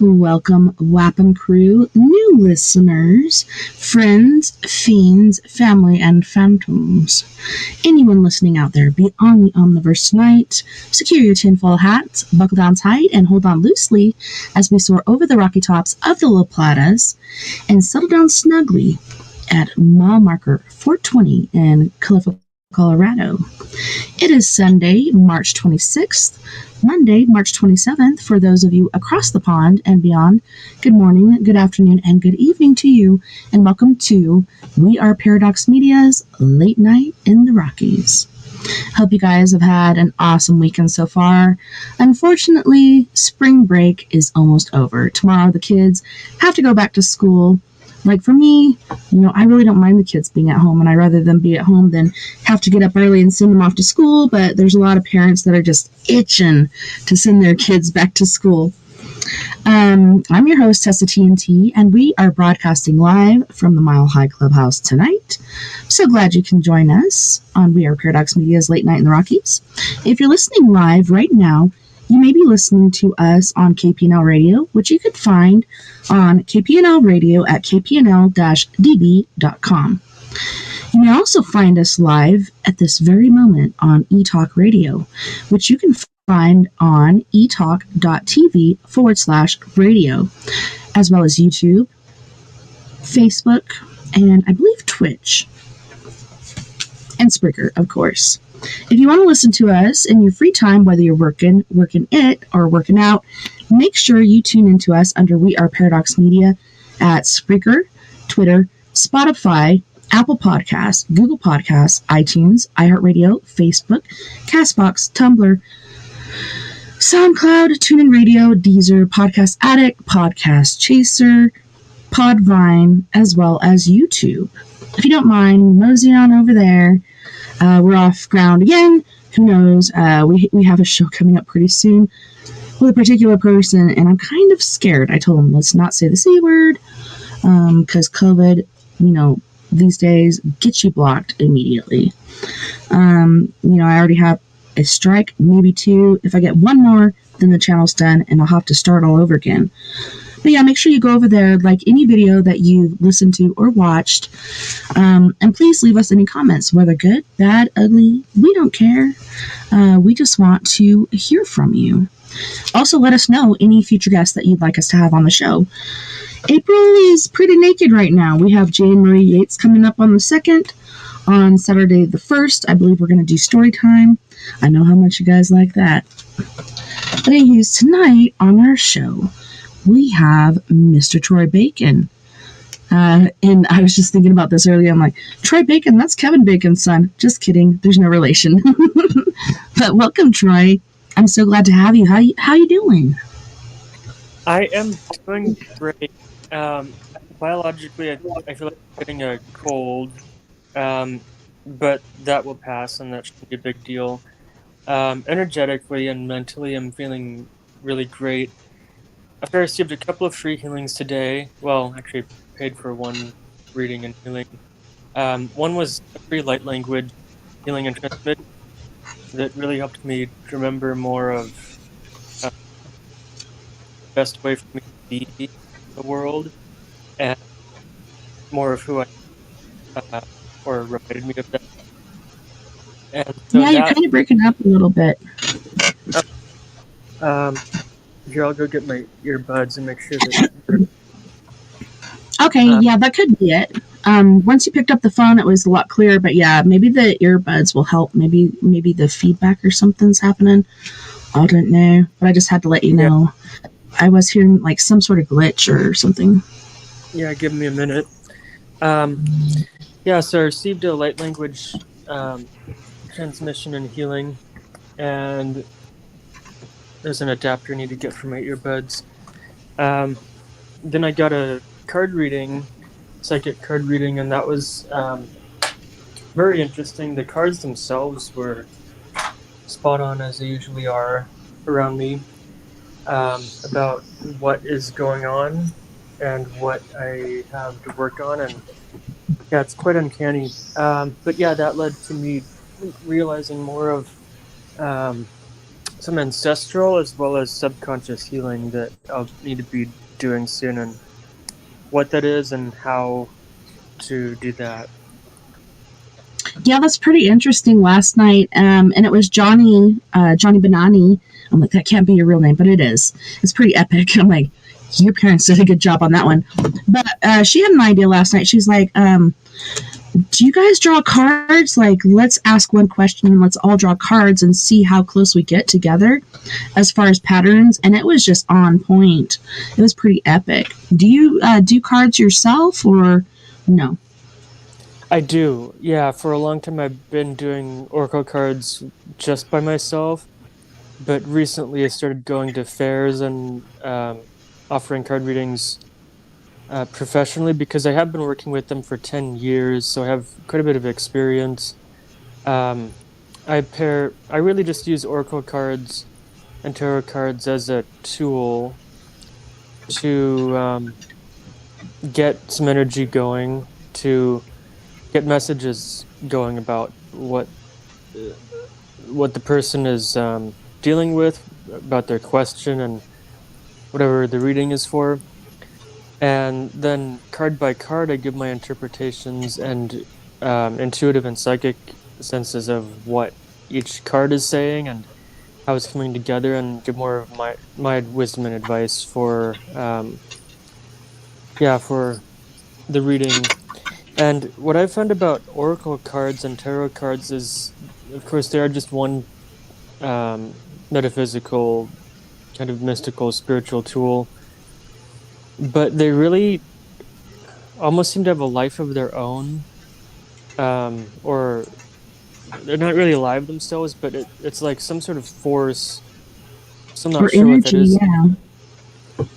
Welcome, Wappin Crew, new listeners, friends, fiends, family, and phantoms. Anyone listening out there beyond the Omniverse tonight, secure your tinfoil hats, buckle down tight, and hold on loosely as we soar over the rocky tops of the La Platas and settle down snugly at mile marker 420 in Califia, Colorado. It is Sunday, March 26th, Monday, March 27th, for those of you across the pond and beyond. Good morning, good afternoon, and good evening to you, and welcome to We Are Paradox Media's Late Night in the Rockies. Hope you guys have had an awesome weekend so far. Unfortunately, spring break is almost over. Tomorrow the kids have to go back to school. Like for me, I really don't mind the kids being at home, and I'd rather them be at home than have to get up early and send them off to school, but there's a lot of parents that are just itching to send their kids back to school. I'm your host, TessaTNT, and we are broadcasting live from the Mile High Clubhouse tonight. I'm so glad you can join us on We Are Paradox Media's Late Night in the Rockies. If you're listening live right now, you may be listening to us on KPNL Radio, which you could find on KPNL Radio at kpnl-db.com. You may also find us live at this very moment on eTalk Radio, which you can find on etalk.tv/radio, as well as YouTube, Facebook, and I believe Twitch, and Spreaker, of course. If you want to listen to us in your free time, whether you're working it, or working out, make sure you tune into us under We Are Paradox Media at Spreaker, Twitter, Spotify, Apple Podcasts, Google Podcasts, iTunes, iHeartRadio, Facebook, CastBox, Tumblr, SoundCloud, TuneIn Radio, Deezer, Podcast Addict, Podcast Chaser, Podvine, as well as YouTube. If you don't mind, mosey on over there. We're off ground again. Who knows? We have a show coming up pretty soon with a particular person, and I'm kind of scared. I told him, let's not say the C word, because COVID, these days gets you blocked immediately. I already have a strike, maybe two. If I get one more, then the channel's done, and I'll have to start all over again. But yeah, make sure you go over there, like any video that you've listened to or watched, and please leave us any comments, whether good, bad, ugly, we don't care. We just want to hear from you. Also, let us know any future guests that you'd like us to have on the show. April is pretty naked right now. We have Jane Marie Yates coming up on the 2nd. On Saturday the 1st, I believe we're going to do story time. I know how much you guys like that. But anyways, tonight on our show, we have Mr. Troy Bacon. And I was just thinking about this earlier. I'm like, Troy Bacon, that's Kevin Bacon's son. Just kidding. There's no relation. But welcome, Troy. I'm so glad to have you. How you doing? I am doing great. Biologically, I feel like I'm getting a cold. But that will pass, and that shouldn't be a big deal. Energetically and mentally, I'm feeling really great. after I received a couple of free healings today, well, actually paid for one reading and healing. One was a free light language healing and transmission that really helped me remember more of the best way for me to be in the world and more of who I or reminded me of that. And so Yeah, you're that kind of breaking up a little bit. um, here I'll go get my earbuds and make sure that Okay, yeah, that could be it. Once you picked up the phone, it was a lot clearer, but yeah, maybe the earbuds will help. Maybe the feedback or something's happening. I don't know, but I just had to let you yeah, know. I was hearing like some sort of glitch or something. yeah, give me a minute. Yeah, so I received a light language transmission and healing, and there's an adapter I need to get for my earbuds. Um, then I got a card reading, psychic card reading, and that was very interesting. The cards themselves were spot on as they usually are around me, about what is going on and what I have to work on, and yeah, it's quite uncanny. But yeah, that led to me realizing more of um, some ancestral as well as subconscious healing that I'll need to be doing soon, and what that is and how to do that. Yeah, that's pretty interesting. Last night, and it was Johnny Benani. I'm like, that can't be your real name, but it is. It's pretty epic. I'm like, your parents did a good job on that one. But she had an idea last night. She's like, do you guys draw cards? Like, let's ask one question and let's all draw cards and see how close we get together as far as patterns. And it was just on point. It was pretty epic. Do you do cards yourself or no? I do, yeah. For a long time, I've been doing oracle cards just by myself, but recently I started going to fairs and offering card readings professionally because I have been working with them for 10 years, so I have quite a bit of experience. Um, I really just use oracle cards and tarot cards as a tool to get some energy going, to get messages going about uh, what the person is dealing with, about their question and whatever the reading is for. And then card by card, I give my interpretations and intuitive and psychic senses of what each card is saying and how it's coming together, and give more of my wisdom and advice for for the reading. And what I've found about oracle cards and tarot cards is, of course, they are just one metaphysical, kind of mystical, spiritual tool, but they really almost seem to have a life of their own, or they're not really alive themselves, but it's like some sort of force. So I'm not Or sure what that energy? is. Yeah.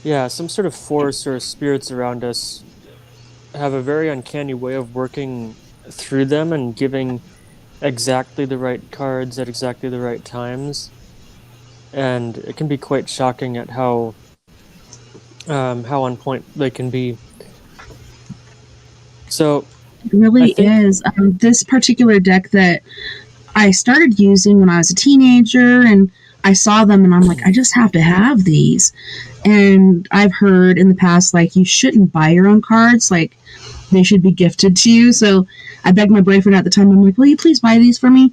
Yeah, some sort of force or spirits around us have a very uncanny way of working through them and giving exactly the right cards at exactly the right times. And it can be quite shocking at how on point they can be. So It I really think, is. This particular deck that I started using when I was a teenager, and I saw them, and I'm like, I just have to have these. And I've heard in the past, like, you shouldn't buy your own cards. Like, they should be gifted to you. So I begged my boyfriend at the time. I'm like, will you please buy these for me?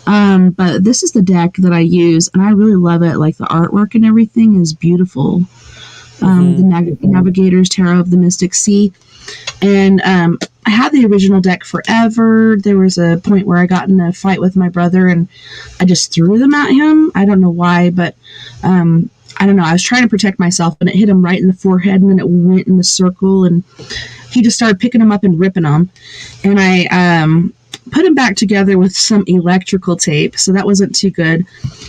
But this is the deck that I use, and I really love it. Like, the artwork and everything is beautiful. The mhm. Navigator's Tarot of the Mystic Sea. And I had the original deck forever. There was a point where I got in a fight with my brother and I just threw them at him. I don't know why, but I don't know. I was trying to protect myself, and it hit him right in the forehead, and then it went in the circle, and he just started picking them up and ripping them. And I put them back together with some electrical tape, so that wasn't too good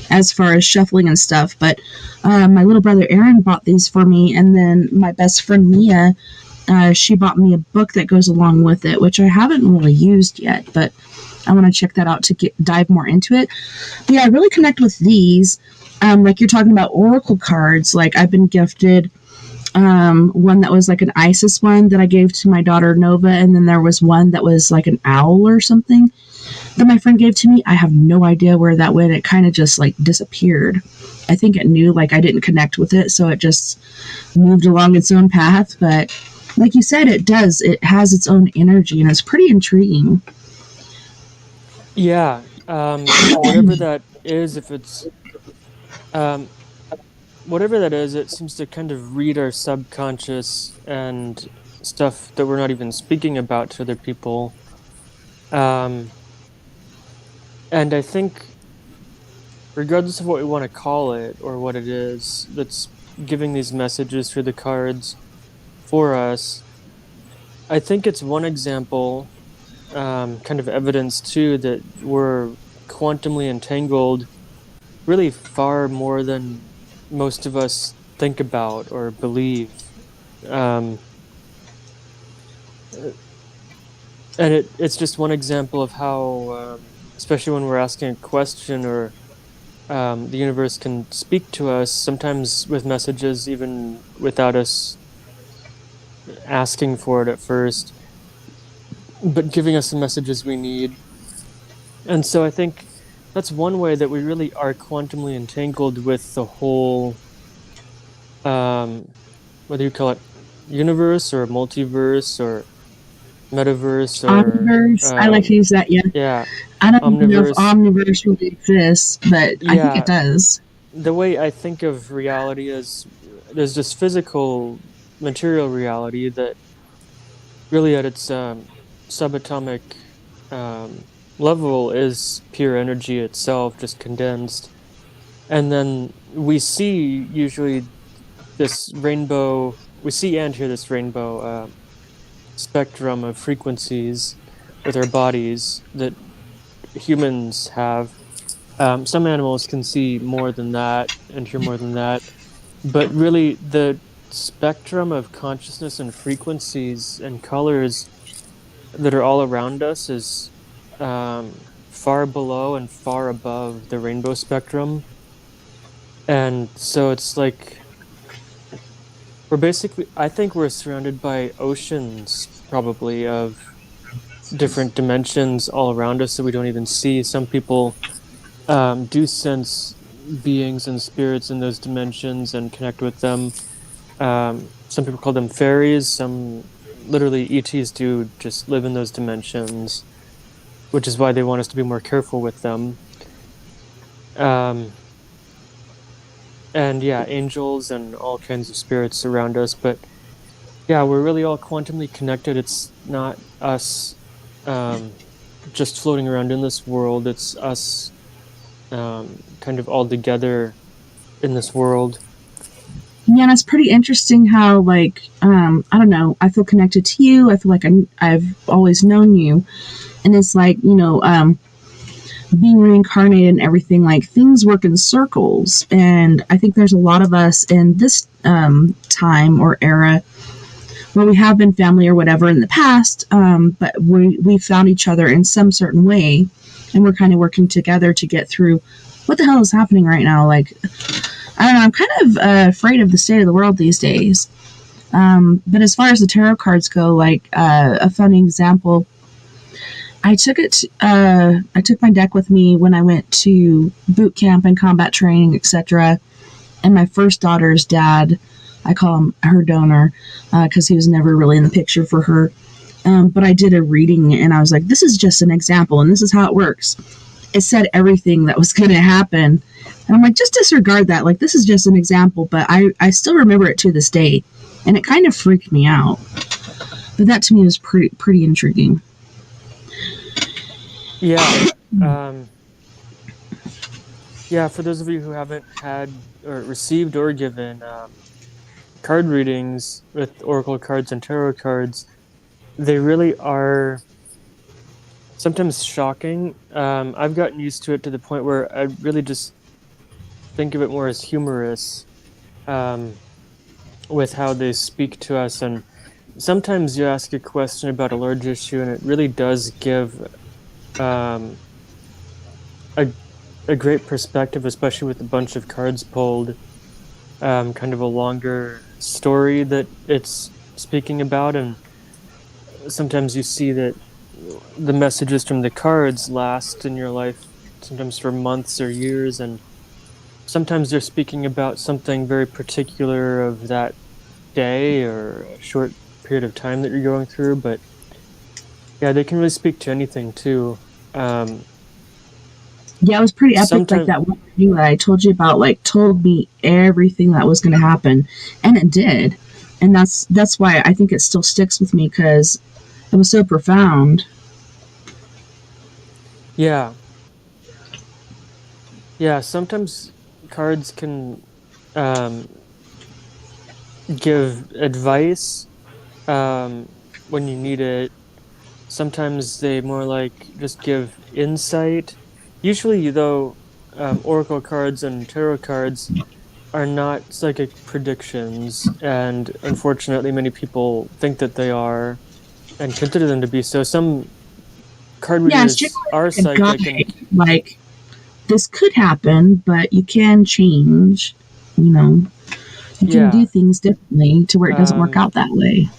as far as shuffling and stuff. But my little brother Aaron bought these for me, and then my best friend Mia, she bought me a book that goes along with it, which I haven't really used yet, but I want to check that out to dive more into it. But yeah, I really connect with these. Like you're talking about oracle cards. Like I've been gifted one that was like an Isis one that I gave to my daughter Nova, and then there was one that was like an owl or something that my friend gave to me. I have no idea where that went. It kind of just like disappeared. I think it knew like I didn't connect with it, so it just moved along its own path. But like you said, it does. It has its own energy, and it's pretty intriguing. Yeah, whatever that is, if it's um, whatever that is, it seems to kind of read our subconscious and stuff that we're not even speaking about to other people. Um, and I think, regardless of what we want to call it or what it is that's giving these messages through the cards for us, I think it's one example, kind of evidence too, that we're quantumly entangled really far more than most of us think about or believe. Um, and it's just one example of how, especially when we're asking a question or the universe can speak to us, sometimes with messages even without us asking for it at first, but giving us the messages we need. And so I think that's one way that we really are quantumly entangled with the whole, um, whether you call it universe or multiverse or metaverse or, Omniverse. I like to use that. Yeah. yeah, I don't even know if omniverse. Omniverse really exists, but I think it Yeah, does. the way I think of reality is there's this physical material reality that really at its subatomic um, level is pure energy itself, just condensed. And then we see usually this rainbow, we see and hear this rainbow spectrum of frequencies with our bodies that humans have. Some animals can see more than that and hear more than that. But really, the spectrum of consciousness and frequencies and colors that are all around us is far below and far above the rainbow spectrum. And so it's like we're basically, I think we're surrounded by oceans, probably, of different dimensions all around us that we don't even see. Some people do sense beings and spirits in those dimensions and connect with them. Some people call them fairies. Some literally ETs do just live in those dimensions, which is why they want us to be more careful with them. Um, and yeah, angels and all kinds of spirits around us. But yeah, we're really all quantumly connected. It's not us um, just floating around in this world. It's us kind of all together in this world. Yeah, and it's pretty interesting how, like, I don't know, I feel connected to you. I feel like I've always known you. And it's like, being reincarnated and everything, like, things work in circles. And I think there's a lot of us in this time or era where we have been family or whatever in the past, but we found each other in some certain way. And we're kind of working together to get through what the hell is happening right now. Like, I don't know, I'm kind of afraid of the state of the world these days. But as far as the tarot cards go, like a funny example, I took my deck with me when I went to boot camp and combat training, etc. And my first daughter's dad, I call him her donor, because he was never really in the picture for her. But I did a reading, and I was like, this is just an example, and this is how it works. It said everything that was going to happen. And I'm like, just disregard that. Like, this is just an example, but I still remember it to this day. And it kind of freaked me out. But that to me was pretty intriguing. Yeah. Um, yeah, for those of you who haven't had or received or given card readings with oracle cards and tarot cards, they really are sometimes shocking. I've gotten used to it to the point where I really just think of it more as humorous, um, with how they speak to us. And sometimes you ask a question about a large issue, and it really does give um, a a great perspective, especially with a bunch of cards pulled, kind of a longer story that it's speaking about, and sometimes you see that the messages from the cards last in your life, sometimes for months or years, and sometimes they're speaking about something very particular of that day or a short period of time that you're going through. But yeah, they can really speak to anything too. Um, Yeah, it was pretty epic. Like sometimes, that one review that I told you about, like told me everything that was going to happen, and it did. And that's why I think it still sticks with me because it was so profound. yeah, yeah, sometimes cards can um, give advice when you need it. Sometimes they more like just give insight. Usually, though, oracle cards and tarot cards are not psychic predictions, and unfortunately, many people think that they are and consider them to be so. Some card Yeah, it's readers generally are like a psychic, and guide. Like this could happen, but you can change. You know, you can do yeah, things differently to where it doesn't work um, out that way.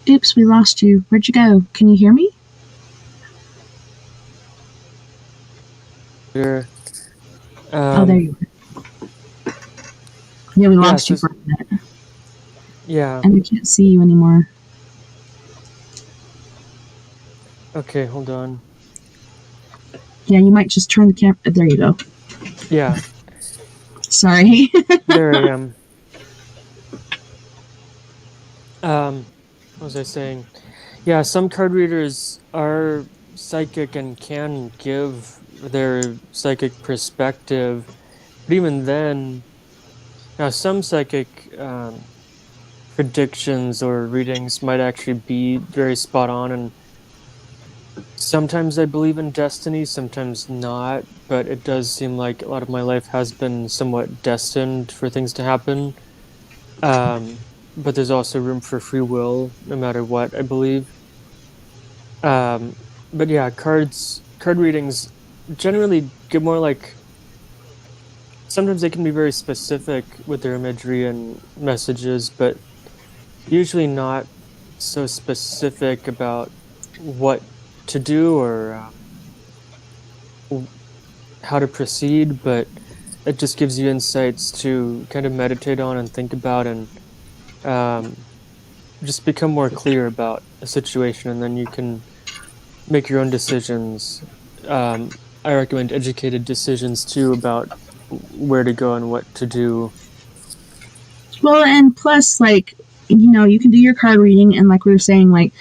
Oops, we lost you. Where'd you go? Can you hear me? sure. Oh, there Um, you are. Yeah, we yeah, lost so you for a minute, yeah, and we can't see you anymore. okay, hold on. Yeah, you might just turn the camera. There you go. Yeah, Sorry. there I am. What was I saying? Yeah, some card readers are psychic and can give their psychic perspective, but even then, now some psychic predictions or readings might actually be very spot on, and sometimes I believe in destiny, sometimes not, but it does seem like a lot of my life has been somewhat destined for things to happen. Um, but there's also room for free will, no matter what, I believe. Um, but yeah, card readings generally get more like sometimes they can be very specific with their imagery and messages, but usually not so specific about what to do or how to proceed, but it just gives you insights to kind of meditate on and think about and um, just become more clear about a situation, and then you can make your own decisions. I recommend educated decisions too about where to go and what to do. Well, and plus, like, you know, you can do your card reading, and like we were saying, like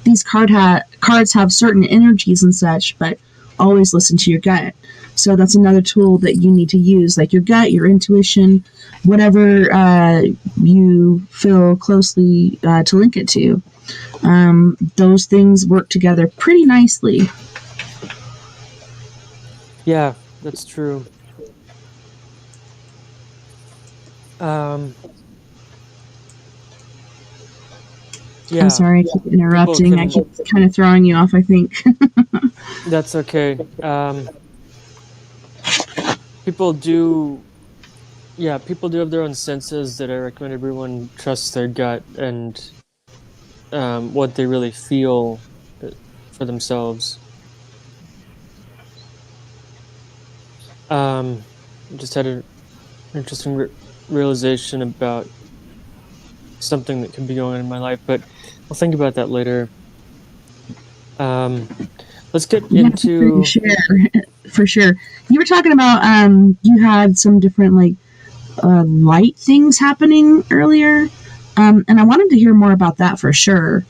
these cards have certain energies and such, but always listen to your gut. So that's another tool that you need to use, like your gut, your intuition, whatever you feel closely to link it to. Those things work together pretty nicely. Yeah, that's true. Um, I'm yeah, sorry, I keep people interrupting. I can. keep kind of throwing you off, I think. That's okay. People do. Yeah, people do have their own senses that I recommend everyone trusts their gut and what they really feel uh, for themselves. Um, just had an interesting realization about something that could be going on in my life, but I'll think about that later. Um, let's get Yeah, feel free to into. share for sure. You were talking about you had some different like light things happening earlier, and I wanted to hear more about that for sure.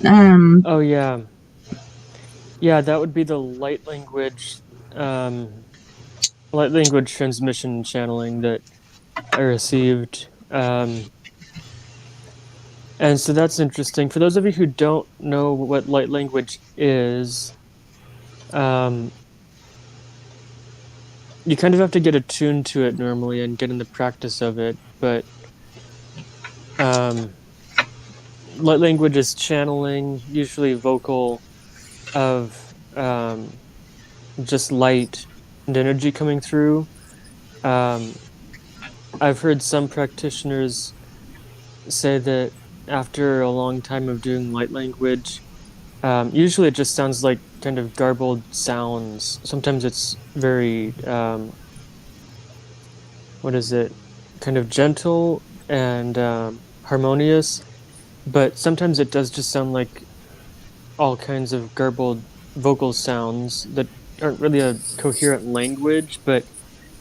Um, Oh yeah, yeah, that would be the um, light language transmission channeling that I received. And so that's interesting. For those of you who don't know what light language is, um, you kind of have to get attuned to it normally and get in the practice of it. But um, light language is channeling, usually vocal, of just light and energy coming through. Um, I've heard some practitioners say that after a long time of doing light language, usually it just sounds like kind of garbled sounds. Sometimes it's very, what is it, kind of gentle and harmonious, but sometimes it does just sound like all kinds of garbled vocal sounds that aren't really a coherent language. But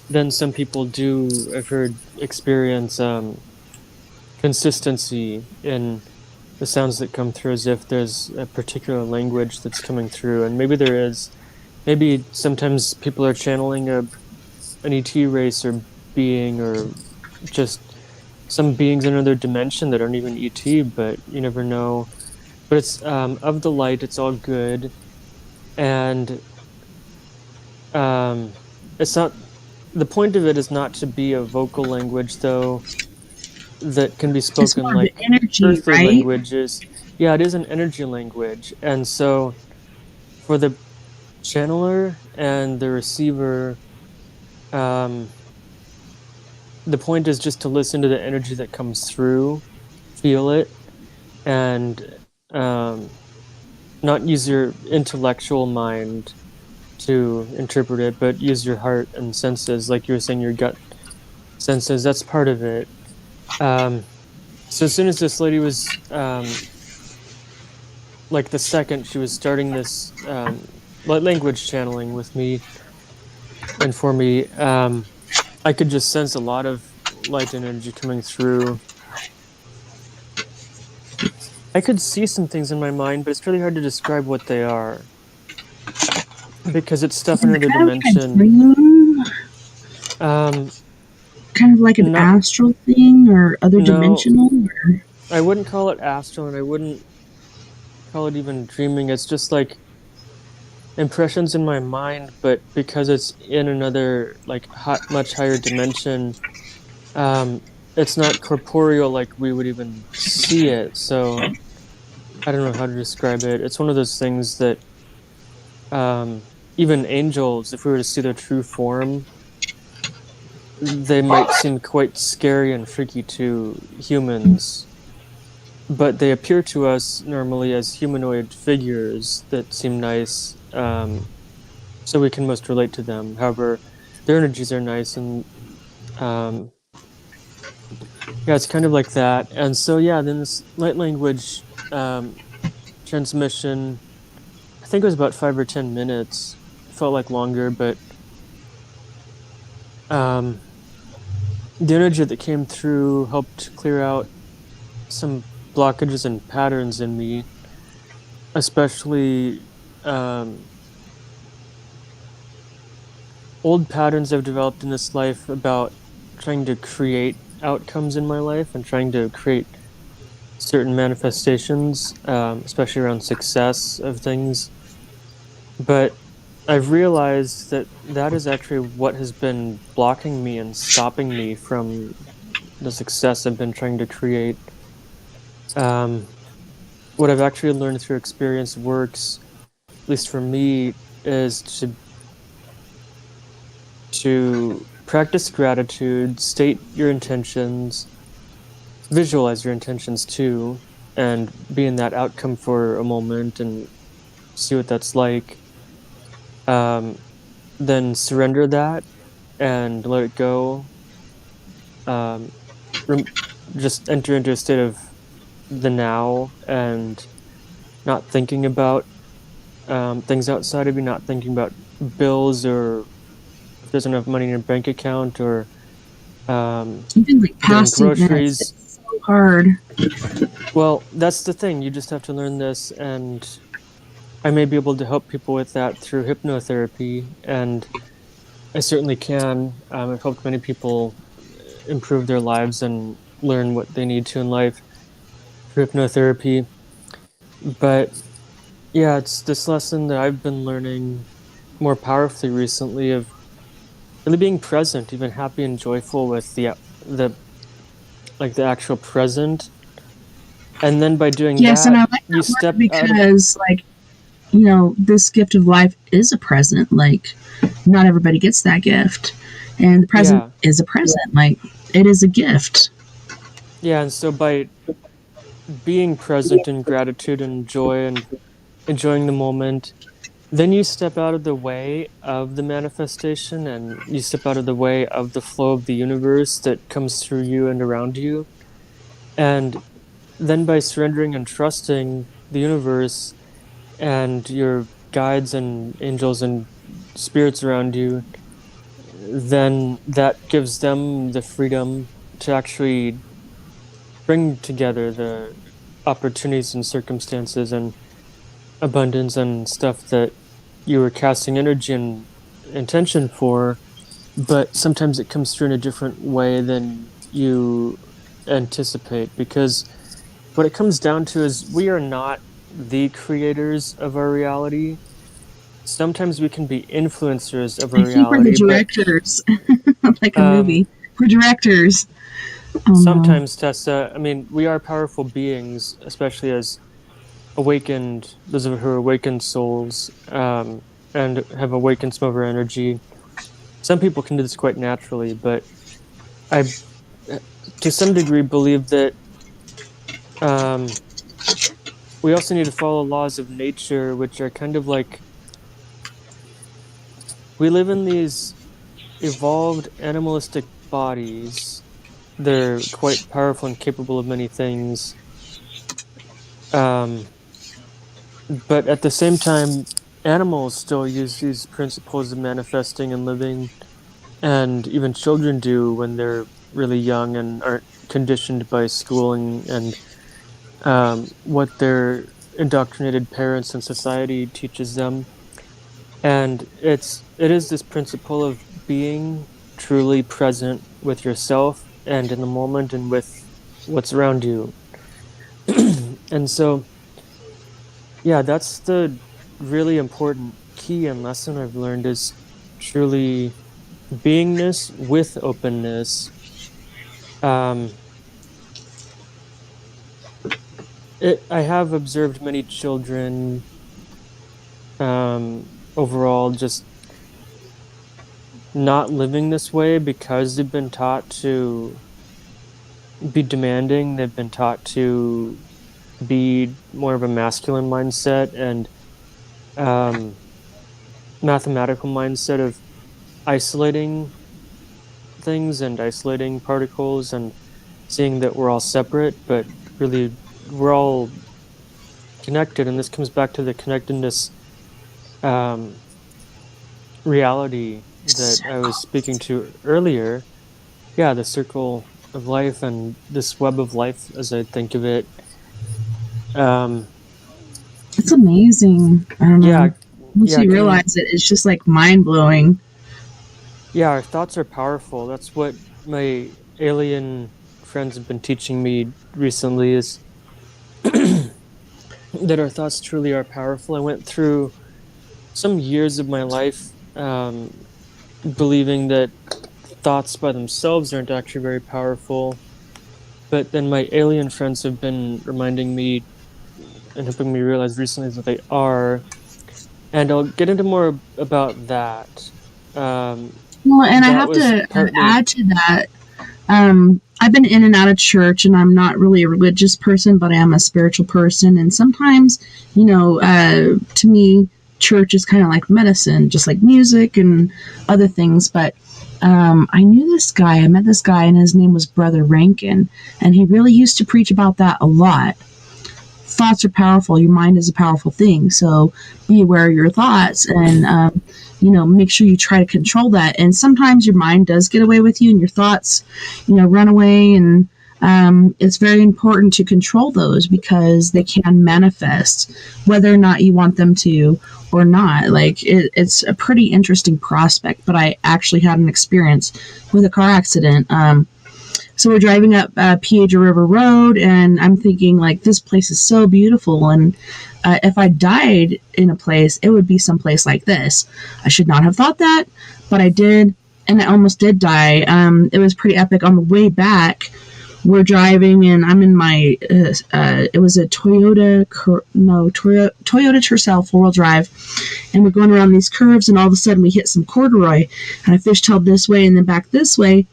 then some people do, I've heard, experience consistency in the sounds that come through, as if there's a particular language that's coming through. And maybe there is. Maybe sometimes people are channeling an ET race or being, or just some beings in another dimension that aren't even ET, but you never know. But it's of the light, it's all good. And um, it's not, the point of it is not to be a vocal language, though, that can be It's spoken more of an like energy, earthly right? languages. Yeah, it is an energy language. And so for the channeler and the receiver, um, the point is just to listen to the energy that comes through, feel it, and um, not use your intellectual mind to interpret it, but use your heart and senses, like you were saying, your gut senses. That's part of it. Um, so as soon as this lady was, like the second she was starting this language channeling with me and for me, I could just sense a lot of light energy coming through. I could see some things in my mind, but it's really hard to describe what they are because it's stuff in Is it another kind of like a dimension. dream? Um, Kind of like an not astral thing or other no, dimensional? Or... I wouldn't call it astral, and I wouldn't call it even dreaming. It's just like impressions in my mind, but because it's in another like much higher dimension, um, it's not corporeal like we would even see it. So I don't know how to describe it. It's one of those things that even angels, if we were to see their true form, they might seem quite scary and freaky to humans, but they appear to us normally as humanoid figures that seem nice, so we can most relate to them. However, their energies are nice, and um, yeah, it's kind of like that. And so, yeah, then this light language um, transmission, I think it was about 5 or 10 minutes. It felt like longer, but um, the energy that came through helped clear out some blockages and patterns in me, especially um, old patterns I've developed in this life about trying to create outcomes in my life and trying to create certain manifestations, especially around success of things. But I've realized that that is actually what has been blocking me and stopping me from the success I've been trying to create. Um, what I've actually learned through experience works, at least for me, is to practice gratitude, state your intentions, visualize your intentions too, and be in that outcome for a moment and see what that's like. Um, then surrender that and let it go. Um, rem- just enter into a state of the now and not thinking about things outside of you, not thinking about bills or if there's enough money in your bank account or Even like getting past events, groceries. it's so hard. Well, that's the thing. You just have to learn this, and I may be able to help people with that through hypnotherapy, and I certainly can. I've helped many people improve their lives and learn what they need to in life through hypnotherapy. But yeah, it's this lesson that I've been learning more powerfully recently of really being present, even happy and joyful with the like the actual present. And then by doing Yes, and I that, like you that word step out of because, like, this gift of life is a present. Like, not everybody gets that gift. And the present yeah, is a present. Like, it is a gift. Yeah, and so by being present in gratitude and joy and enjoying the moment, then you step out of the way of the manifestation and you step out of the way of the flow of the universe that comes through you and around you. And then by surrendering and trusting the universe and your guides and angels and spirits around you, then that gives them the freedom to actually bring together the opportunities and circumstances and abundance and stuff that you were casting energy and intention for, but sometimes it comes through in a different way than you anticipate. Because what it comes down to is we are not the creators of our reality. Sometimes we can be influencers of our I think we're the reality, but directors, like a um, movie. We're directors. Oh no. sometimes, Tessa, I mean, we are powerful beings, especially as awakened, those of who are awakened souls, and have awakened some of our energy. Some people can do this quite naturally, but I, to some degree, believe that um, we also need to follow laws of nature, which are kind of like we live in these evolved animalistic bodies. They're quite powerful and capable of many things. Um, but at the same time, animals still use these principles of manifesting and living, and even children do when they're really young and aren't conditioned by schooling and what their indoctrinated parents and society teaches them. And it is this principle of being truly present with yourself and in the moment and with what's around you. And so, yeah, that's the really important key and lesson I've learned is truly beingness with openness. Um, I have observed many children overall just not living this way because they've been taught to be demanding. They've been taught to be more of a masculine mindset and um, mathematical mindset of isolating things and isolating particles and seeing that we're all separate, but really we're all connected. And this comes back to the connectedness um, reality that I was speaking to earlier. Yeah, the circle of life and this web of life, as I think of it. Um, It's amazing. I don't know. yeah, Once yeah, you realize it, it's just like mind blowing. yeah. Our thoughts are powerful. That's what my alien friends have been teaching me recently. Is that our thoughts truly are powerful. I went through some years of my life believing that thoughts by themselves aren't actually very powerful. But then my alien friends have been reminding me and helping me realize recently that they are. And I'll get into more about that. Um, Well, and I that have was to partly, add to that. I've been in and out of church, and I'm not really a religious person, but I am a spiritual person. And sometimes, to me, church is kind of like medicine, just like music and other things. But I knew this guy. I met this guy, and his name was Brother Rankin, and he really used to preach about that a lot. Thoughts are powerful. Your mind is a powerful thing. So be aware of your thoughts and, make sure you try to control that. And sometimes your mind does get away with you and your thoughts, run away. And it's very important to control those because they can manifest whether or not you want them to or not. Like it's a pretty interesting prospect, but I actually had an experience with a car accident. So we're driving up Piedra River Road, and I'm thinking, like, this place is so beautiful. And if I died in a place, it would be someplace like this. I should not have thought that, but I did, and I almost did die. It was pretty epic. On the way back, we're driving, and I'm in my, it was a Toyota Tercel 4-wheel drive, and we're going around these curves, and all of a sudden we hit some corduroy, and I fishtailed this way and then back this way.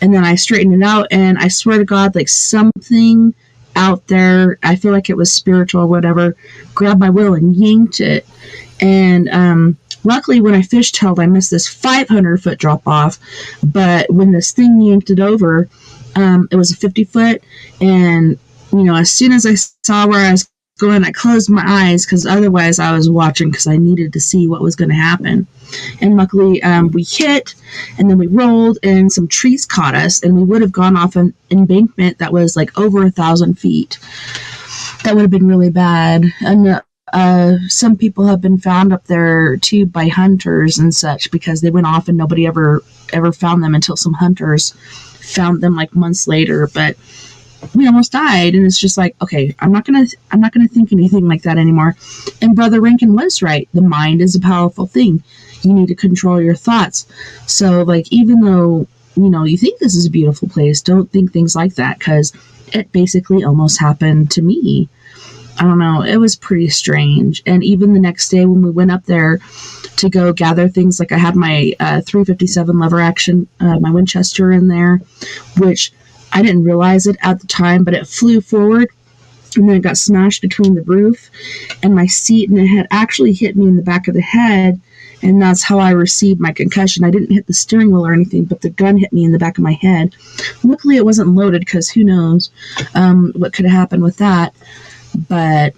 and then I straightened it out, and I swear to God, like something out there, I feel like it was spiritual or whatever, grabbed my wheel and yanked it. And luckily, when I fishtailed, I missed this 500-foot drop off. But when this thing yanked it over, it was a 50-foot. And, as soon as I saw where I was going, I closed my eyes because otherwise I was watching because I needed to see what was going to happen. And luckily, we hit, and then we rolled, and some trees caught us, and we would have gone off an embankment that was like over 1,000 feet. That would have been really bad. And some people have been found up there too by hunters and such because they went off and nobody ever found them until some hunters found them like months later. But we almost died, and it's just like, okay, I'm not gonna think anything like that anymore. And Brother Rankin was right. The mind is a powerful thing. You need to control your thoughts. So, like, even though you think this is a beautiful place, don't think things like that, because it basically almost happened to me. I don't know. It was pretty strange. And even the next day when we went up there to go gather things, like I had my 357 lever action, my Winchester in there, which I didn't realize it at the time, but it flew forward, and then it got smashed between the roof and my seat, and it had actually hit me in the back of the head, and that's how I received my concussion. I didn't hit the steering wheel or anything, but the gun hit me in the back of my head. Luckily, it wasn't loaded, because who knows what could have happened with that. But,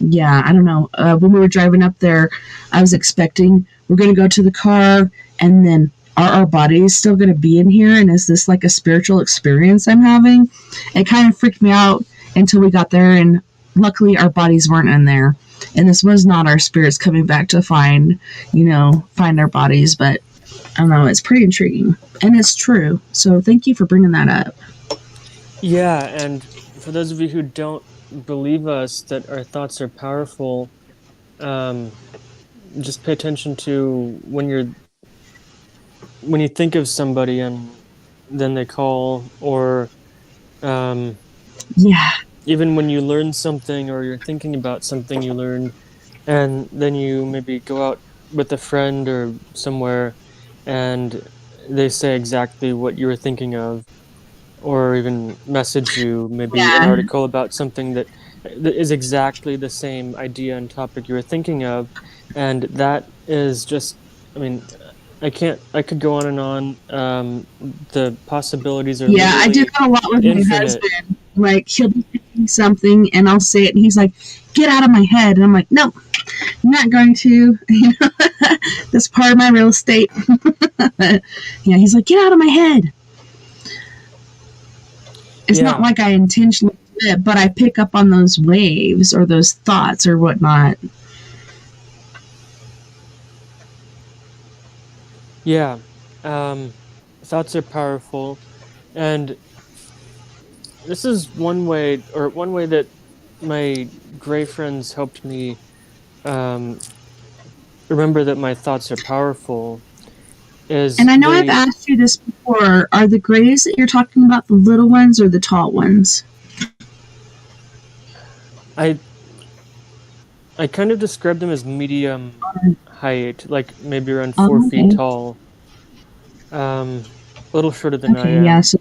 yeah, I don't know. When we were driving up there, I was expecting we're going to go to the car, and then are our bodies still going to be in here? And is this like a spiritual experience I'm having? It kind of freaked me out until we got there, and luckily our bodies weren't in there. And this was not our spirits coming back to find our bodies. But I don't know. It's pretty intriguing, and it's true. So thank you for bringing that up. Yeah, and for those of you who don't believe us that our thoughts are powerful, just pay attention to when you think of somebody and then they call, or even when you learn something, or you're thinking about something you learned, and then you maybe go out with a friend or somewhere, and they say exactly what you were thinking of, or even message you maybe an article about something that is exactly the same idea and topic you were thinking of. And that is just, I mean, I could go on and on. The possibilities are I do that a lot with infinite. My husband. Like, he'll be thinking something, and I'll say it, and he's like, get out of my head. And I'm like, no, I'm not going to. That's part of my real estate. Yeah, he's like, get out of my head. It's not like I intentionally do it, but I pick up on those waves or those thoughts or whatnot. Yeah. Thoughts are powerful. And this is one way that my gray friends helped me remember that my thoughts are powerful. And I know I've asked you this before. Are the grays that you're talking about the little ones or the tall ones? I kind of describe them as medium height, like maybe around 4 feet tall. A little shorter than I am. Yeah, so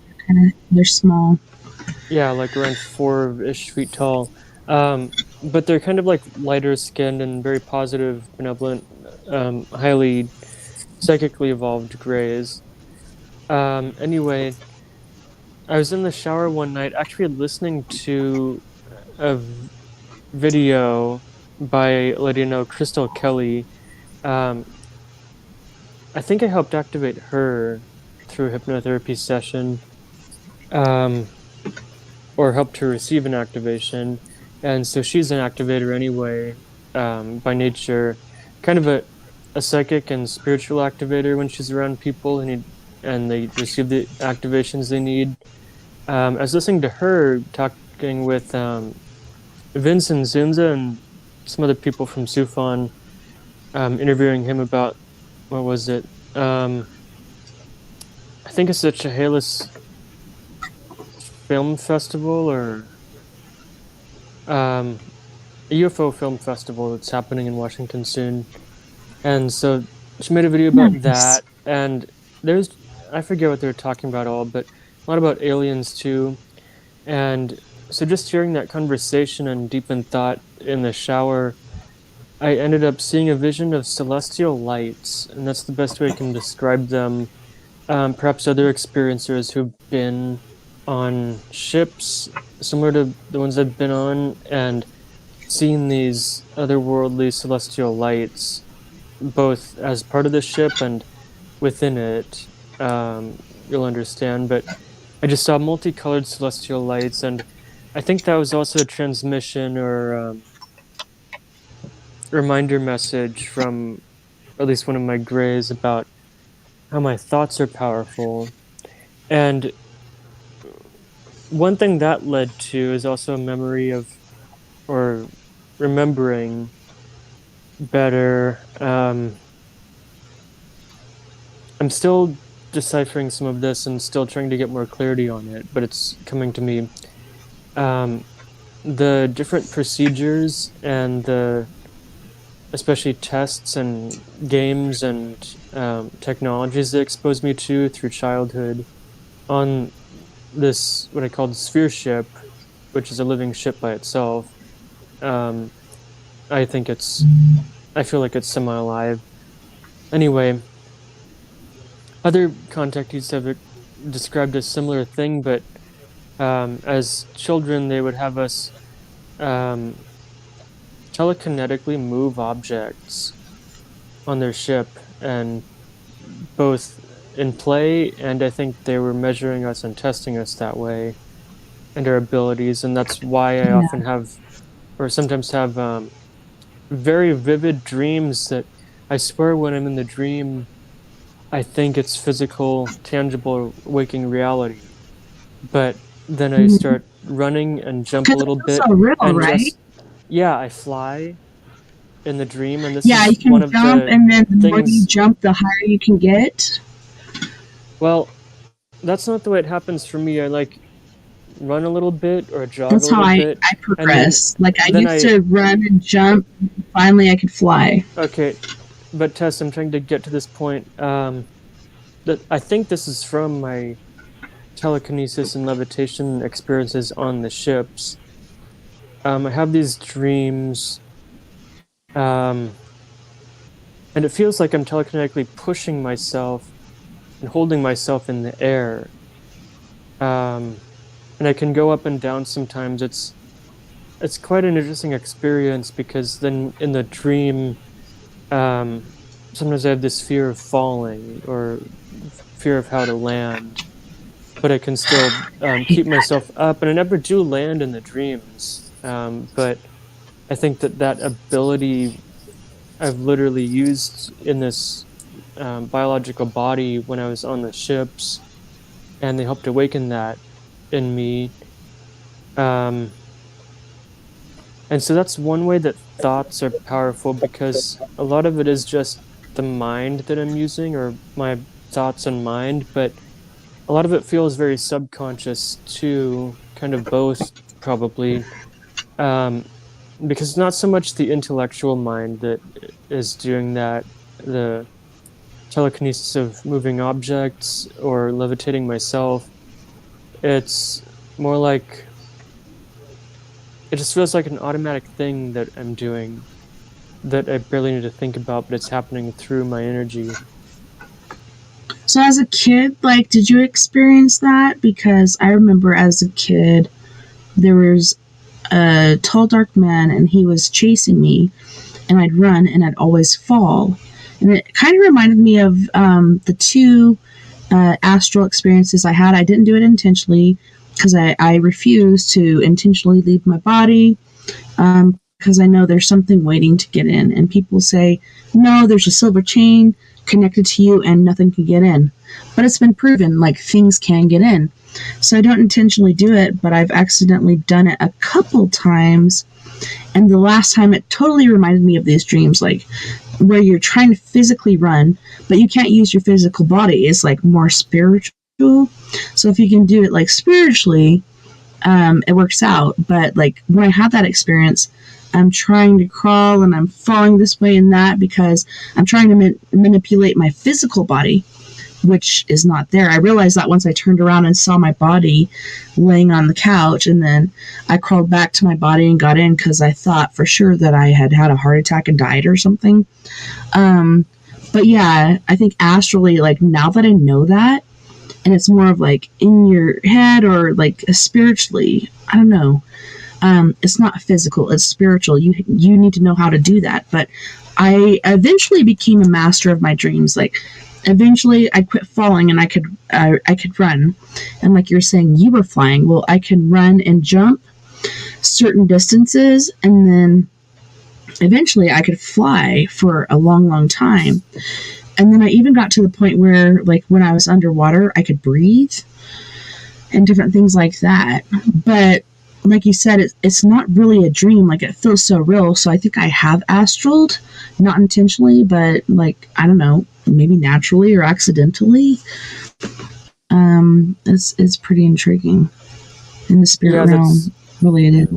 they're small. Yeah, like around 4-ish feet tall. But they're kind of like lighter skinned and very positive, benevolent, highly psychically evolved grays. Anyway, I was in the shower one night actually listening to a video by a lady I know, Crystal Kelly. I think I helped activate her through a hypnotherapy session, or helped her receive an activation. And so she's an activator anyway, by nature, kind of a psychic and spiritual activator when she's around people and they receive the activations they need. I was listening to her talking with Vincent Zunza and some other people from Sufan, interviewing him about, what was it? I think it's the Chehalis Film Festival, or a UFO film festival that's happening in Washington soon. And so she made a video about that, and there's I forget what they were talking about all, but a lot about aliens too. And so just hearing that conversation and deep in thought in the shower, I ended up seeing a vision of celestial lights, and that's the best way I can describe them. Perhaps other experiencers who've been on ships similar to the ones I've been on and seen these otherworldly celestial lights, both as part of the ship and within it. You'll understand, but I just saw multicolored celestial lights, and I think that was also a transmission or reminder message from at least one of my grays about how my thoughts are powerful. And one thing that led to is also a memory of, or remembering better. I'm still deciphering some of this and still trying to get more clarity on it, but it's coming to me. Um, the different procedures and the especially tests and games and technologies they exposed me to through childhood on this what I call the sphere ship, which is a living ship by itself. Um, I think I feel like it's semi alive. Anyway, other contactees have described a similar thing, but as children, they would have us um, telekinetically move objects on their ship, and both in play, and I think they were measuring us and testing us that way and our abilities. And that's why I Yeah. often have, or sometimes have, very vivid dreams that I swear when I'm in the dream, I think it's physical, tangible, waking reality. But then I Because start running and jump a it little feels bit so real, and right? just, yeah, I fly in the dream. And this Yeah, you is one can of jump, the and then the more you things, jump, the higher you can get. well, that's not the way it happens for me. I like run a little bit or jog a That's how little I, bit. I And progress. Like, I then used I, to run and jump. Finally, I could fly. okay, but Tess, I'm trying to get to this point. That I think this is from my telekinesis and levitation experiences on the ships. I have these dreams, um, and it feels like I'm telekinetically pushing myself and holding myself in the air. Um, and I can go up and down sometimes. It's quite an interesting experience because then in the dream, um, sometimes I have this fear of falling or fear of how to land, but I can still keep myself up, and I never do land in the dreams. But I think that ability I've literally used in this biological body when I was on the ships, and they helped awaken that in me. Um, and so that's one way that thoughts are powerful because a lot of it is just the mind that I'm using or my thoughts and mind, but a lot of it feels very subconscious too, kind of both probably. Um, because it's not so much the intellectual mind that is doing that, the telekinesis of moving objects or levitating myself. It's more like it just feels like an automatic thing that I'm doing that I barely need to think about, but it's happening through my energy. So, as a kid, like, did you experience that? Because I remember as a kid, there was a tall, dark man, and he was chasing me, and I'd run, and I'd always fall. And it kind of reminded me of the two astral experiences I had. I didn't do it intentionally because I refuse to intentionally leave my body because I know there's something waiting to get in. And people say, no, there's a silver chain connected to you and nothing can get in. But it's been proven like things can get in. So I don't intentionally do it, but I've accidentally done it a couple times. And the last time it totally reminded me of these dreams, like where you're trying to physically run, but you can't use your physical body. It's like more spiritual. So if you can do it like spiritually, it works out. But like when I had that experience, I'm trying to crawl and I'm falling this way and that because I'm trying to manipulate my physical body which is not there. I realized that once I turned around and saw my body laying on the couch, and then I crawled back to my body and got in because I thought for sure that I had had a heart attack and died or something. But yeah, I think astrally, like now that I know that, and it's more of like in your head or like spiritually, I don't know. It's not physical, it's spiritual. You need to know how to do that. But I eventually became a master of my dreams. Like eventually I quit falling and I could run. And like you're saying, you were flying. Well, I can run and jump certain distances, and then eventually I could fly for a long, long time. And then I even got to the point where, like, when I was underwater, I could breathe and different things like that. But like you said, it's not really a dream. Like, it feels so real. So I think I have astraled, not intentionally, but like, I don't know, maybe naturally or accidentally. It's pretty intriguing in the spirit realm. Really, it is.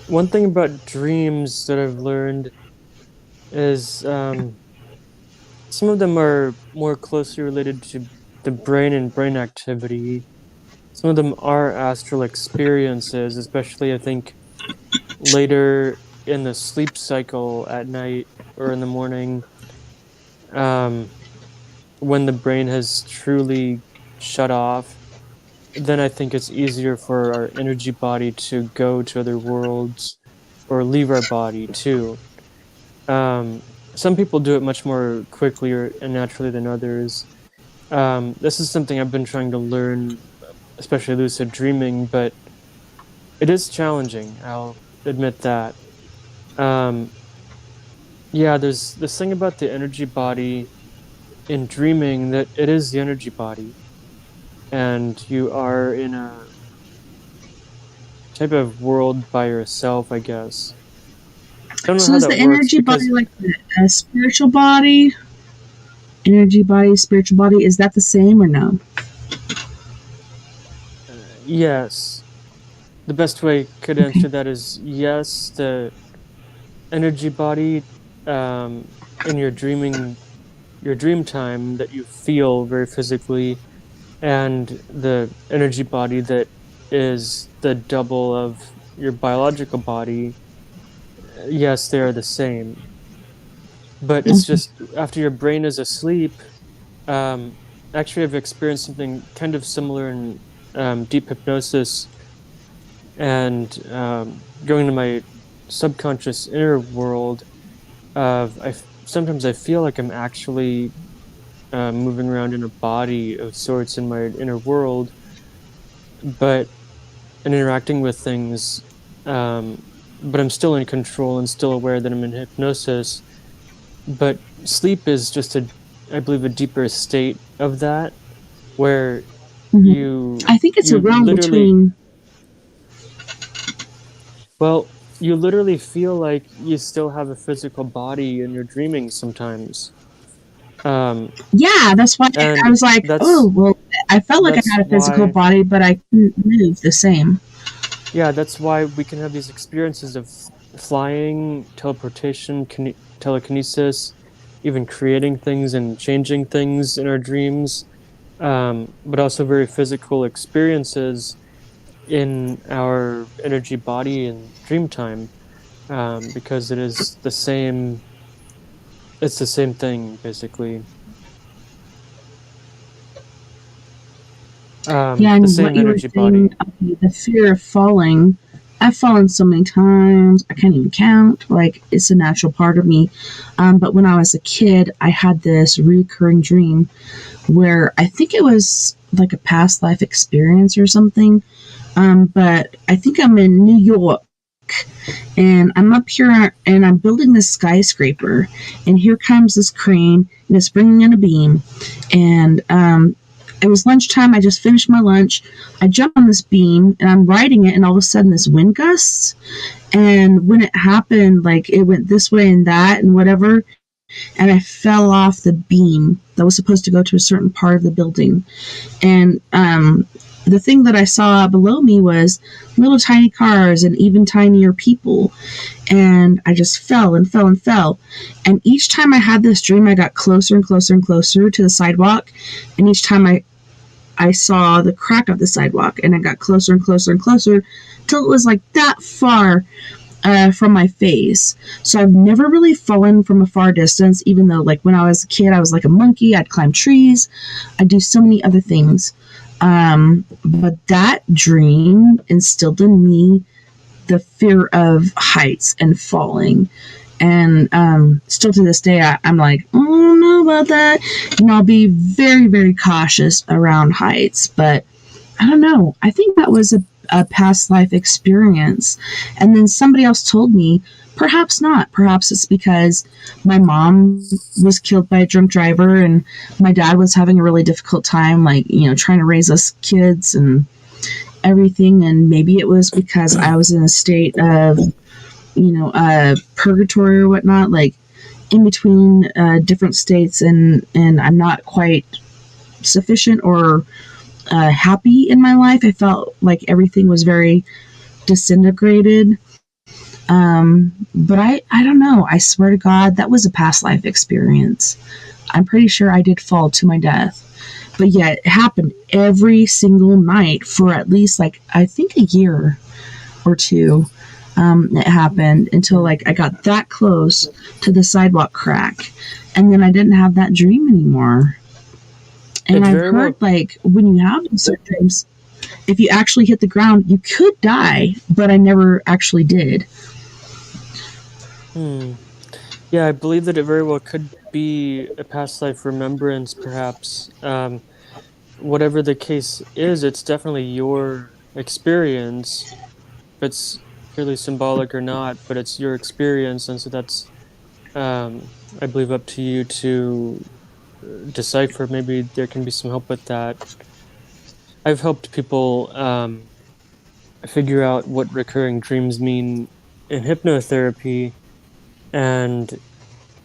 One thing about dreams that I've learned is some of them are more closely related to the brain and brain activity. Some of them are astral experiences, especially I think later in the sleep cycle at night or in the morning, when the brain has truly shut off. Then I think it's easier for our energy body to go to other worlds or leave our body too. Some people do it much more quickly and naturally than others. This is something I've been trying to learn, especially lucid dreaming, but it is challenging. I'll admit that. Yeah, there's this thing about the energy body in dreaming, that it is the energy body, and you are in a type of world by yourself, I guess. I don't know So how is that the works energy body like a spiritual body? Energy body, spiritual body, is that the same or no? Yes. The best way I could answer that is yes. The energy body, in your dream time that you feel very physically, and the energy body that is the double of your biological body, yes, they are the same. But it's Okay. just after your brain is asleep. Um, Actually, I've experienced something kind of similar in deep hypnosis, and going to my subconscious inner world. Sometimes I feel like I'm actually moving around in a body of sorts in my inner world, but and interacting with things. But I'm still in control and still aware that I'm in hypnosis. But sleep is just I believe, a deeper state of that, where Mm-hmm. you I think it's a you realm literally between. well you literally feel like you still have a physical body in your dreaming sometimes. Um, Yeah, that's why I and was like, oh, that's well, I felt like I that's had a physical why body, but I couldn't move the same. that's why we can have these experiences of flying, teleportation, telekinesis, even creating things and changing things in our dreams, but also very physical experiences in our energy body in dream time, because it's the same thing basically. Yeah, The and what same you were energy saying, body. okay, the fear of falling. I've fallen so many times, I can't even count. Like, it's a natural part of me. But when I was a kid, I had this recurring dream where I think it was like a past life experience or something. But I think I'm in New York and I'm up here and I'm building this skyscraper. And here comes this crane and it's bringing in a beam. And it was lunchtime. I just finished my lunch. I jump on this beam and I'm riding it, and all of a sudden, this wind gusts. And when it happened, like it went this way and that and whatever. And I fell off the beam that was supposed to go to a certain part of the building. And the thing that I saw below me was little tiny cars and even tinier people. And I just fell and fell and fell. And each time I had this dream, I got closer and closer and closer to the sidewalk. And each time I saw the crack of the sidewalk, and I got closer and closer and closer till it was like that far from my face. So I've never really fallen from a far distance, even though, like, when I was a kid, I was like a monkey. I'd climb trees. I'd do so many other things. But that dream instilled in me the fear of heights and falling. And still to this day, I'm like, oh, I don't know about that. And I'll be very, very cautious around heights. But I don't know. I think that was a past life experience. And then somebody else told me, perhaps not. Perhaps it's because my mom was killed by a drunk driver and my dad was having a really difficult time, like, trying to raise us kids and everything. And maybe it was because I was in a state of, purgatory or whatnot, like in between different states, and I'm not quite sufficient or happy in my life. I felt like everything was very disintegrated. But I don't know. I swear to God, that was a past life experience. I'm pretty sure I did fall to my death. But yeah, it happened every single night for at least, like, I think a year or two. It happened until, like, I got that close to the sidewalk crack. And then I didn't have that dream anymore. And I've heard, like, when you have these dreams, if you actually hit the ground, you could die, but I never actually did. Yeah, I believe that it very well could be a past life remembrance, perhaps. Whatever the case is, it's definitely your experience. If it's purely symbolic or not, but it's your experience, and so that's, I believe, up to you to decipher. Maybe there can be some help with that. I've helped people figure out what recurring dreams mean in hypnotherapy, and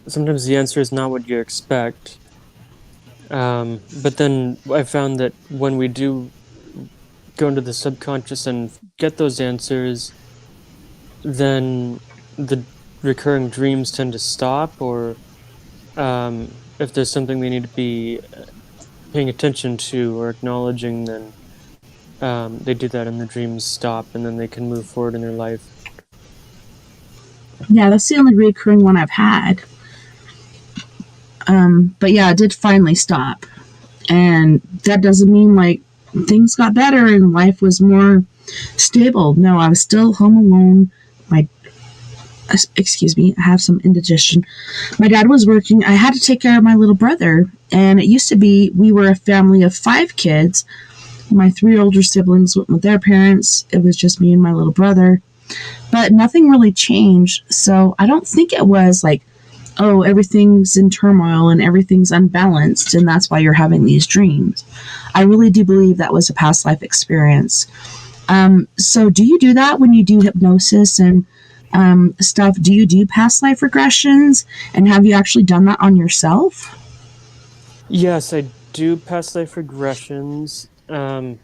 sometimes the answer is not what you expect. But then I found that when we do go into the subconscious and get those answers, then the recurring dreams tend to stop, or if there's something they need to be paying attention to or acknowledging, then they do that and the dreams stop, and then they can move forward in their life. Yeah, that's the only recurring one I've had. But yeah, it did finally stop. And that doesn't mean, like, things got better and life was more stable. No, I was still home alone. Excuse me, I have some indigestion. My dad was working. I had to take care of my little brother. And it used to be, we were a family of 5 kids. My 3 older siblings went with their parents. It was just me and my little brother. But nothing really changed. So I don't think it was like, oh, everything's in turmoil and everything's unbalanced, and that's why you're having these dreams. I really do believe that was a past life experience. So do you do that when you do hypnosis and stuff? Do you do past life regressions? And have you actually done that on yourself? Yes, I do past life regressions. I've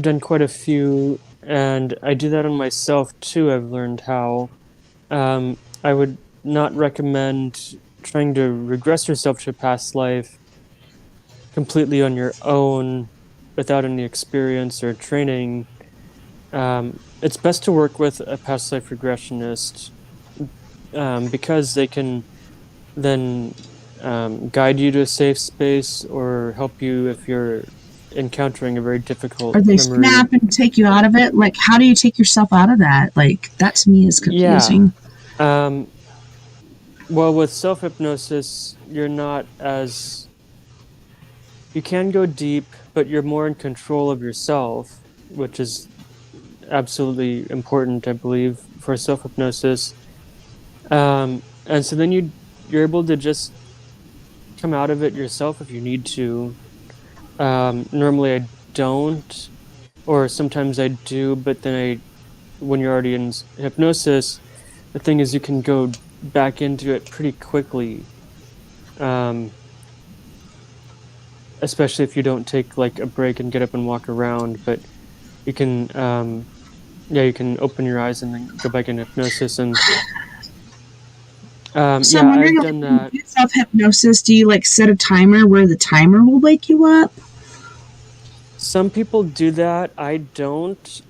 done quite a few, and I do that on myself too. I've learned how. I would not recommend trying to regress yourself to a past life completely on your own without any experience or training. It's best to work with a past life regressionist, because they can then guide you to a safe space or help you if you're encountering a very difficult Or they memory. snap and take you out of it? Like, how do you take yourself out of that? Like, that to me is confusing. Yeah. Well, with self-hypnosis, you're not as... You can go deep, but you're more in control of yourself, which is absolutely important, I believe, for self-hypnosis. And so then you're able to just come out of it yourself if you need to. Normally I don't, or sometimes I do, but then when you're already in hypnosis, the thing is you can go back into it pretty quickly. especially if you don't take like a break and get up and walk around. But you can, you can open your eyes and then go back in hypnosis. And So I'm yeah, wondering, I've like, done when that. you do self hypnosis, do you like set a timer where the timer will wake you up? Some people do that. I don't.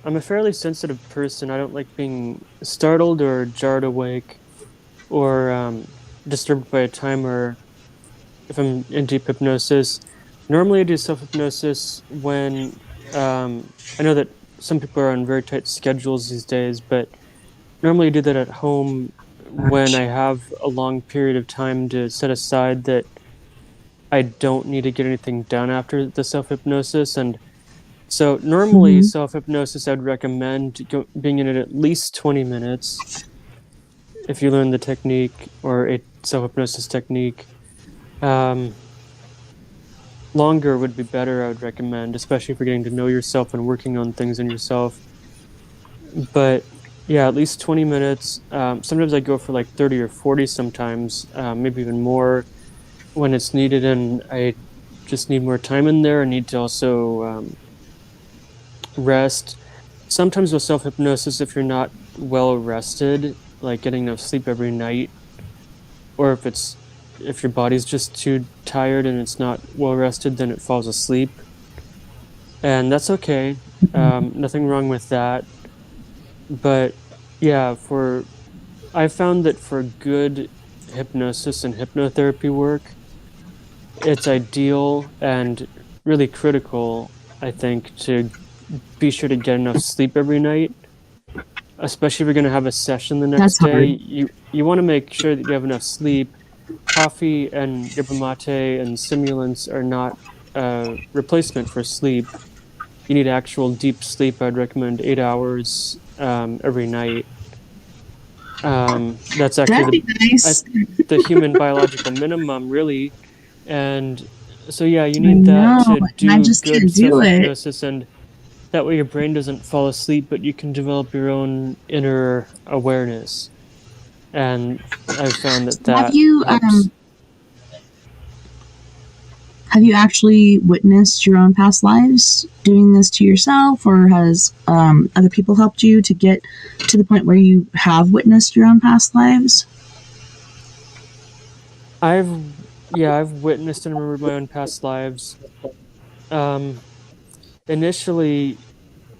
I'm a fairly sensitive person. I don't like being startled or jarred awake or disturbed by a timer if I'm in deep hypnosis. Normally, I do self hypnosis when I know that some people are on very tight schedules these days, but normally I do that at home when I have a long period of time to set aside that I don't need to get anything done after the self hypnosis. And so, normally, Mm-hmm. self hypnosis, I'd recommend being in it at least 20 minutes if you learn the technique or a self hypnosis technique. Um, Longer would be better, I would recommend, especially if you're getting to know yourself and working on things in yourself. But yeah, at least 20 minutes. Sometimes I go for like 30 or 40 sometimes, maybe even more when it's needed. And I just need more time in there. I need to also rest. Sometimes with self hypnosis, if you're not well rested, like getting enough sleep every night, or if your body's just too tired and it's not well rested, then it falls asleep. And that's okay. Nothing wrong with that. But yeah, for I found that for good hypnosis and hypnotherapy work, it's ideal and really critical, I think, to be sure to get enough sleep every night, especially if you're going to have a session the That's next day. hard. You want to make sure that you have enough sleep. Coffee and yerba mate and stimulants are not a replacement for sleep. You need actual deep sleep. I'd recommend 8 hours every night. That's actually That'd be I, nice. the human biological minimum, really. And so, yeah, you I need that know, to and I do just good can't do self it. hypnosis, and that way your brain doesn't fall asleep, but you can develop your own inner awareness. And I've found that Have that you helps. have you actually witnessed your own past lives doing this to yourself, or has other people helped you to get to the point where you have witnessed your own past lives? I've Yeah, I've witnessed and remembered my own past lives. Um, Initially,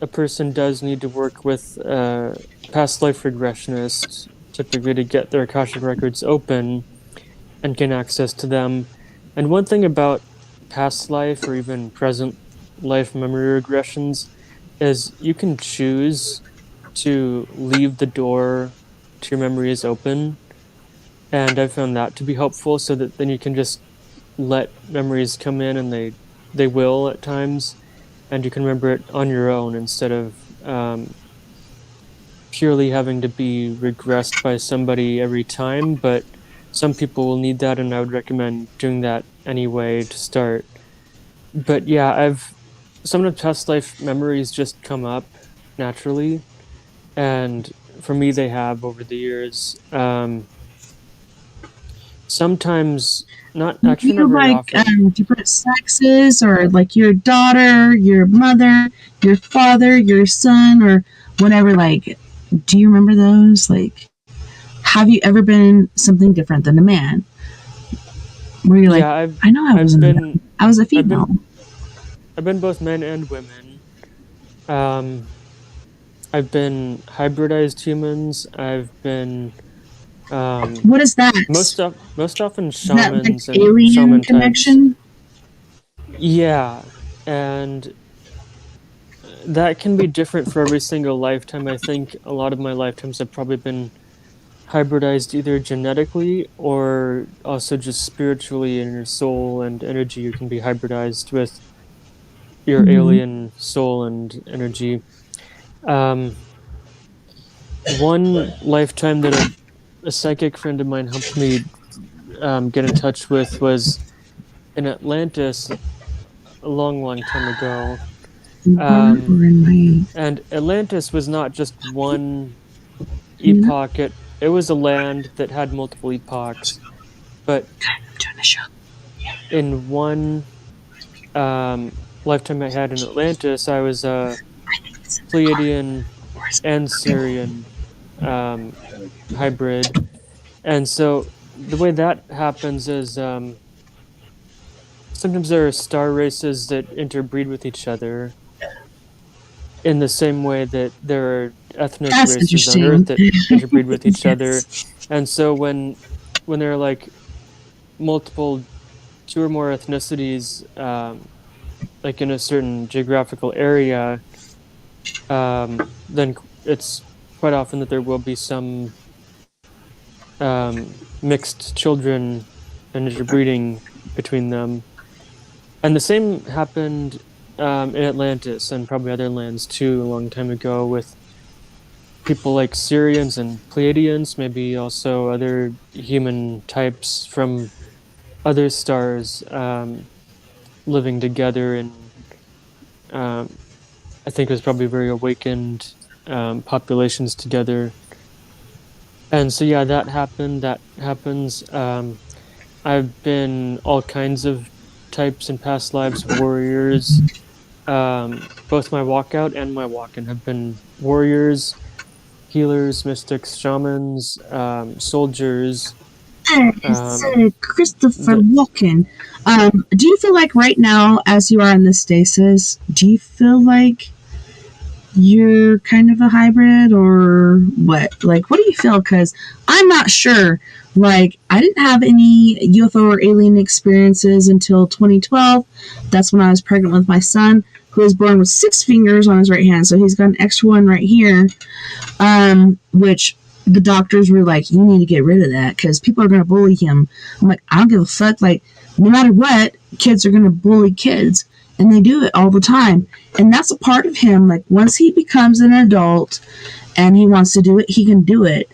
a person does need to work with a past life regressionist, typically to get their Akashic records open and gain access to them. And one thing about past life or even present life memory regressions is you can choose to leave the door to your memories open. And I found that to be helpful so that then you can just let memories come in and they will at times and you can remember it on your own instead of purely having to be regressed by somebody every time. But some people will need that, and I would recommend doing that anyway to start. But yeah, I've some of the past life memories just come up naturally, and for me, they have over the years. Sometimes, not Do actually, not you very like often. different sexes, or like your daughter, your mother, your father, your son, or whatever? Like, do you remember those? Like, have you ever been something different than a man? Where you're like, Yeah, I know I I've wasn't a been man. I was a I've female. been I've been both men and women. Um, I've been hybridized humans. I've been um, What is that? most often Is that like shamans and alien shaman types. connection? Yeah, and that can be different for every single lifetime. I think a lot of my lifetimes have probably been hybridized either genetically or also just spiritually in your soul and energy. You can be hybridized with your Mm-hmm. alien soul and energy. Um, One lifetime that a psychic friend of mine helped me get in touch with was in Atlantis a long, long time ago. In one Um, or in my and Atlantis was not just one you know, epoch, it was a land that had multiple epochs. But I'm doing a show. in one lifetime I had in Atlantis, I was a Pleiadian and Syrian um, hybrid. And so the way that happens is sometimes there are star races that interbreed with each other in the same way that there are ethnic That's races on Earth interesting. that interbreed with each other. Yes. And so when there are like multiple two or more ethnicities like in a certain geographical area, then it's quite often that there will be some mixed children and interbreeding between them. And the same happened in Atlantis and probably other lands too a long time ago with people like Syrians and Pleiadians, maybe also other human types from other stars living together in, um, I think it was probably very awakened populations together. And so, yeah, that happened. That happens. I've been all kinds of types in past lives, warriors. Both my walkout and my walk-in have been warriors, healers, mystics, shamans, soldiers. Um, So, Christopher the Walken, do you feel like right now, as you are in this stasis, do you feel like you're kind of a hybrid or what? Like, what do you feel? Because I'm not sure. Like, I didn't have any UFO or alien experiences until 2012. That's when I was pregnant with my son, who was born with 6 fingers on his right hand. So he's got an extra one right here, which the doctors were like, you need to get rid of that because people are going to bully him. I'm like, I don't give a fuck. Like, no matter what, kids are going to bully kids. And they do it all the time. And that's a part of him. Like, once he becomes an adult and he wants to do it, he can do it.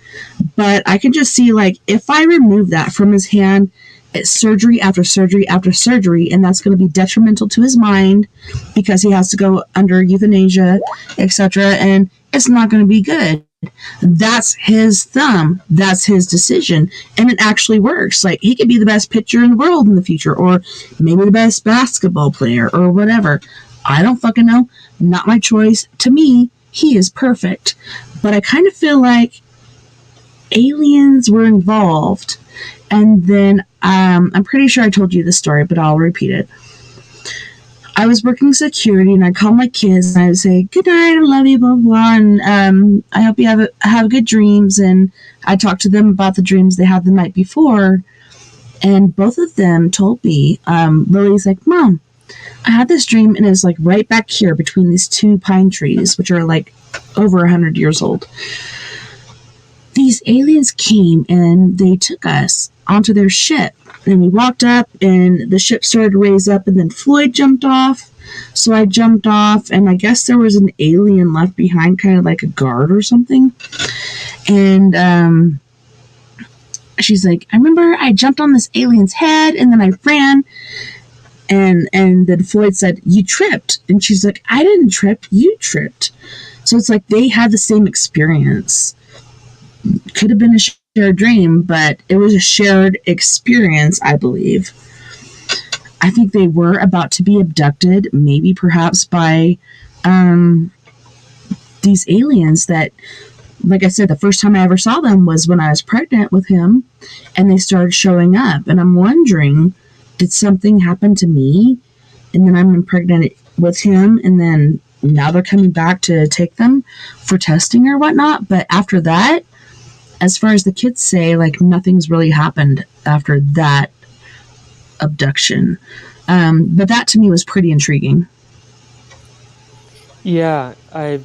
But I can just see, like, if I remove that from his hand, it's surgery after surgery after surgery, and that's going to be detrimental to his mind because he has to go under euthanasia, etc. And it's not going to be good. That's his thumb. That's his decision. And it actually works. Like, he could be the best pitcher in the world in the future, or maybe the best basketball player, or whatever. I don't fucking know. Not my choice. To me, he is perfect. But I kind of feel like aliens were involved. And then, I'm pretty sure I told you this story, but I'll repeat it. I was working security and I called my kids and I would say, good night, I love you, blah, blah, and I hope you have good dreams. And I talked to them about the dreams they had the night before. And both of them told me, Lily's like, Mom, I had this dream and it's like right back here between these 2 pine trees, which are like over 100 years old. These aliens came and they took us onto their ship. And we walked up and the ship started to raise up and then Floyd jumped off. So I jumped off and I guess there was an alien left behind, kind of like a guard or something. And she's like, I remember I jumped on this alien's head and then I ran. And then Floyd said, you tripped. And she's like, I didn't trip, you tripped. So it's like they had the same experience. Could have been a shared dream, but it was a shared experience, I believe. I think they were about to be abducted, maybe perhaps by these aliens that, like I said, the first time I ever saw them was when I was pregnant with him, and they started showing up. And I'm wondering, did something happen to me? And then I'm pregnant with him, and then now they're coming back to take them for testing or whatnot. But after that, as far as the kids say, like, nothing's really happened after that abduction. But that to me was pretty intriguing. Yeah, I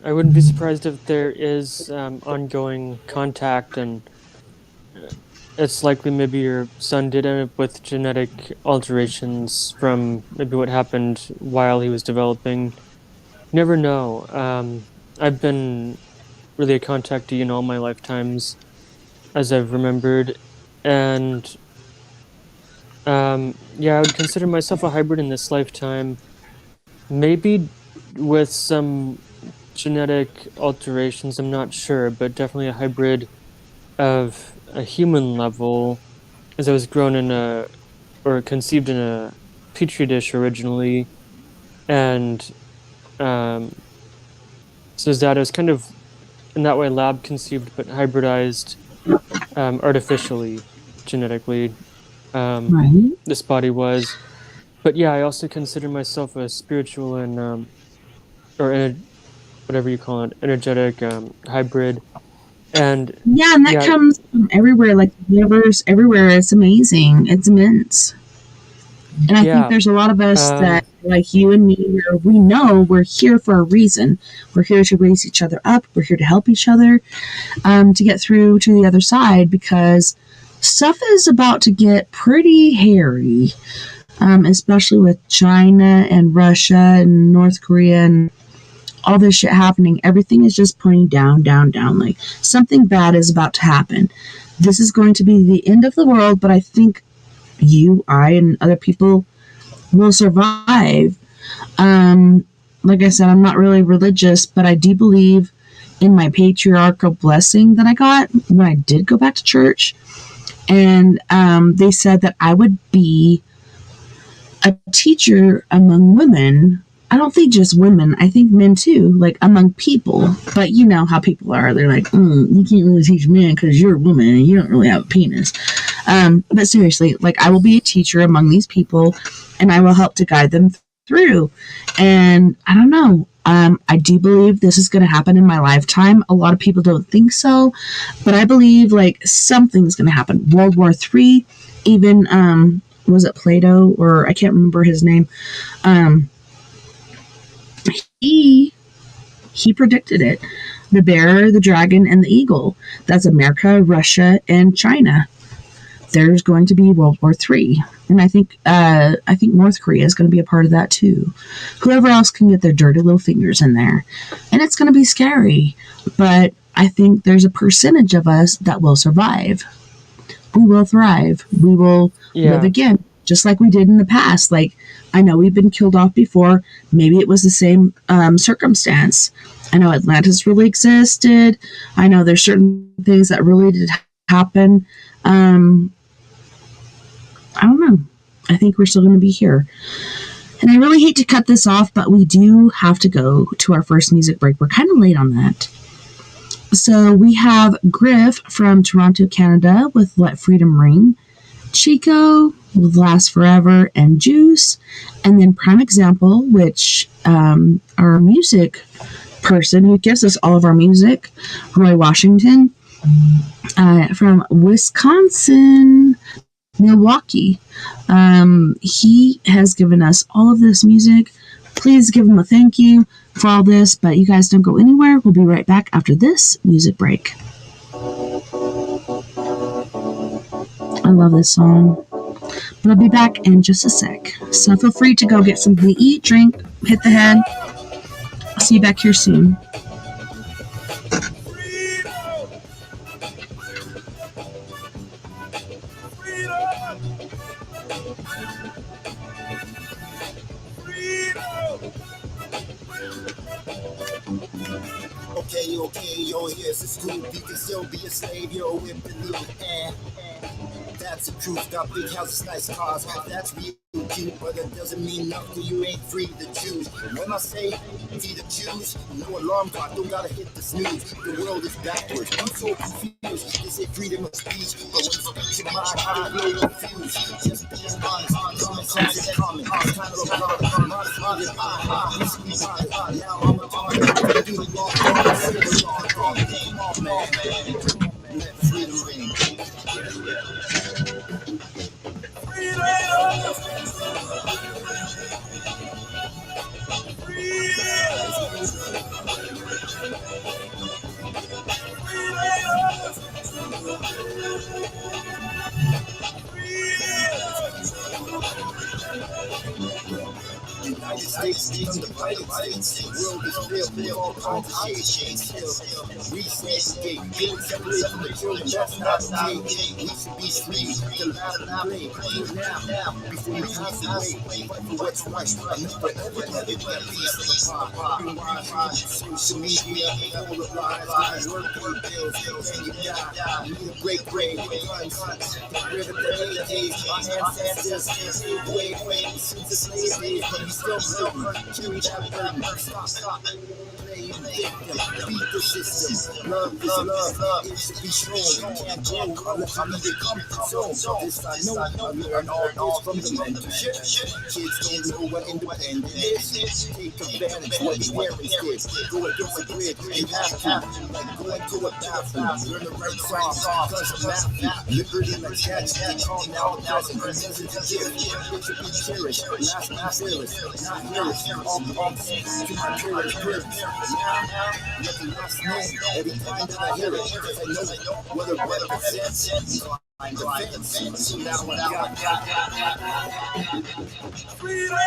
wouldn't be surprised if there is ongoing contact, and it's likely maybe your son did end up with genetic alterations from maybe what happened while he was developing. You never know. I've been really a contactee in all my lifetimes, as I've remembered, and yeah, I would consider myself a hybrid in this lifetime. Maybe with some genetic alterations, I'm not sure, but definitely a hybrid of a human level, as I was grown in a or conceived in a petri dish originally, and so his dad was kind of in that way lab conceived but hybridized artificially, genetically. Um, Right. this body was, but yeah, I also consider myself a spiritual and or whatever you call it, energetic hybrid, and Yeah, and that yeah, comes from everywhere, like the universe, everywhere. It's amazing. It's immense. And I think yeah, there's a lot of us that, um, like you and me, where we know we're here for a reason. We're here to raise each other up. We're here to help each other to get through to the other side because stuff is about to get pretty hairy, especially with China and Russia and North Korea and all this shit happening. Everything is just pointing down, down, down. Like something bad is about to happen. This is going to be the end of the world, but I think you, I, and other people will survive. Like I said, I'm not really religious, but I do believe in my patriarchal blessing that I got when I did go back to church. And they said that I would be a teacher among women. I don't think just women, I think men too, like among people. But you know how people are. They're like, you can't really teach men because you're a woman and you don't really have a penis. But seriously, like I will be a teacher among these people and I will help to guide them through. And I don't know. I do believe this is going to happen in my lifetime. A lot of people don't think so, but I believe like something's going to happen. World War III, even, was it Plato or I can't remember his name. He predicted it. The bear, the dragon, and the eagle. That's America, Russia, and China. There's going to be World War III, and I think North Korea is going to be a part of that too. Whoever else can get their dirty little fingers in there, and it's going to be scary. But I think there's a percentage of us that will survive. We will thrive. We will live yeah, again, just like we did in the past. Like I know we've been killed off before. Maybe it was the same circumstance. I know Atlantis really existed. I know there's certain things that really did happen. I don't know. I think we're still going to be here. And I really hate to cut this off, but we do have to go to our first music break. We're kind of late on that. So we have Griff from Toronto, Canada with Let Freedom Ring, Chico with Last Forever and Juice, and then Prime Example, which our music person who gives us all of our music, Roy Washington, from Wisconsin, Milwaukee. He has given us all of this music. Please give him a thank you for all this, but you guys don't go anywhere. We'll be right back after this music break. I love this song, but I'll be back in just a sec. So feel free to go get something to eat, drink, hit the head. I'll see you back here soon. Okay, yo, here's the scoop. You can still be a slave, yo, whip the new air. That's the truth. Got big houses, nice cars. That's real cute, but that doesn't mean nothing. You ain't free to choose. When I say free to choose, no alarm clock, don't gotta hit the snooze. The world is backwards. I'm so confused. They say freedom of speech, but when speech of mind, I will confuse. Just being honest, common sense is common. Kind of a problem. Now I'm on it. Do the wrong thing, say the wrong thing. Oh man, let freedom ring. United States divided states. World is filled with all kinds of shit. Still, we segregate, getting separated from the children. That's not okay. We should be free to laugh and play. Do it now, before we pass away. Fight for what's right. Remember, everybody got a piece of the pie. You watch social media, all of lies, work pay bills, and you die. You need a break, guns. Get rid of the AKs. Our ancestors gave way since the slave days, but we still hurting. Carry that burden. Stop. Playing victim. Beat the system. Love is love. It should be shown. Can't grow unless you need a comfort zone. This I know. I learned all this from the mentorship. Kids don't know what independent is. Take advantage of what your parents did. Go against the grid. You have to. Like going to a bathroom. Learn the right song. Cause of math. Liberty and attachment. Calm now the present. Present is a gift. It should be cherished. Last and fearless. Not fearless. All belongs to my parents. Now, let the last name every time that I hear it. Cause I know what it represents. I'm defense. So now what I got. Freedom.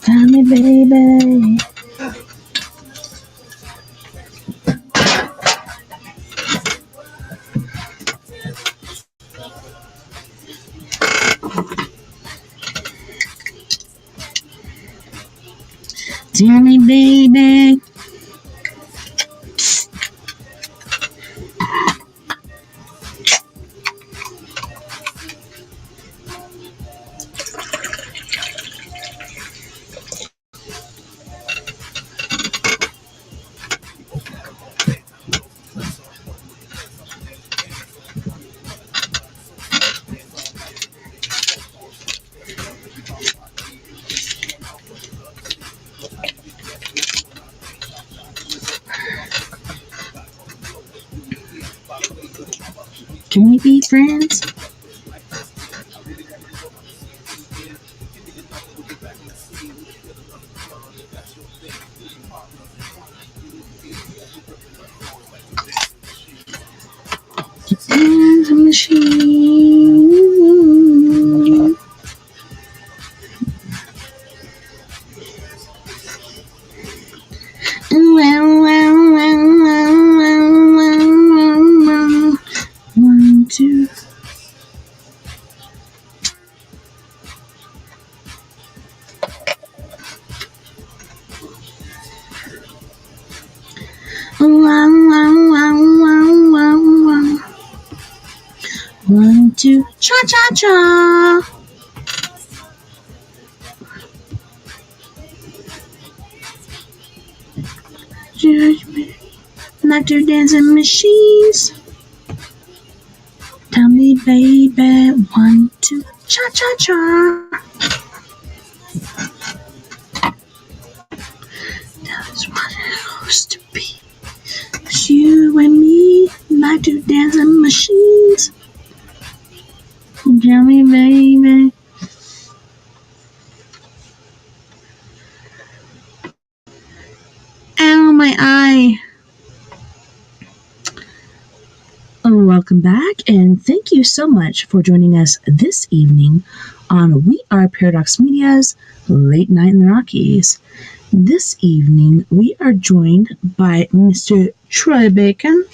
Tell me, baby. Tell me, baby. Can we be friends? There's a machine. One, two. One, two, cha cha cha. Judgment, not your dancing machines. Tell me, baby, one, two, cha cha cha. That's what it used to be. It's you and me, like two dancing machines. Tell me, baby. Ow, my eye. Oh, welcome back, and thank you so much for joining us this evening on We Are Paradox Media's Late Night in the Rockies. This evening, we are joined by Mr. Troy Bacon.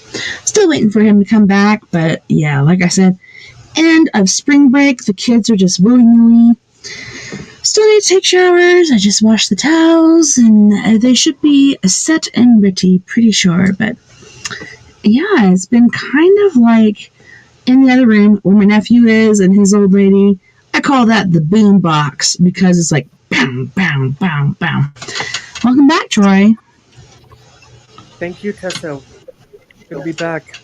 Still waiting for him to come back, but yeah, like I said, end of spring break, the kids are just willy-nilly. Still need to take showers. I just washed the towels, and they should be set and ready, pretty sure, but yeah, it's been kind of like in the other room where my nephew is and his old lady. I call that the boom box because it's like bam, bam, bam, bam. Welcome back, Troy. Thank you, Tessa. Good to be back.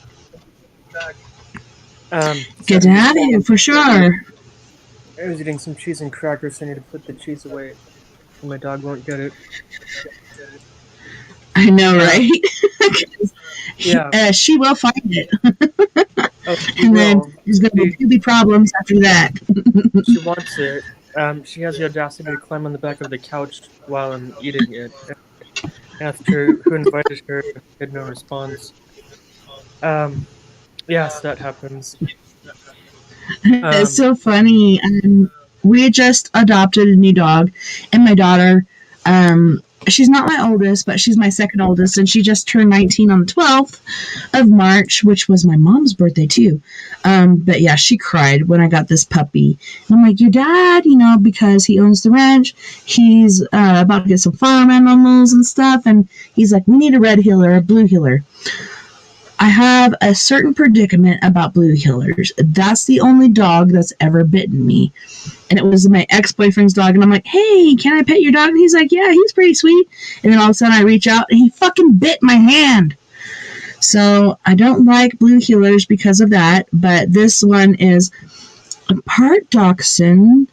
Good to have you, for sure. I was eating some cheese and crackers, so I need to put the cheese away. My dog won't get it. I know, right? Yeah. She will find it. She and then will. there's going to be problems after that. She wants it. She has the audacity to climb on the back of the couch while I'm eating it. I asked her who invited her. Had no response. Yes, that happens. It's so funny. We just adopted a new dog, and my daughter, she's not my oldest, but she's my second oldest, and she just turned 19 on the 12th of March, which was my mom's birthday too. But yeah, she cried when I got this puppy. And I'm like, your dad, because he owns the ranch, he's about to get some farm animals and stuff, and he's like, we need a red heeler, a blue heeler. I have a certain predicament about blue heelers. That's the only dog that's ever bitten me. And it was my ex-boyfriend's dog, and I'm like, hey, can I pet your dog? And he's like, yeah, he's pretty sweet. And then all of a sudden I reach out, and he fucking bit my hand. So I don't like blue heelers because of that, but this one is a part dachshund,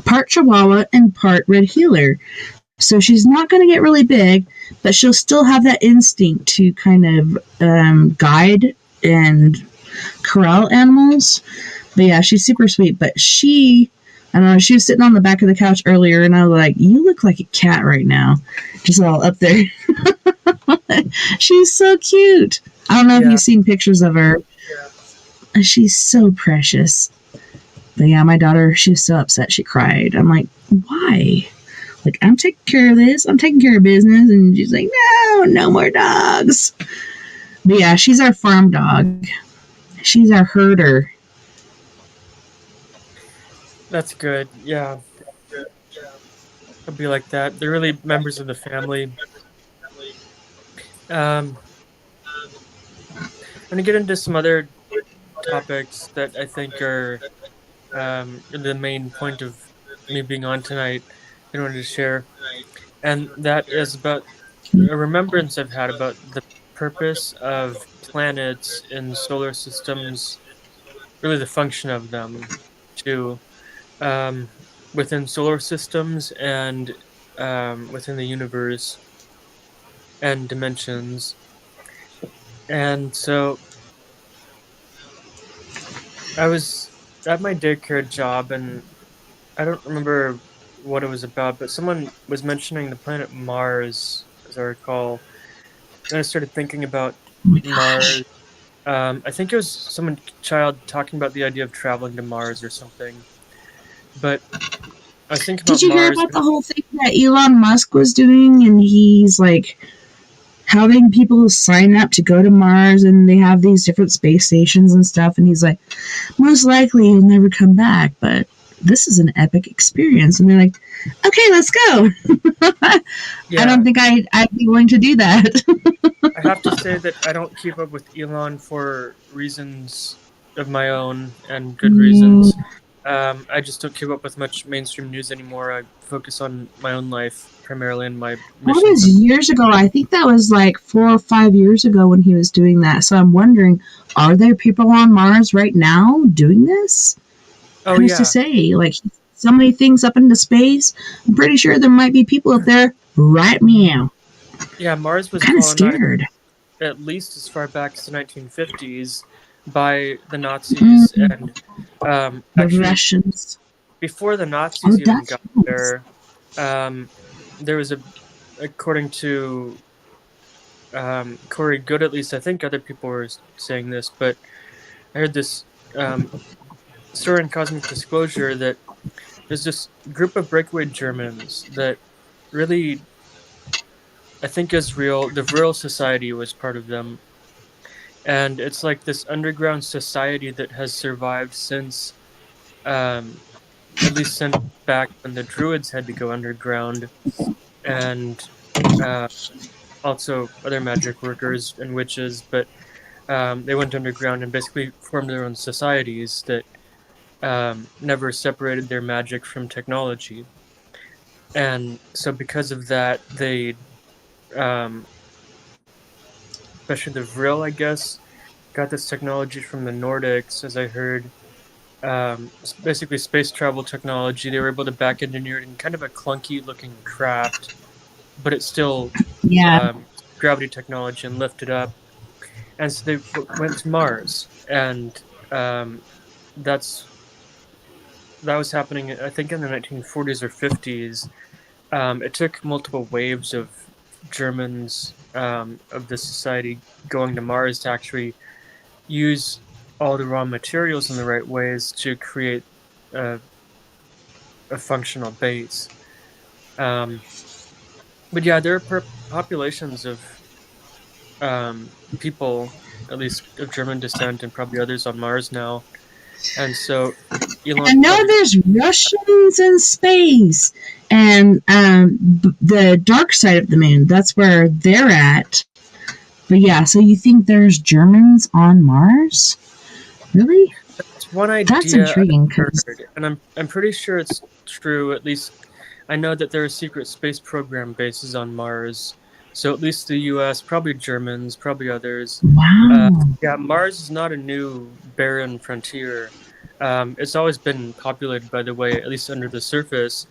part chihuahua, and part red heeler. So she's not going to get really big, but she'll still have that instinct to kind of guide and corral animals. But yeah, she's super sweet. But I don't know, she was sitting on the back of the couch earlier, and I was like, you look like a cat right now. Just all up there. She's so cute. I don't know if you've seen pictures of her. Yeah. She's so precious. But yeah, my daughter, she was so upset she cried. I'm like, why? Like, I'm taking care of this. I'm taking care of business. And she's like, no more dogs. But yeah, she's our farm dog. She's our herder. That's good. Yeah. It'll be like that. They're really members of the family. I'm going to get into some other topics that I think are the main point of me being on tonight in order to share. And that is about a remembrance I've had about the purpose of planets in solar systems, really the function of them, to within solar systems and within the universe and dimensions. And so I was at my daycare job, and I don't remember what it was about, but someone was mentioning the planet Mars as I recall. Then I started thinking about Oh my Mars. gosh. I think it was some child talking about the idea of traveling to Mars or something. But I was thinking Did about you hear Mars. about the whole thing that Elon Musk was doing? And he's like having people sign up to go to Mars, and they have these different space stations and stuff. And he's like, most likely you'll never come back, but this is an epic experience. And they're like, okay, let's go. I don't Yeah, think I'd be willing to do that. I have to say that I don't keep up with Elon for reasons of my own and good Mm, reasons. I just don't keep up with much mainstream news anymore. I focus on my own life primarily and my that missions. was years ago. I think that was like 4 or 5 years ago when he was doing that. So I'm wondering, are there people on Mars right now doing this? Oh Who's to yeah, say? Like, so many things up into space. I'm pretty sure there might be people up there right meow. yeah. Mars was Kind of colonized scared. at least as far back as the 1950s by the Nazis, Mm, and the actually Russians. before the Oh, Nazis even that's got nice. there, um, there was a, according to Corey Good, at least I think other people were saying this, but I heard this um, story in Cosmic Disclosure that there's this group of breakaway Germans that really, I think, is real. The Vril Society was part of them, and it's like this underground society that has survived since, um, at least since back when the Druids had to go underground, and uh, also other magic workers and witches, but they went underground and basically formed their own societies that never separated their magic from technology. And so, because of that, they, um, especially the Vril, I guess, got this technology from the Nordics, as I heard. Basically, space travel technology. They were able to back engineer it in kind of a clunky looking craft, but it's still Yeah. gravity technology and lift it up. And so they went to Mars, and um, that's that was happening, I think, in the 1940s or 50s. It took multiple waves of Germans of the society going to Mars to actually use all the raw materials in the right ways to create a, a functional base. Um, but yeah, there are populations of people, at least of German descent, and probably others on Mars now. And so Elon I know probably, there's Russians in space, and the dark side of the moon. That's where they're at. But yeah, so you think there's Germans on Mars? Really? it's one That's idea intriguing. I've Cause heard, and I'm pretty sure it's true. At least I know that there are secret space program bases on Mars. So at least the U.S., probably Germans, probably others. Uh, wow, yeah, Mars is not a new barren frontier. It's always been populated, by the way, at least under the surface.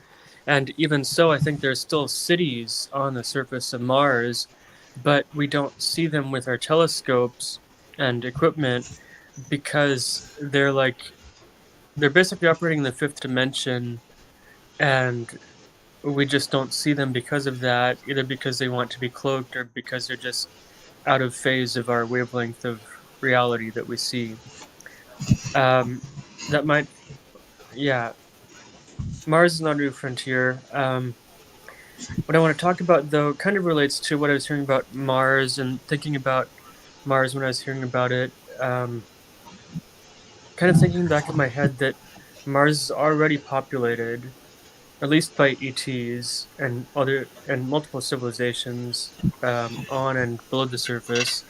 And even so, I think there's still cities on the surface of Mars, but we don't see them with our telescopes and equipment because they're basically operating in the fifth dimension, and we just don't see them because of that, either because they want to be cloaked or because they're just out of phase of our wavelength of reality that we see. Um, that might, yeah, Mars is not a new frontier. What I want to talk about, though, kind of relates to what I was hearing about Mars and thinking about Mars when I was hearing about it. Um, Kind of thinking back in my head that Mars is already populated, at least by ETs and other and multiple civilizations on and below the surface.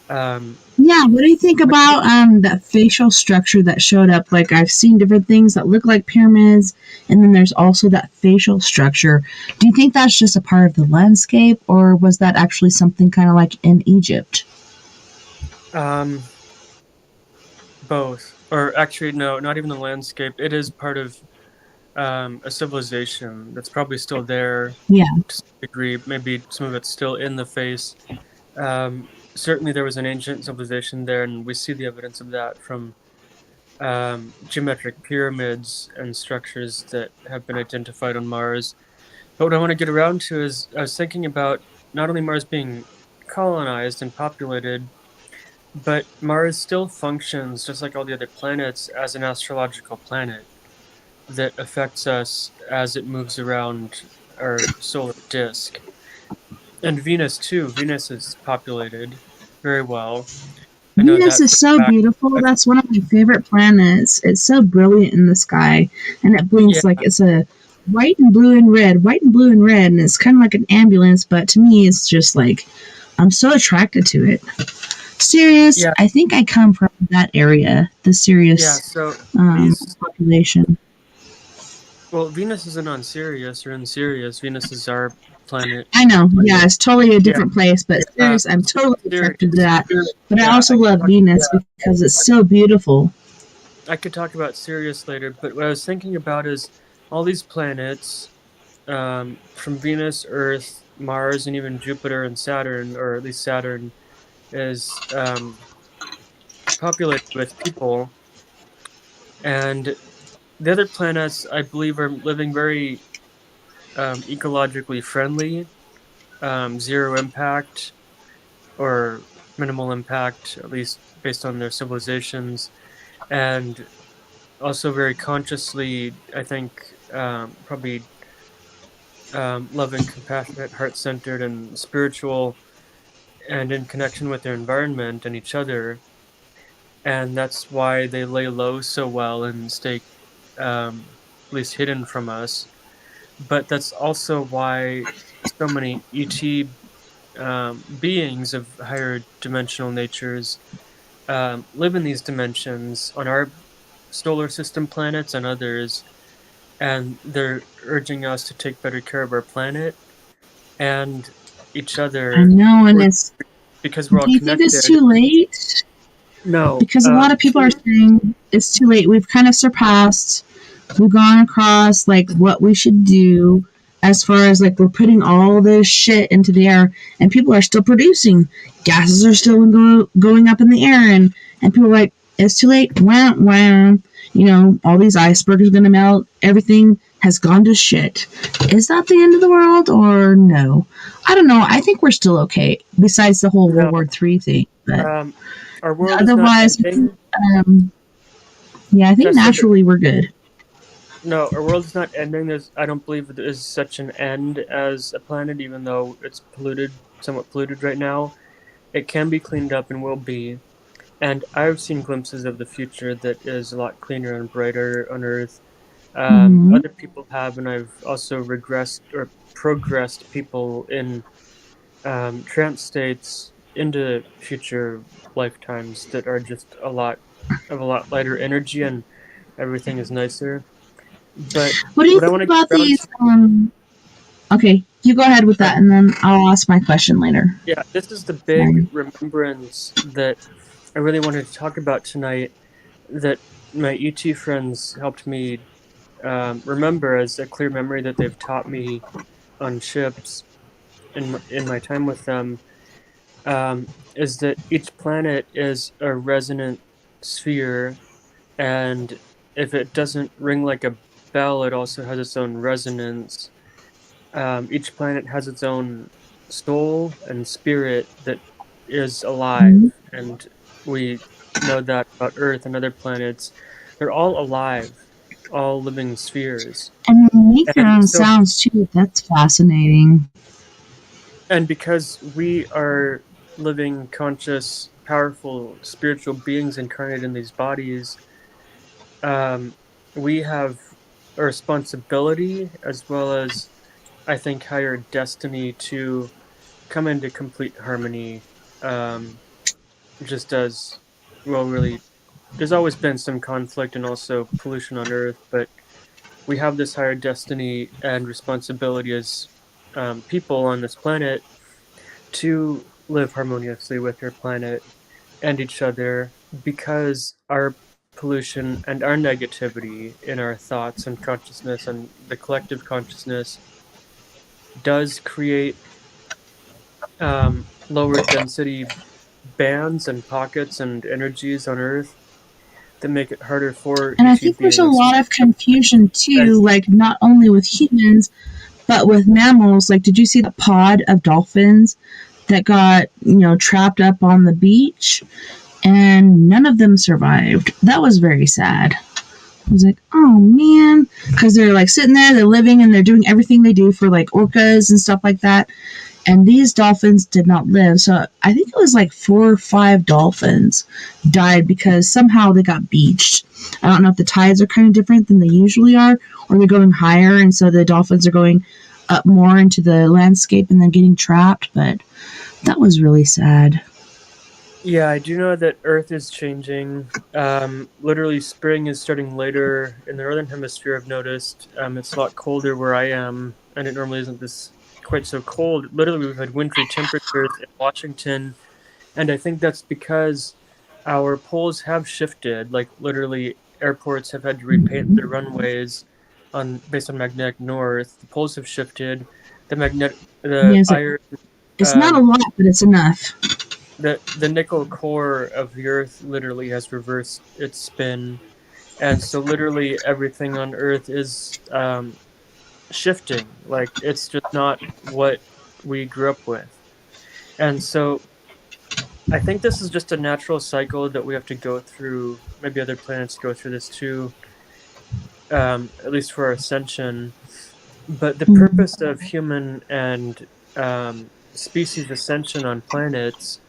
Um, yeah. What do you think about that facial structure that showed up? Like I've seen different things that look like pyramids, and then there's also that facial structure. Do you think that's just a part of the landscape, or was that actually something kind of like in Egypt? um, Both, or actually, no, not even the landscape. It is part of a civilization that's probably still there Yeah. to some degree. Maybe some of it's still in the face. Certainly, there was an ancient civilization there, and we see the evidence of that from geometric pyramids and structures that have been identified on Mars. But what I want to get around to is I was thinking about not only Mars being colonized and populated, but Mars still functions just like all the other planets as an astrological planet that affects us as it moves around our solar disk. And Venus too. Venus is populated very well. I know Venus that is for so a fact. beautiful. That's one of my favorite planets. It's so brilliant in the sky, and it Yeah, blinks like it's a white and blue and red, white and blue and red, and it's kind of like an ambulance. But to me, it's just like I'm so attracted to it. Sirius, yeah, I think I come from that area, the yeah. Sirius So these, population. well, Venus isn't on Sirius or in Sirius. Venus is our planet. I know, yeah, it's totally a Yeah. different place, but Sirius, I'm totally attracted to Sirius. that. But I Yeah, also love Venus because it's so beautiful. I could talk about Sirius later, but what I was thinking about is all these planets, from Venus, Earth, Mars, and even Jupiter and Saturn, or at least Saturn, is populated with people, and the other planets, I believe, are living very ecologically friendly, zero impact or minimal impact, at least based on their civilizations, and also very consciously, I think, probably loving, compassionate, heart centered, and spiritual, and in connection with their environment and each other. And that's why they lay low so well and stay at least hidden from us. But that's also why so many ET beings of higher dimensional natures live in these dimensions on our solar system planets and others, and they're urging us to take better care of our planet and each I other. know, and We're, it's. because we're all Do you think it's connected. too late? No, Because a lot of people are saying it's too late. We've kind of surpassed. We've gone across like what we should do as far as like we're putting all this shit into the air, and people are still producing. Gases are still going up in the air, and people are like, it's too late. Wah wah. All these icebergs are gonna melt. Everything has gone to shit. Is that the end of the world or no? I don't know. I think we're still okay. Besides the whole no. World War III thing, but Our world is not otherwise, ending. yeah, I think Just so that naturally we're good. no, our world is not ending. I don't believe there is such an end as a planet, even though it's polluted, somewhat polluted right now. It can be cleaned up and will be. And I've seen glimpses of the future that is a lot cleaner and brighter on Earth. Hmm. Other people have, and I've also regressed or progressed people in trance states into future lifetimes that are just a lot lighter energy, and everything is nicer. But What do you what I think want to get about around these? to, Okay, you go ahead with uh, that, and then I'll ask my question later. yeah, this is the big Sorry. remembrance that I really wanted to talk about tonight. That my ET friends helped me remember as a clear memory that they've taught me on ships in my time with them, is that each planet is a resonant sphere, and if it doesn't ring like a bell, it also has its own resonance. Each planet has its own soul and spirit that is Mhm. alive, and we know that about Earth and other planets. They're all alive, all living spheres. And they make their And own so, sounds too. That's fascinating. and because we are living, conscious, powerful, spiritual beings incarnate in these bodies, um, we have a responsibility as well as, I think, higher destiny to come into complete harmony. Um, just as, well, really, there's always been some conflict and also pollution on Earth, but we have this higher destiny and responsibility as people on this planet to live harmoniously with our planet and each other, because our pollution and our negativity in our thoughts and consciousness and the collective consciousness does create lower density bands and pockets and energies on Earth that make it harder for And I ET think there's a beings lot of confusion and too, like not only with humans, But with mammals, like, did you see the pod of dolphins that got, trapped up on the beach? And none of them survived. That was very sad. I was like, oh man, because they're like sitting there, they're living, and they're doing everything they do for like orcas and stuff like that. And these dolphins did not live. So I think it was like 4 or 5 dolphins died because somehow they got beached. I don't know if the tides are kind of different than they usually are, or they're going higher, and so the dolphins are going up more into the landscape and then getting trapped. But that was really sad. Yeah, I do know that Earth is changing. Literally, spring is starting later in the northern hemisphere. I've noticed it's a lot colder where I am, and it normally isn't this quite so cold. Literally, we've had wintry temperatures in Washington, and I think that's because our poles have shifted. Like literally, airports have had to repaint their runways on based on magnetic north. The poles have shifted. The Yes, iron. it's not a lot, but it's enough. The nickel core of the Earth literally has reversed its spin, and so literally everything on Earth is shifting. Like it's just not what we grew up with, and so I think this is just a natural cycle that we have to go through. Maybe other planets go through this too, at least for our ascension. But the purpose of human and species ascension on planets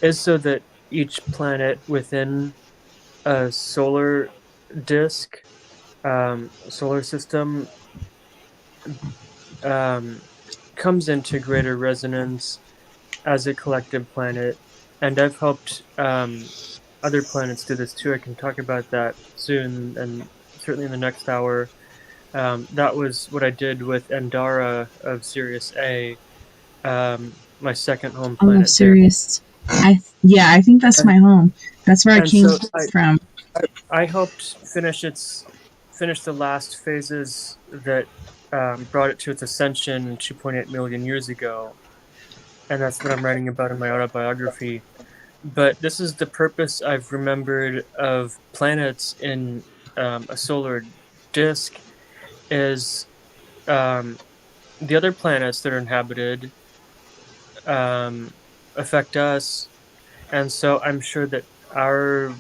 is so that each planet within a solar disk, solar system, um, comes into greater resonance as a collective planet. And I've helped other planets do this too. I can talk about that soon and certainly in the next hour. That was what I did with Endara of Sirius A, my second home Oh, planet there. serious. I think that's And, my home. That's where I and came so from. I helped finish the last phases that brought it to its ascension 2.8 million years ago, and that's what I'm writing about in my autobiography. But this is the purpose I've remembered of planets in a solar disk is um, the other planets that are inhabited um, affect us, and so I'm sure that our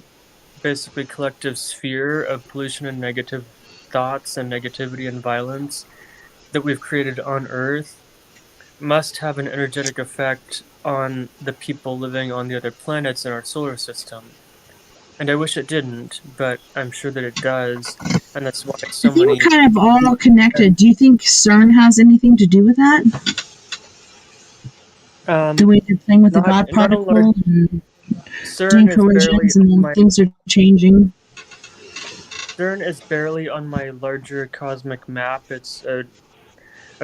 basically collective sphere of pollution and negative thoughts and negativity and violence that we've created on Earth must have an energetic effect on the people living on the other planets in our solar system. And I wish it didn't, but I'm sure that it does. And that's why I so think many. we're kind of all connected. Do you think CERN has anything to do with that? The Um, way they're playing with the God not a large. particle and doing CERN is barely collisions and on then my. things are changing? CERN is barely on my larger cosmic map. It's a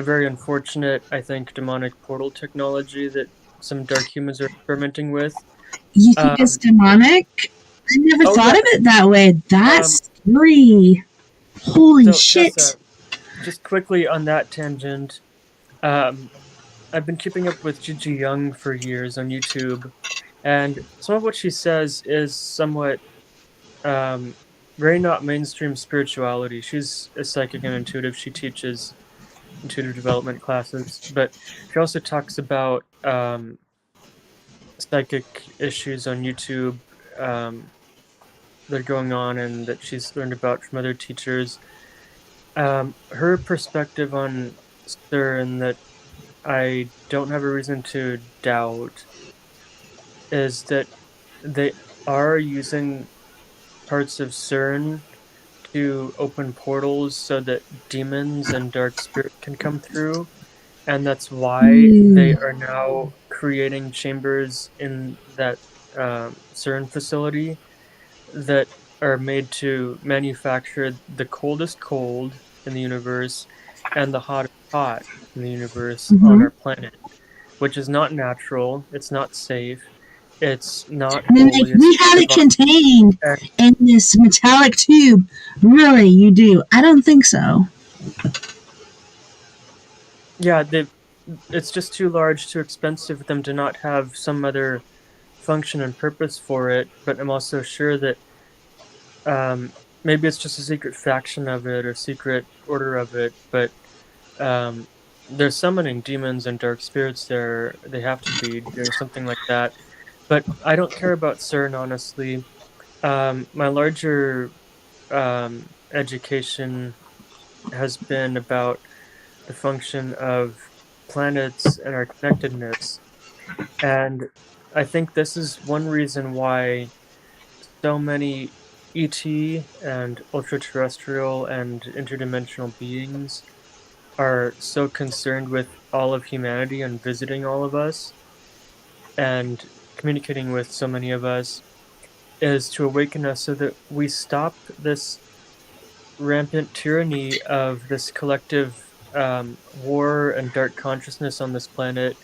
very unfortunate, I think, demonic portal technology that some dark humans are experimenting with. You think it's Um, demonic? I never oh thought yeah. of it that way. Um, That's scary. Holy so shit. Tessa, just quickly on that tangent, um, I've been keeping up with Gigi Young for years on YouTube, and some of what she says is somewhat um, very not mainstream spirituality. She's a psychic and intuitive. She teaches intuitive development classes, but she also talks about psychic issues on YouTube um, that are going on and that she's learned about from other teachers. Her perspective on CERN that I don't have a reason to doubt is that they are using parts of CERN to open portals so that demons and dark spirits can come through. And that's why they Ooh. are now creating chambers in that CERN facility that are made to manufacture the coldest cold in the universe and the hottest hot in the universe on Mm-hmm. our planet, which is not natural, it's not safe, it's not And then, like, holy, it's we have it divine. contained And in this metallic tube. Really, you do? I don't think so. yeah, it's just too large, too expensive for them to not have some other function and purpose for it. But I'm also sure that maybe it's just a secret faction of it or secret order of it. But they're summoning demons and dark spirits there. They have to be doing something like that. But I don't care about CERN, honestly. My larger education has been about the function of planets and our connectedness. And I think this is one reason why so many ET and ultra terrestrial and interdimensional beings are so concerned with all of humanity and visiting all of us and communicating with so many of us is to awaken us so that we stop this rampant tyranny of this collective war and dark consciousness on this planet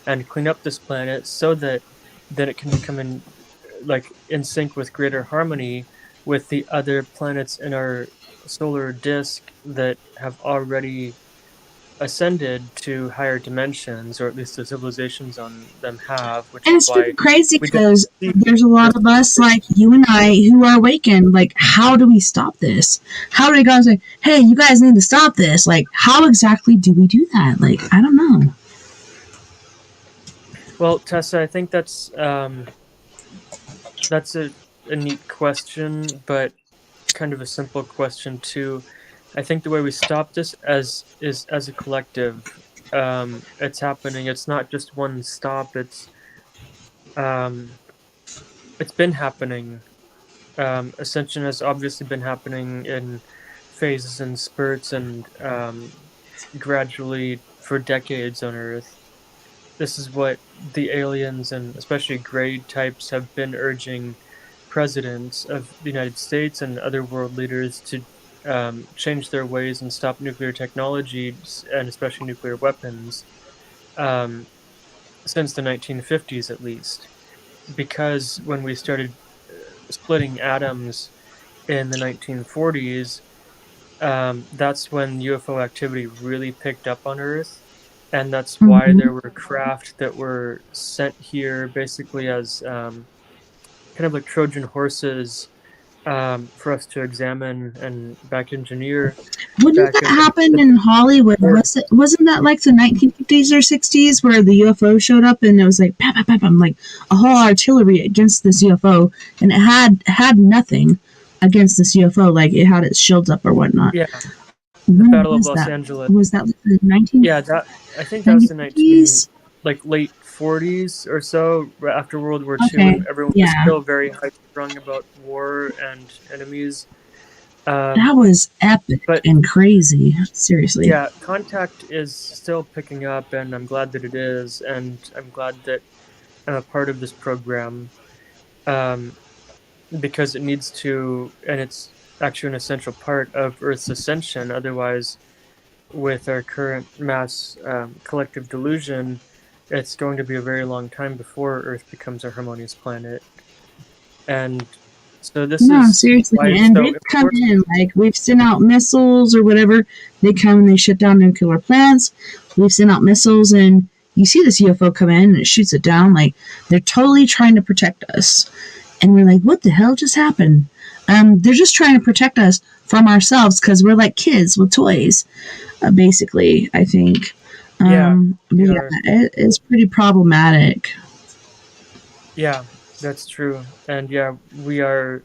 and clean up this planet so that then it can become in sync with greater harmony with the other planets in our solar disk that have already ascended to higher dimensions, or at least the civilizations on them have, which And is it's why super crazy we don't because see there's a lot this. of us, like you and I, who are awakened. Like, how do we stop this? How do we go and say, hey, you guys need to stop this? Like, how exactly do we do that? Like, I don't know. Well, Tessa, I think that's a neat question, but kind of a simple question too. I think the way we stop this as a collective. It's happening. It's not just one stop. Um, it's been happening. Ascension has obviously been happening in phases and spurts and gradually for decades on Earth. This is what the aliens and especially grade types have been urging presidents of the United States and other world leaders to change their ways and stop nuclear technologies and especially nuclear weapons um, since the 1950s at least. Because when we started splitting atoms in the 1940s, that's when UFO activity really picked up on Earth. And that's why Mm-hmm. there were craft that were sent here basically as kind of like Trojan horses for us to examine and back engineer Wouldn't back that in happen the in Hollywood? 40s. Wasn't that like the 1950s or 60s where the UFO showed up and it was like, pam, pam, pam, pam, like a whole artillery against this UFO, and it had nothing against this UFO, like it had its shields up or whatnot. Yeah, the When Battle of was Los that? Angeles. Was that like the Yeah, that I think that was the 1950s? late 40s or so, right after World War II, Okay, when everyone was yeah, still very high strung about war and enemies. that Um, was epic but and crazy. Seriously. yeah, contact is still picking up, and I'm glad that it is, and I'm glad that I'm a part of this program um, because it needs to, and it's actually an essential part of Earth's ascension. Otherwise, with our current mass collective delusion, it's going to be a very long time before Earth becomes a harmonious planet. And so this No, is seriously, why it's and so they've come important. in like we've sent out missiles or whatever. They come and they shut down nuclear plants. We've sent out missiles, and you see this UFO come in and it shoots it down. Like they're totally trying to protect us, and we're like, "What the hell just happened?" They're just trying to protect us from ourselves because we're like kids with toys, basically. I think. Yeah, But we yeah, are. it's pretty problematic. Yeah, that's true. And yeah, we are,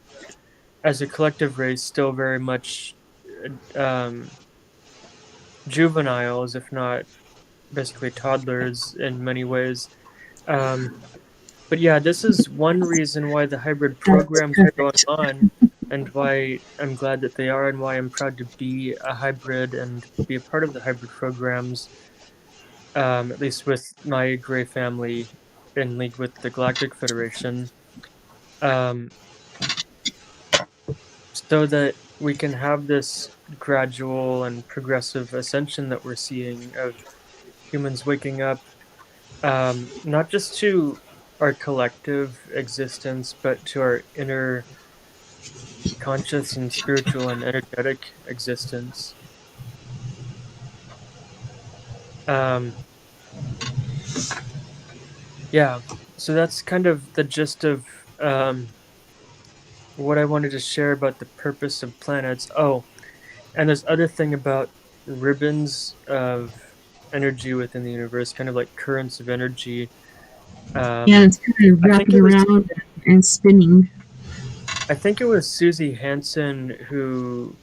as a collective race, still very much um, juveniles, if not basically toddlers in many ways. Um, but yeah, this is one reason why the hybrid That's programs are going perfect. on, and why I'm glad that they are, and why I'm proud to be a hybrid and be a part of the hybrid programs, at least with my Gray family in league with the Galactic Federation, um, so that we can have this gradual and progressive ascension that we're seeing of humans waking up, not just to our collective existence, but to our inner conscious and spiritual and energetic existence. Um, yeah, so that's kind of the gist of um, what I wanted to share about the purpose of planets. Oh, and this other thing about ribbons of energy within the universe, kind of like currents of energy. Yeah, it's kind of I think wrapping it was around and spinning. I think it was Susie Hansen who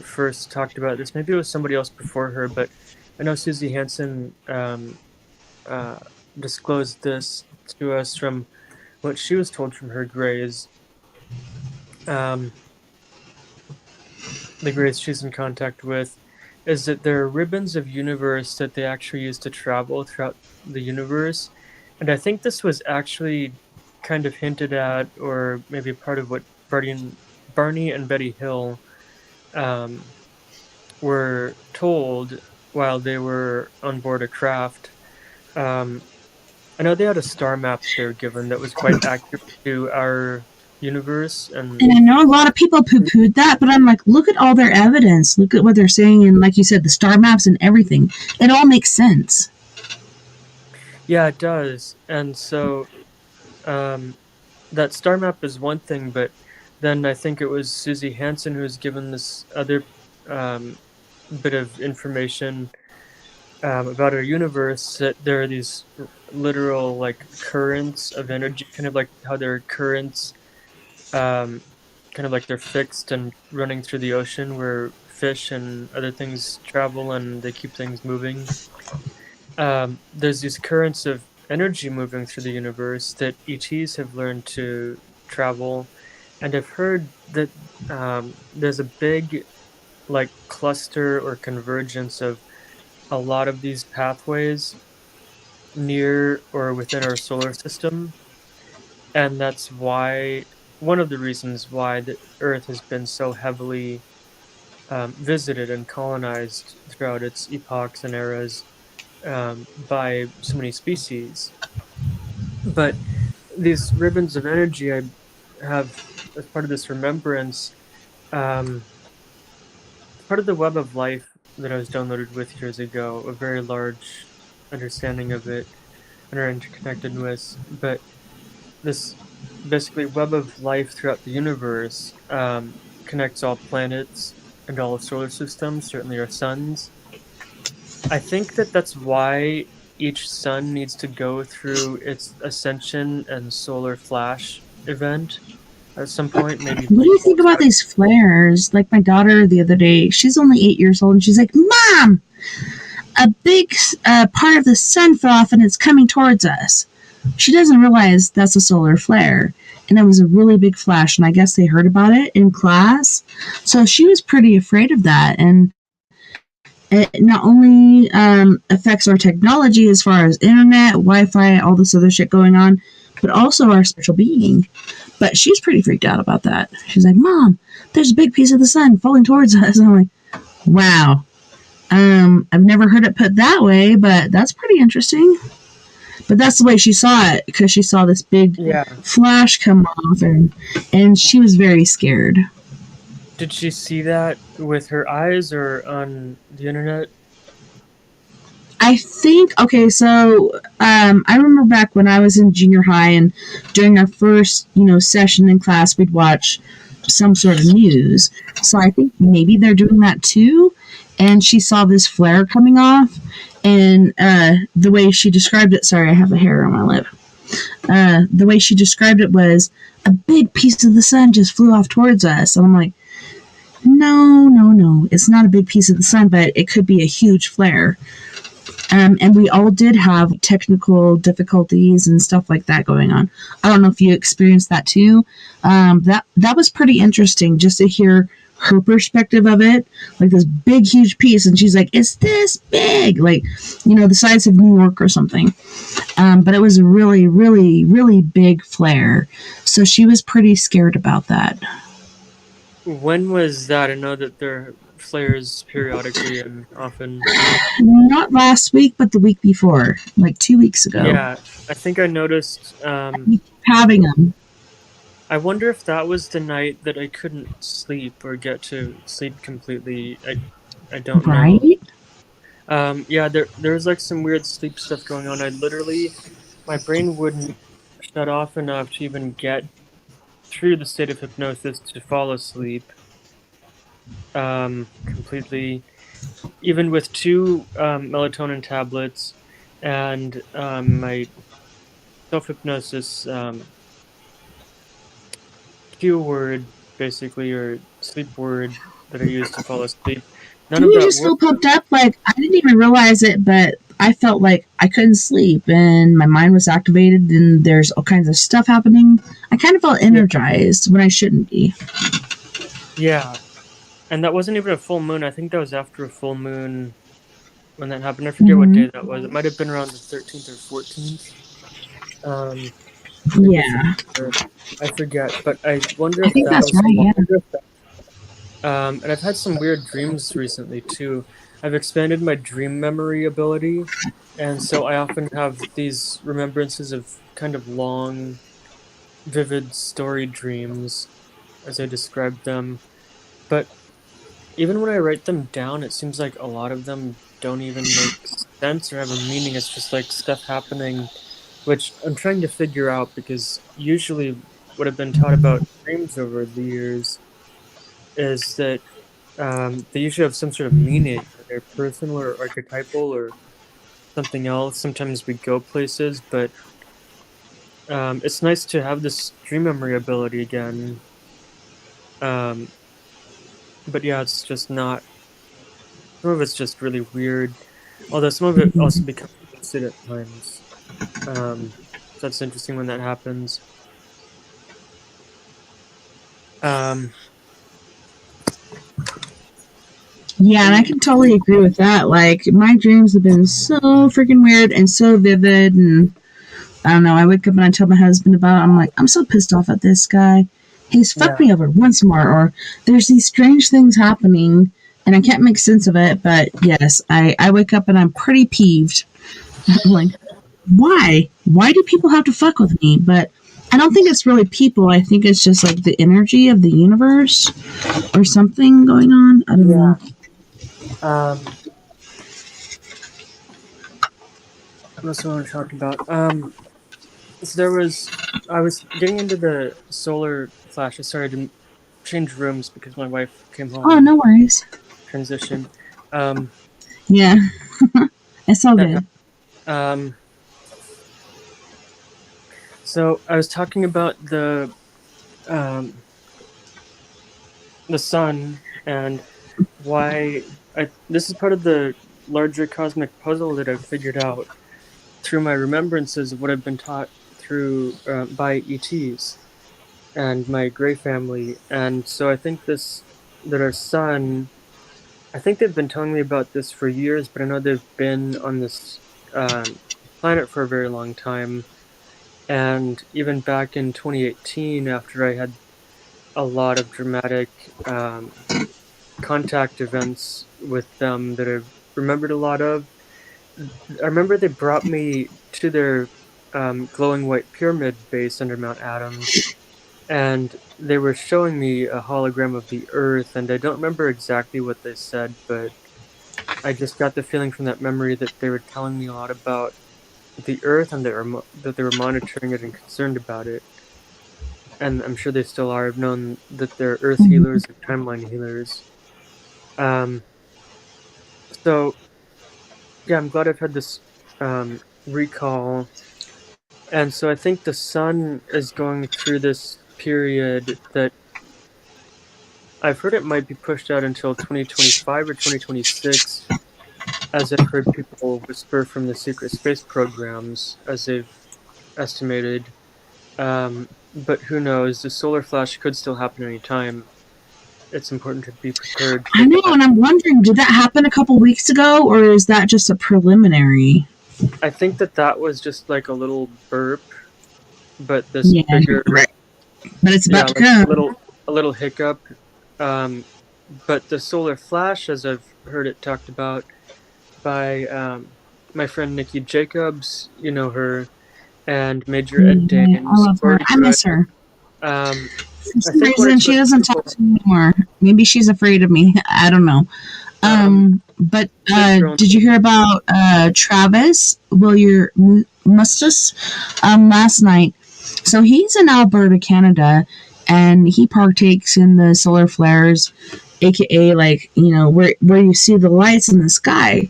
first talked about this. Maybe it was somebody else before her, but I know Susie Hansen uh, disclosed this to us from what she was told from her grays. Um, the grays she's in contact with is that there are ribbons of universe that they actually use to travel throughout the universe. And I think this was actually kind of hinted at, or maybe part of what Barney and Betty Hill um, were told while they were on board a craft. Um, I know they had a star map that they were given that was quite accurate to our universe, and And I know a lot of people poo pooed that, but I'm like, look at all their evidence. Look at what they're saying. And like you said, the star maps and everything. It all makes sense. yeah, it does. And so um, that star map is one thing, but then I think it was Susie Hansen who was given this other um, bit of information about our universe, that there are these literal like currents of energy, kind of like how there are currents, um, kind of like they're fixed and running through the ocean where fish and other things travel and they keep things moving. There's these currents of energy moving through the universe that ETs have learned to travel, and I've heard that there's a big like cluster or convergence of a lot of these pathways near or within our solar system, and that's why one of the reasons why the Earth has been so heavily visited and colonized throughout its epochs and eras by so many species. But these ribbons of energy I have as part of this remembrance, um, it's part of the web of life that I was downloaded with years ago, a very large understanding of it and our interconnectedness. But this basically web of life throughout the universe connects all planets and all solar systems, certainly our suns. I think that that's why each sun needs to go through its ascension and solar flash event at some point, maybe What do you think about multiple. these flares? Like my daughter the other day, she's only 8 years old, and she's like, Mom, a big part of the sun fell off and it's coming towards us. She doesn't realize that's a solar flare. And it was a really big flash, and I guess they heard about it in class. So she was pretty afraid of that. And it not only affects our technology as far as internet, Wi-Fi, all this other shit going on, but also our spiritual being. But she's pretty freaked out about that. She's like, Mom, there's a big piece of the sun falling towards us. And I'm like, wow. I've never heard it put that way, but that's pretty interesting. But that's the way she saw it, because she saw this big Yeah. flash come off, and she was very scared. Did she see that with her eyes or on the internet? I think, okay, so I remember back when I was in junior high, and during our first, session in class, we'd watch some sort of news. So I think maybe they're doing that too. And she saw this flare coming off, and the way she described it, sorry, I have a hair on my lip. The way she described it was a big piece of the sun just flew off towards us. And I'm like, no, it's not a big piece of the sun, but it could be a huge flare. And we all did have technical difficulties and stuff like that going on. I don't know if you experienced that too. That was pretty interesting just to hear her perspective of it, like this big, huge piece. And she's like, it's this big, like, the size of New York or something. But it was a really, really, really big flare. So she was pretty scared about that. When was that? I know that there are flares periodically and often. Not last week, but the week before, like 2 weeks ago. Yeah, I think I noticed. We keep having them. I wonder if that was the night that I couldn't sleep or get to sleep completely. I don't know. Right? Yeah, there was like some weird sleep stuff going on. My brain wouldn't shut off enough to even get through the state of hypnosis to fall asleep completely. even with 2 melatonin tablets and my self hypnosis cue word, basically, or sleep word that I use to fall asleep, none Didn't of you that just feel worked. pumped up? Like, I didn't even realize it, but I felt like I couldn't sleep and my mind was activated and there's all kinds of stuff happening. I kind of felt Yeah, energized when I shouldn't be. yeah, and that wasn't even a full moon. I think that was after a full moon when that happened. I forget what Hmm. day that was. It might have been around the 13th or 14th. Um, maybe a Yeah, September. I forget, but I wonder I if think that that's was. right. Yeah. And I've had some weird dreams recently too. I've expanded my dream memory ability, and so I often have these remembrances of kind of long, vivid story dreams as I describe them. But even when I write them down, it seems like a lot of them don't even make sense or have a meaning. It's just like stuff happening, which I'm trying to figure out because usually what I've been taught about dreams over the years is that they usually have some sort of meaning. They're personal or archetypal or something else. Sometimes we go places, but it's nice to have this dream memory ability again. Um, but yeah, it's just not. Some of it's just really weird. Although some of it also becomes lucid at times. So that's interesting when that happens. Um, Yeah, are and I you? can totally agree with that. Like, my dreams have been so freaking weird and so vivid. And I don't know, I wake up and I tell my husband about it. I'm like, I'm so pissed off at this guy. He's fucked Yeah, me over once more. Or there's these strange things happening and I can't make sense of it. But yes, I wake up and I'm pretty peeved. I'm like, why? Why do people have to fuck with me? But I don't think it's really people. I think it's just like the energy of the universe or something going on. I don't know. yeah. Um, what else do I want to talk about? So there was, I was getting into the solar flash. I started to change rooms because my wife came home Oh, and no worries. transitioned. Um, Yeah, it's all that good. um, so I was talking about um, the sun and why this is part of the larger cosmic puzzle that I've figured out through my remembrances of what I've been taught through by ETs and my Gray family. And so I think this that our sun. I think they've been telling me about this for years, but I know they've been on this planet for a very long time. And even back in 2018, after I had a lot of dramatic contact events with them that I've remembered a lot of, I remember they brought me to their glowing white pyramid base under Mount Adams, and they were showing me a hologram of the Earth, and I don't remember exactly what they said, but I just got the feeling from that memory that they were telling me a lot about the Earth and that they were monitoring it and concerned about it. And I'm sure they still are. I've known that they're Earth Mhm. healers and timeline healers. Um, so yeah, I'm glad I've had this recall. And so I think the sun is going through this period that I've heard it might be pushed out until 2025 or 2026, as I've heard people whisper from the secret space programs, as they've estimated. But who knows? The solar flash could still happen anytime. It's important to be prepared I for know, that. and I'm wondering, did that happen a couple weeks ago, or is that just a preliminary? I think that that was just like a little burp, but this Yeah, bigger, right. But it's about yeah, to like come. a little hiccup. Um, but the solar flash, as I've heard it talked about by my friend Nikki Jacobs, you know her, and Major Ed Yeah, I Danes, love her. Corey I Good. miss her. Um, For I some think what reason, it's she about doesn't talk people. to me anymore. Maybe she's afraid of me. I don't know. Um, But there's your own. did you hear about Travis Willier Mustus last night? So he's in Alberta, Canada, and he partakes in the solar flares. aka like, where you see the lights in the sky.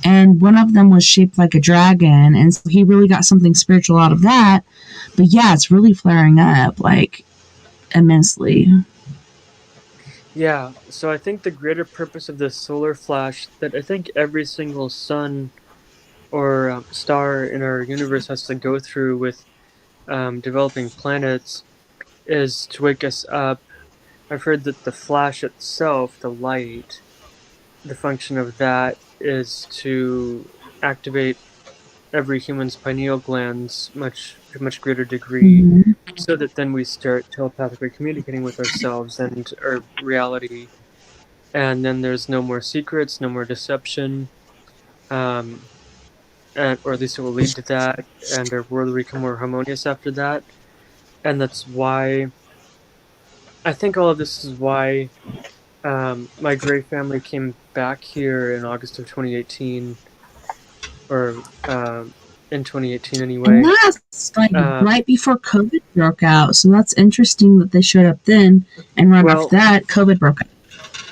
And one of them was shaped like a dragon, and so he really got something spiritual out of that. But yeah, it's really flaring up like immensely. Yeah, so I think the greater purpose of this solar flash that I think every single sun or star in our universe has to go through with developing planets is to wake us up. I've heard that the flash itself, the light, the function of that is to activate every human's pineal glands to a much greater degree, Mm-hmm. so that then we start telepathically communicating with ourselves and our reality, and then there's no more secrets, no more deception, um, or at least it will lead to that, and our world will become more harmonious after that. And that's why I think all of this is why my Gray family came back here in August of 2018, or in 2018 And anyway. that's like Um, right before COVID broke out. So that's interesting that they showed up then. And right after well, that, COVID broke out.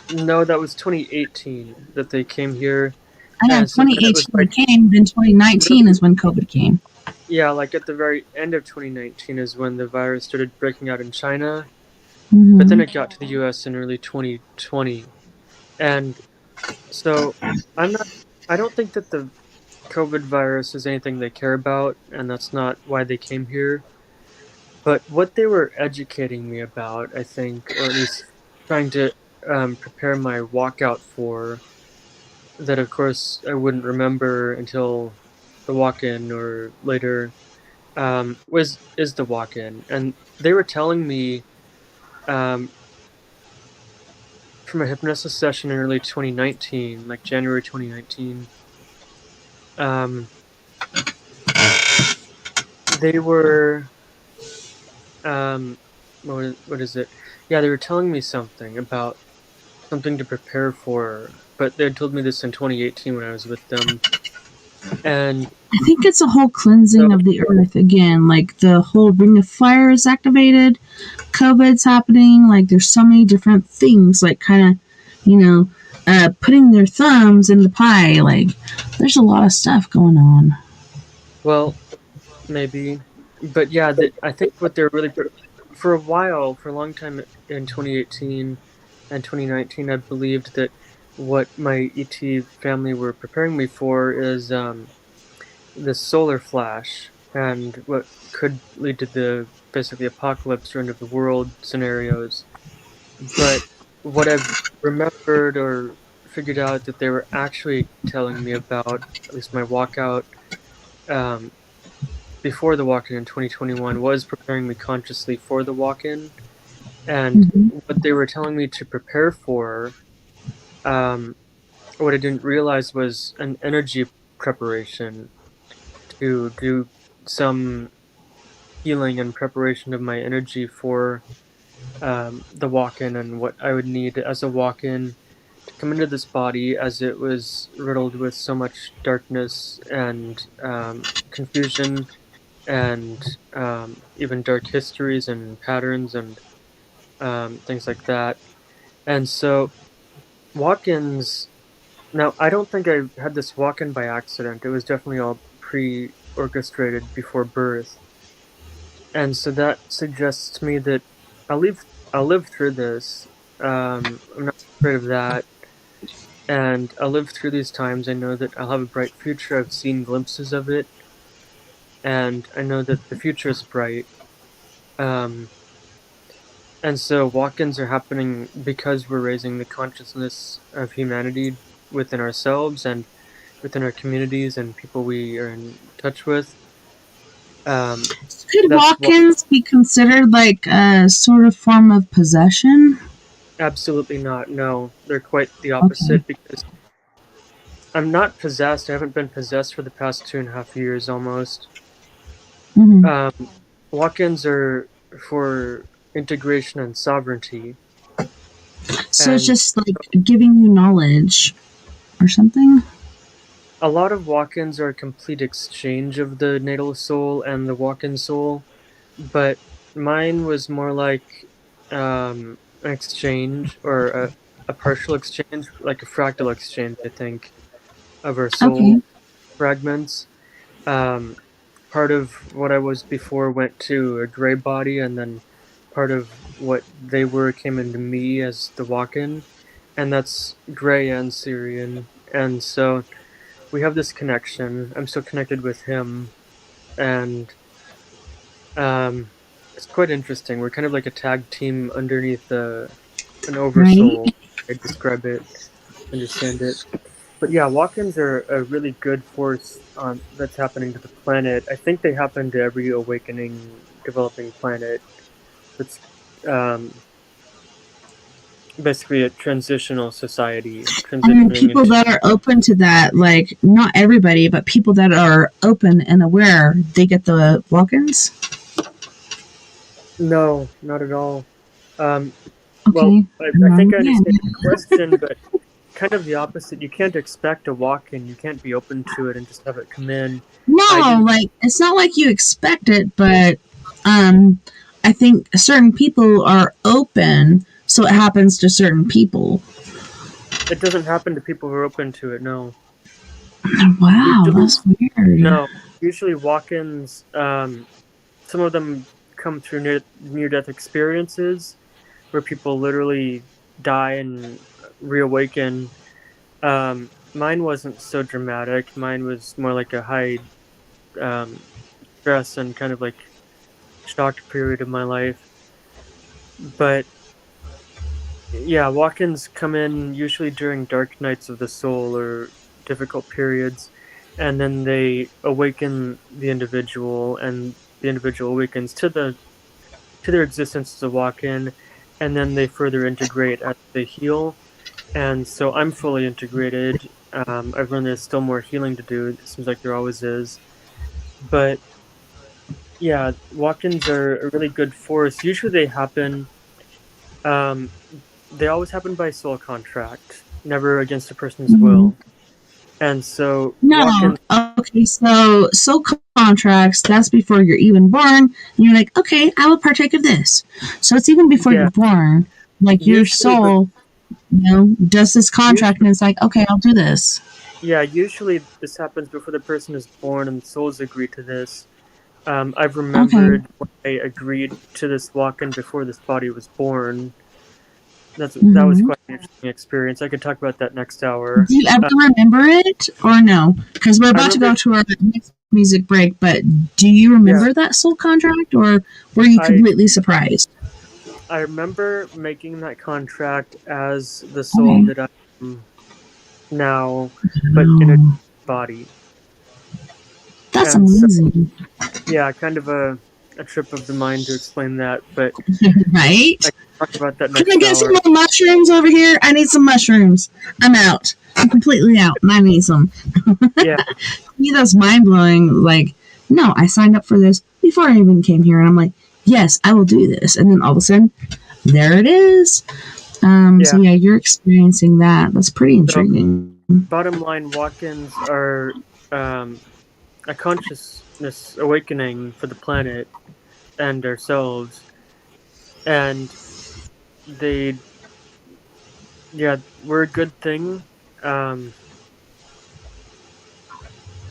no, that was 2018 that they came here, I know and so then it was 2018 like came, then 2019 really, is when COVID came. yeah, like at the very end of 2019 is when the virus started breaking out in China, but then Mm-hmm. it got to the U.S. in early 2020, and so I'm not. I don't think that the COVID virus is anything they care about, and that's not why they came here. But what they were educating me about, I think, or at least trying to prepare my walkout for, that of course I wouldn't remember until the walk-in or later, was is the walk-in, and they were telling me um, from a hypnosis session in early 2019, like January 2019. Um, they were what is it? Yeah, they were telling me something about something to prepare for, but they had told me this in 2018 when I was with them, and I think it's a whole so cleansing of the earth again. Like the whole ring of fire is activated, COVID's happening. Like there's so many different things, like kind of, putting their thumbs in the pie. Like there's a lot of stuff going on. well maybe, but yeah, I think what they're really for a while, for a long time in 2018 and 2019, I believed that what my ET family were preparing me for is this solar flash and what could lead to the basically apocalypse or end of the world scenarios. But what I've remembered or figured out that they were actually telling me about, at least my walkout um, before the walk-in in 2021, was preparing me consciously for the walk-in. And Mm-hmm. what they were telling me to prepare for, um, what I didn't realize was an energy preparation to do some healing and preparation of my energy for the walk-in, and what I would need as a walk-in to come into this body, as it was riddled with so much darkness and confusion, and even dark histories and patterns and things like that. And so walk-ins. Now, I don't think I had this walk-in by accident. It was definitely all pre-orchestrated before birth. And so that suggests to me that I'll live through this. I'm not afraid of that, and I'll live through these times. I know that I'll have a bright future. I've seen glimpses of it, and I know that the future is bright. Um, and so walk-ins are happening because we're raising the consciousness of humanity within ourselves and within our communities and people we are in touch with. Um, Could that's why. walk-ins be considered like a sort of form of possession? Absolutely not. No, they're quite the Okay. opposite, because I'm not possessed. I haven't been possessed for the past 2.5 years almost. Mm-hmm. Um, walk-ins are for integration and sovereignty, So it's and just like giving you knowledge or something. a lot of walk-ins are a complete exchange of the natal soul and the walk-in soul, but mine was more like an exchange, or a partial exchange, like a fractal exchange, I think, of our Okay. soul fragments. Um, Part of what I was before went to a gray body, and then part of what they were came into me as the walk-in, and that's gray and Syrian. And so we have this connection. I'm still connected with him, and um, it's quite interesting. We're kind of like a tag team underneath an Right? oversoul. I describe it, understand it. But yeah, walk-ins are a really good force that's happening to the planet. I think they happen to every awakening, developing planet. It's um, basically a transitional society, And transitioning people into. that are open to that, like not everybody, but people that are open and aware, they get the walk-ins. No, not at all. Um, well, Okay. I think I Yeah. understand the question, but kind of the opposite. You can't expect a walk-in. You can't be open to it and just have it come in. I No, didn't. like it's not like you expect it, but um, I think certain people are open, so it happens to certain people. It doesn't happen to people who are open to it. No. Wow, Usually, that's weird. no. Usually, walk-ins. Some of them come through near-death experiences where people literally die and reawaken. Mine wasn't so dramatic. Mine was more like a high um, stress and kind of like shocked period of my life. But yeah, walk-ins come in usually during dark nights of the soul or difficult periods, and then they awaken the individual, and the individual awakens to their existence as a walk-in, and then they further integrate as they heal. And so I'm fully integrated. I've learned there's still more healing to do. It seems like there always is. But yeah, walk-ins are a really good force. Usually they happen. Um, they always happen by soul contract, never against a person's Mhm. will. And so No, walk-ins, okay, so contracts, that's before you're even born. And you're like, okay, I will partake of this. So it's even before yeah, you're born. Like your usually, soul, does this contract usually, and it's like, okay, I'll do this. yeah, usually this happens before the person is born, and the souls agree to this. I've Okay. remembered when I agreed to this walk-in before this body was born. That was Hmm. quite an interesting experience. I could talk about that next Do hour. you ever remember it or no? Because we're I about to go remember, to our next music break, but do you yeah, remember that soul contract or were you I completely surprised? I remember making that contract as the soul Okay. that I am now, but in a Oh, body. that's And so, amazing. yeah, kind of a trip of the mind to explain that, but Right? I can talk about that Can I next get some hour. more mushrooms over here? I need some mushrooms. I'm out. I'm completely out and I need some. Yeah, Me, that's mind blowing. Like, no, I signed up for this before I even came here, and I'm like, yes, I will do this. And then all of a sudden, there it is. So yeah. yeah, you're experiencing that. That's pretty So, intriguing. bottom line, walk-ins are um, a consciousness awakening for the planet and ourselves, and they, yeah, we're a good thing. I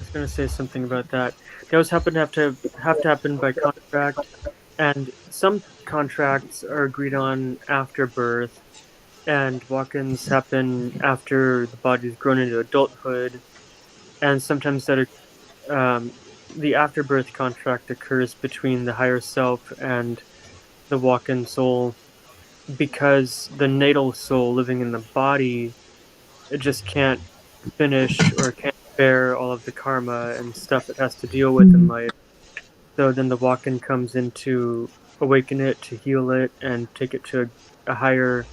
was going to say something about that. They always happen to have to happen by contract, and some contracts are agreed on after birth, and walk-ins happen after the body's grown into adulthood, and sometimes the afterbirth contract occurs between the higher self and the walk-in soul because the natal soul living in the body it just can't finish or can't bear all of the karma and stuff it has to deal with in Mm. life. So then the walk-in comes in to awaken it, to heal it, and take it to a higher,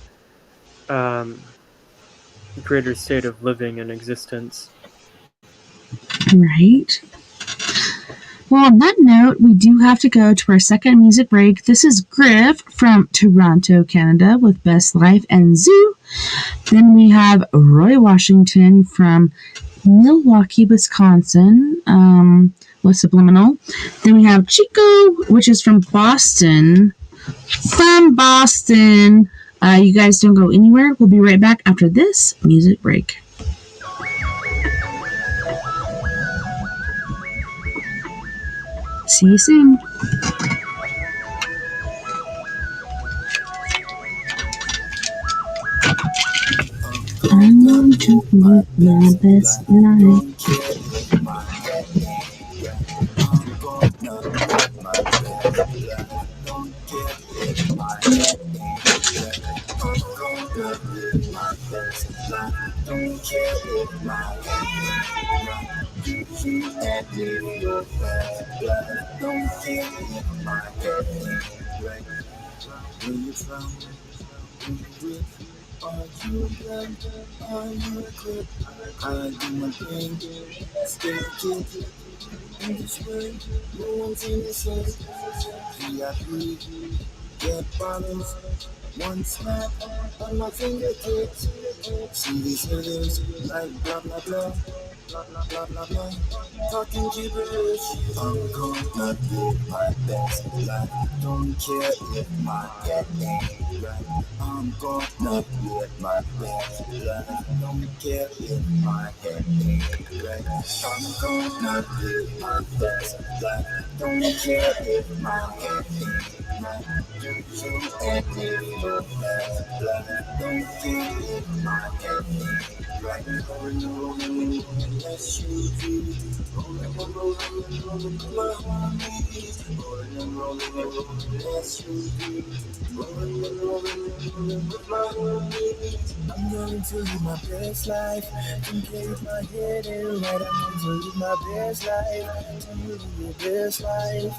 um, greater state of living and existence. Right. Well, on that note, we do have to go to our second music break. This is Griff from Toronto, Canada, with Best Life and Zoo. Then we have Roy Washington from Milwaukee, Wisconsin, with Subliminal. Then we have Chico, which is from Boston, You guys don't go anywhere. We'll be right back after this music break. See you soon. I want to live my best life. Don't care if my head you and live your best life. Don't care if my head ain't right. Where you from? Who you with? Are you blind? Are you equipped? I do my thing. Stay kid. In this world, no one's innocent. VIP, get bottles. One snap on my fingertips. See these haters like blah blah blah, blah blah blah blah blah. Talking gibberish. I'm gonna live my best life. Don't care if my head ain't right. I'm gonna live my best life. Don't care if my head ain't right. I'm gonna live my best life. Don't care if my head ain't right. You and live your best life. Don't care if my head ain't right. Unless you do. Rolling my homies. Rolling, unless you do. Rolling with my homies. I'm going to live my best life. Don't care if my head ain't right. I'm going to live my best life. Do you live your best life?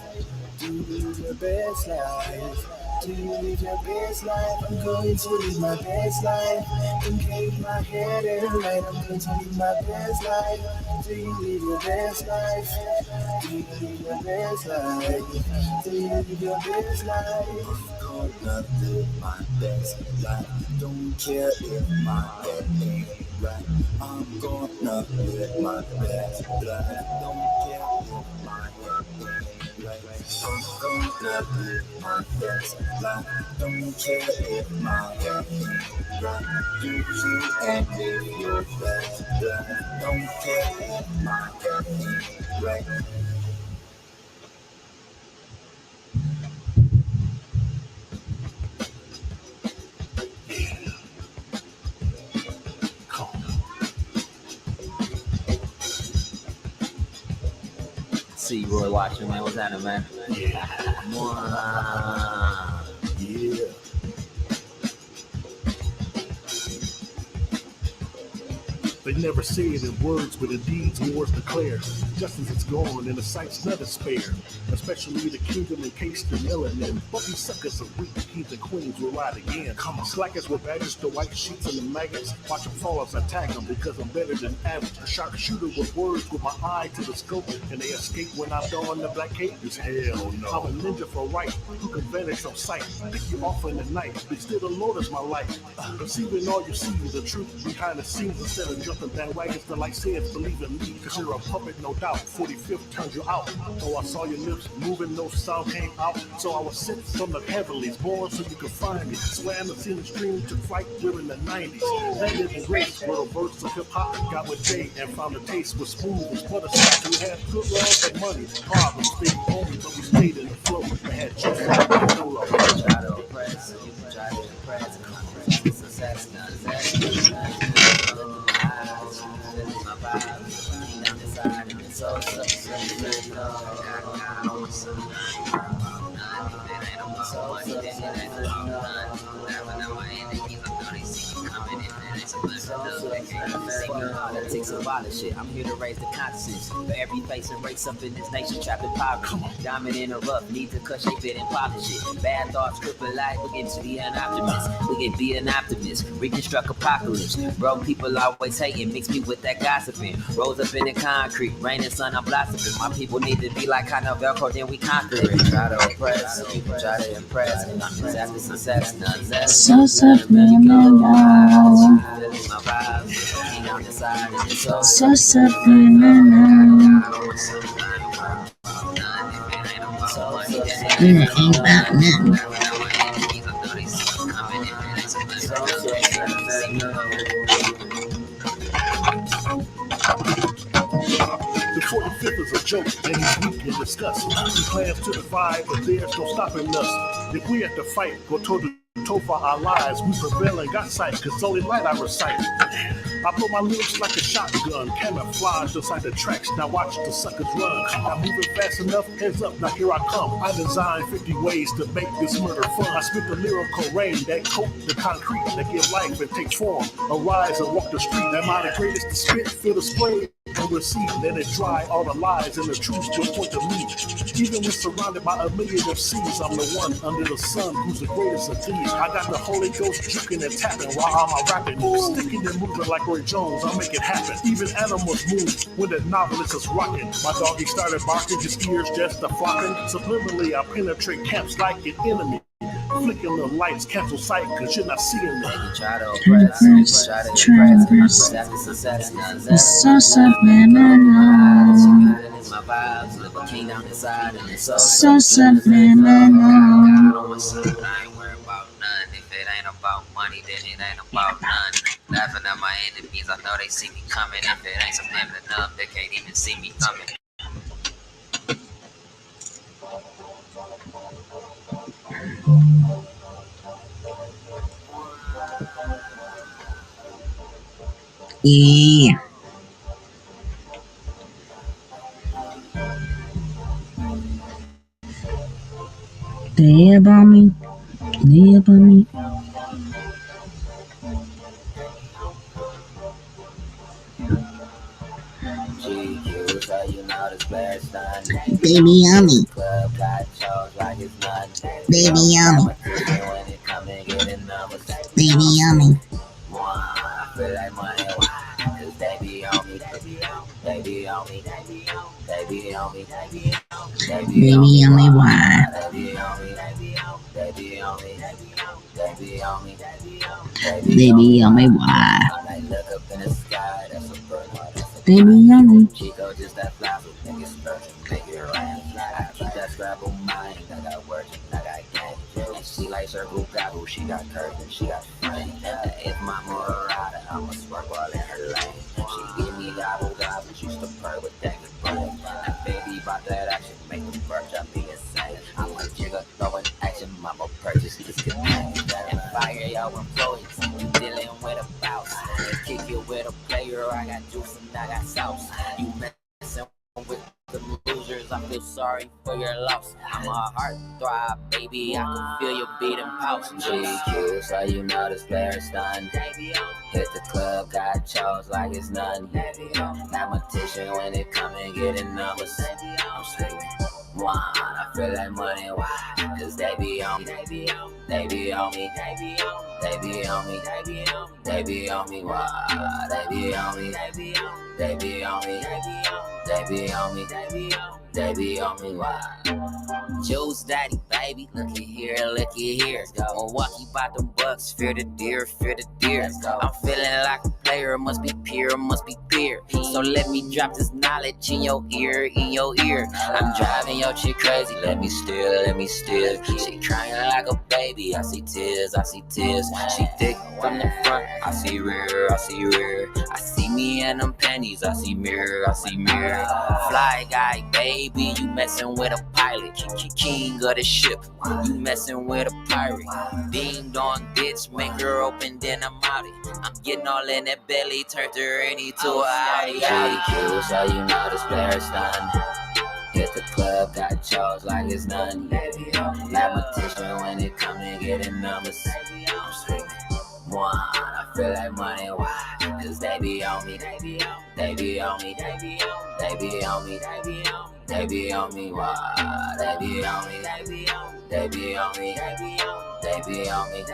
Do you live your best life? Do you live your best life? I'm going to live my best life. Don't care if my head ain't right. I'm going to live my best life. Do you live your best life? Do you live your best life? Do you live your best life? I'm gonna live my best life. Don't care if my head ain't right. I'm gonna live my best life. Don't care if my head ain't right. I'm gonna live my best life. Don't care if my head ain't right. Do you and live your best life. Don't care if my head ain't right. See Roy watching, man. What's happening, man? Yeah. They never say it in words, but in deeds wars declare. Justice is gone, and the sight's not a spare. Especially the kingdom encased in melanin. But these suckers are weak, kings and queens will ride again. Come on, slackers with badges, the white sheets and the maggots. Watch them fall as I tag them because I'm better than average. A sharpshooter with words with my eye to the scope, and they escape when I don the black cape. Is hell no. I'm a ninja for right, who can vanish from sight. Pick you off in the night, but still the Lord is my light. Perceiving all you see, the truth behind the scenes instead of jumping bandwagons. The light says, believe in me, cause you're a puppet, no doubt. 45th turns you out. Oh, I saw your lips moving, no sound came out. So I was sent from the heavenlies, born so you could find me. Swam the scene stream to fight during the 90s. Landed in grace, where the verse of hip hop got with Jay and found the taste was smooth as butter. We had good love and money, problems, big homie, but we stayed in the flow. We had just like the solo. Try to oppress, you can try to impress. Success, my vibes, down the side, and it's so politics of all this shit. I'm here to raise the consciousness for every face and race up in this nation trapped in poverty. Diamond in a rough, need to cut shape it and polish it. Bad thoughts, cripple life, we get to be an optimist. We get be an optimist, reconstruct apocalypse. Broke people always hating, mix me with that gossiping. Rose up in the concrete, rain and sun, I'm blossoming. My people need to be like kind of Velcro, then we conquer it. Try to oppress, try to impress. I'm after success, none less. So subliminal. So subliminal. It ain't about nothing. joke, and he's weak in disgust. He plans to defy, but there's no stopping us. If we have to fight, go toe to toe for our lives, we prevail and got sight, cause only light I recite. I blow my lyrics like a shotgun, camouflage inside the tracks, now watch the suckers run. I'm moving fast enough, heads up, now here I come. I designed 50 ways to make this murder fun. I spit the lyrical rain that coat the concrete, that give life and take form. Arise and walk the street, am I the greatest to spit, feel the spray and receive, let it dry all the lies and the truth to point to me. Even when surrounded by a million MCs, I'm the one under the sun who's the greatest of these. I got the Holy Ghost juking and tapping while I'm rapping, sticking and moving like Roy Jones. I make it happen. Even animals move when the novelist is rocking. My doggy started barking, his ears just a flocking. Subliminally, I penetrate camps like an enemy. Flicking the lights, cancel sight, cause you're not seeing them. Traverse, the source of memory. Source of memory. About money, then it ain't about none. Laughing at my enemies, I know they see me coming. If it ain't some damn enough, they can't even see me coming. Yeah. They about me. They about me. Baby yummy. Baby yummy. Baby yummy. Baby yummy why? Baby yummy why? Baby yummy. Chico just that flower, niggas virgin, make it rain. I keep that scrabble mind, I got words, I got game. And she like circle gobble, she got curves, she got frame. If my Murata, I'ma swerve all in her lane. She give me gobble gobble, she used to purr with that good brain. That baby bought that action, make them birch, I be insane. I'm a jigger, throwing action, mama purchase this good thing. And fire y'all employees, you dealing with a boss. Kick it with a player, I got juice and I got sauce. You messing with the losers, I feel sorry for your loss. I'm a heartthrob, baby, I can feel your beating pulse. GQ, so you know this player's done. Hit the club, got chose like it's none. Mathematician when it come and getting numbers. I'm sleeping. One, I feel like money, why? Cause they be on me, they be on me, they be on me, they be on me, why? They be on me, they be on me, they be on me, they be on me, why? Joe's daddy, baby, looky here, Milwaukee bought them bucks, fear the deer. I'm feeling like a player, must be pure. So let me drop this knowledge in your ear. I'm driving your chick crazy, let me steal. She crying like a baby, I see tears. She thick from the front, I see rear. I see me in them panties, I see mirror. Fly guy, baby, you messing with a pilot. King of the ship, you messing with a pirate. Ding dong bitch, make her open, then I'm out it. I'm getting all in that belly, turned her any to a Audi. GQ, so you know this player's done. Hit the club, got chose like it's none. Mathematician when it come to getting numbers. I'm screaming. One, I feel like money, why? Cause they be on me, they be on me, they be on me, they be on me, they be on me, why? They be on me, they be on me, they be on me, they be on me,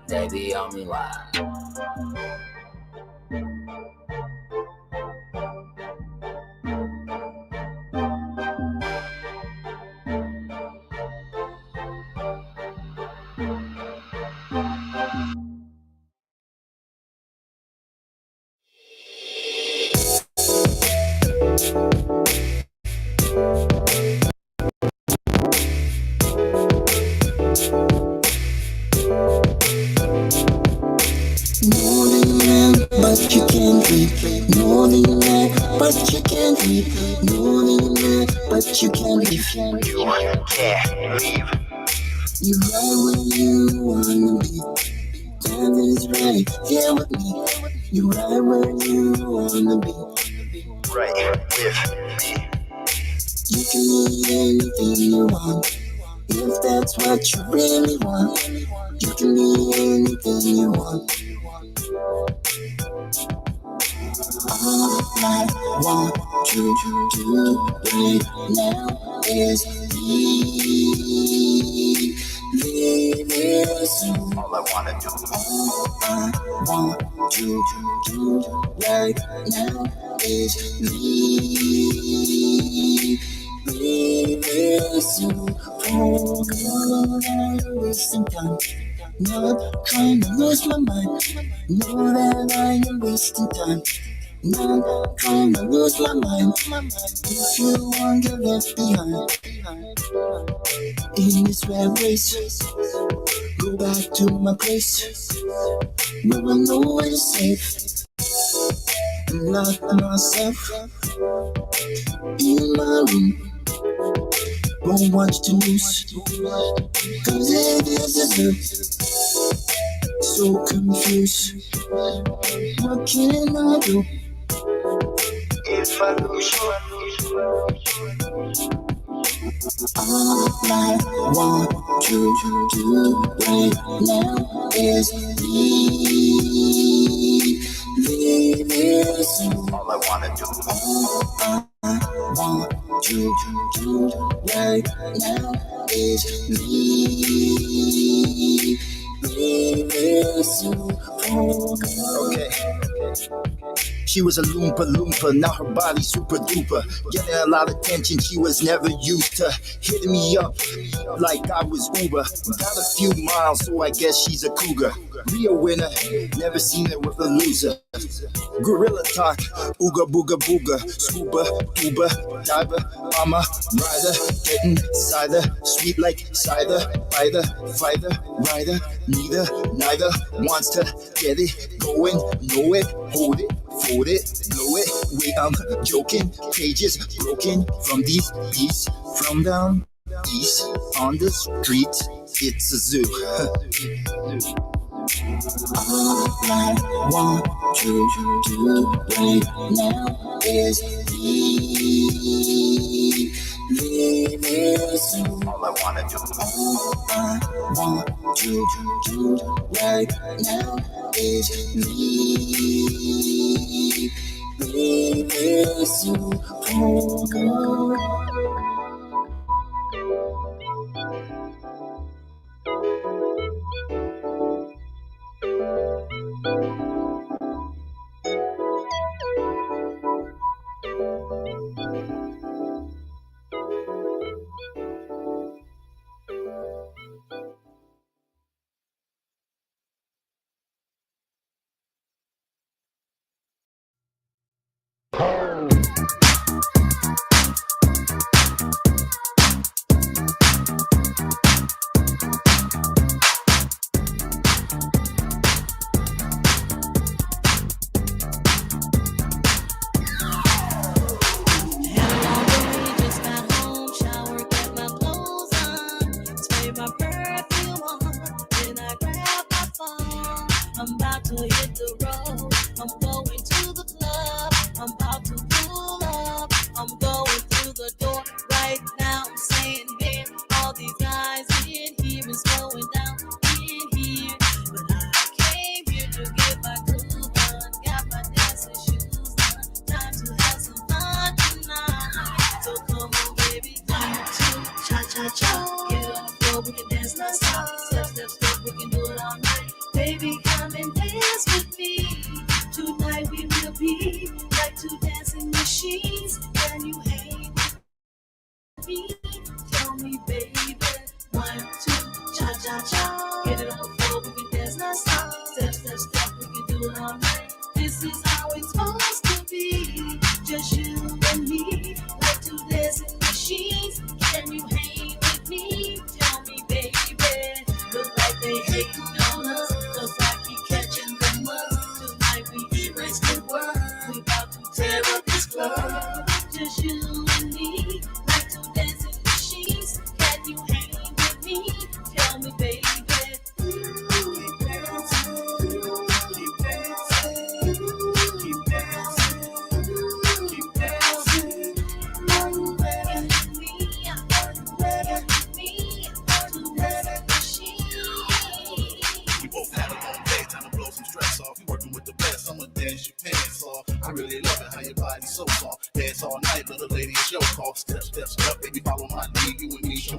they be on me, why? But you can't read. Know the man, but you can't read. Know the but you can't leave. You can't leave. You're right where you wanna be. That is right here with me. You're right where you wanna be. Right with me. You can be anything you want. If that's what you really want, you can be anything you want. All I want you to do right now is leave. Leave it soon. All I wanna do. All I want you to do right now is leave. Leave it soon. Oh, God, I'm wasting time. Not trying to lose my mind. Know that I am wasting time. Not trying to lose my mind. If you want to get left behind in this red race, go back to my place where I know it is safe. Lock myself in my room. Won't watch the news, cause it is a so confused. What can I do If I lose you, all I want you to do right now is leave. Leave it soon. all I wanna do. All I want you to do right now is leave. Leave it soon. Oh, God. Okay. She was a Loompa Loompa, now her body super duper. Getting a lot of attention she was never used to. Hitting me up like I was Uber. Got a few miles, so I guess she's a cougar. Be a winner, never seen her with a loser. Gorilla talk, ooga booga booga. Scuba, tuba, diver, I'm a rider. Getting cider, sweet like cider. Fighter, rider. Neither wants to get it going. Know it, hold it. Fold it, blow it, wait, I'm joking. Cages broken from these beasts. From down east on the street, it's a zoo. All I want you to do right now is leave. Leave it soon. All I wanna do. All I want you to do right now is leave. Leave it soon. Oh, God.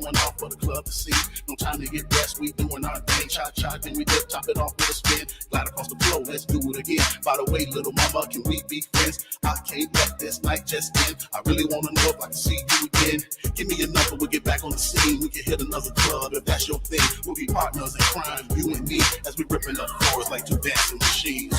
showing off for the club to see. No time to get rest, we doing our thing. Cha-cha, then we dip, top it off with a spin. Glide across the floor, let's do it again. By the way, little mama, can we be friends? I can't let this night just end. I really wanna know if I can see you again. Give me your number, we'll get back on the scene. We can hit another club if that's your thing. We'll be partners in crime, you and me, as we ripping up floors like two dancing machines.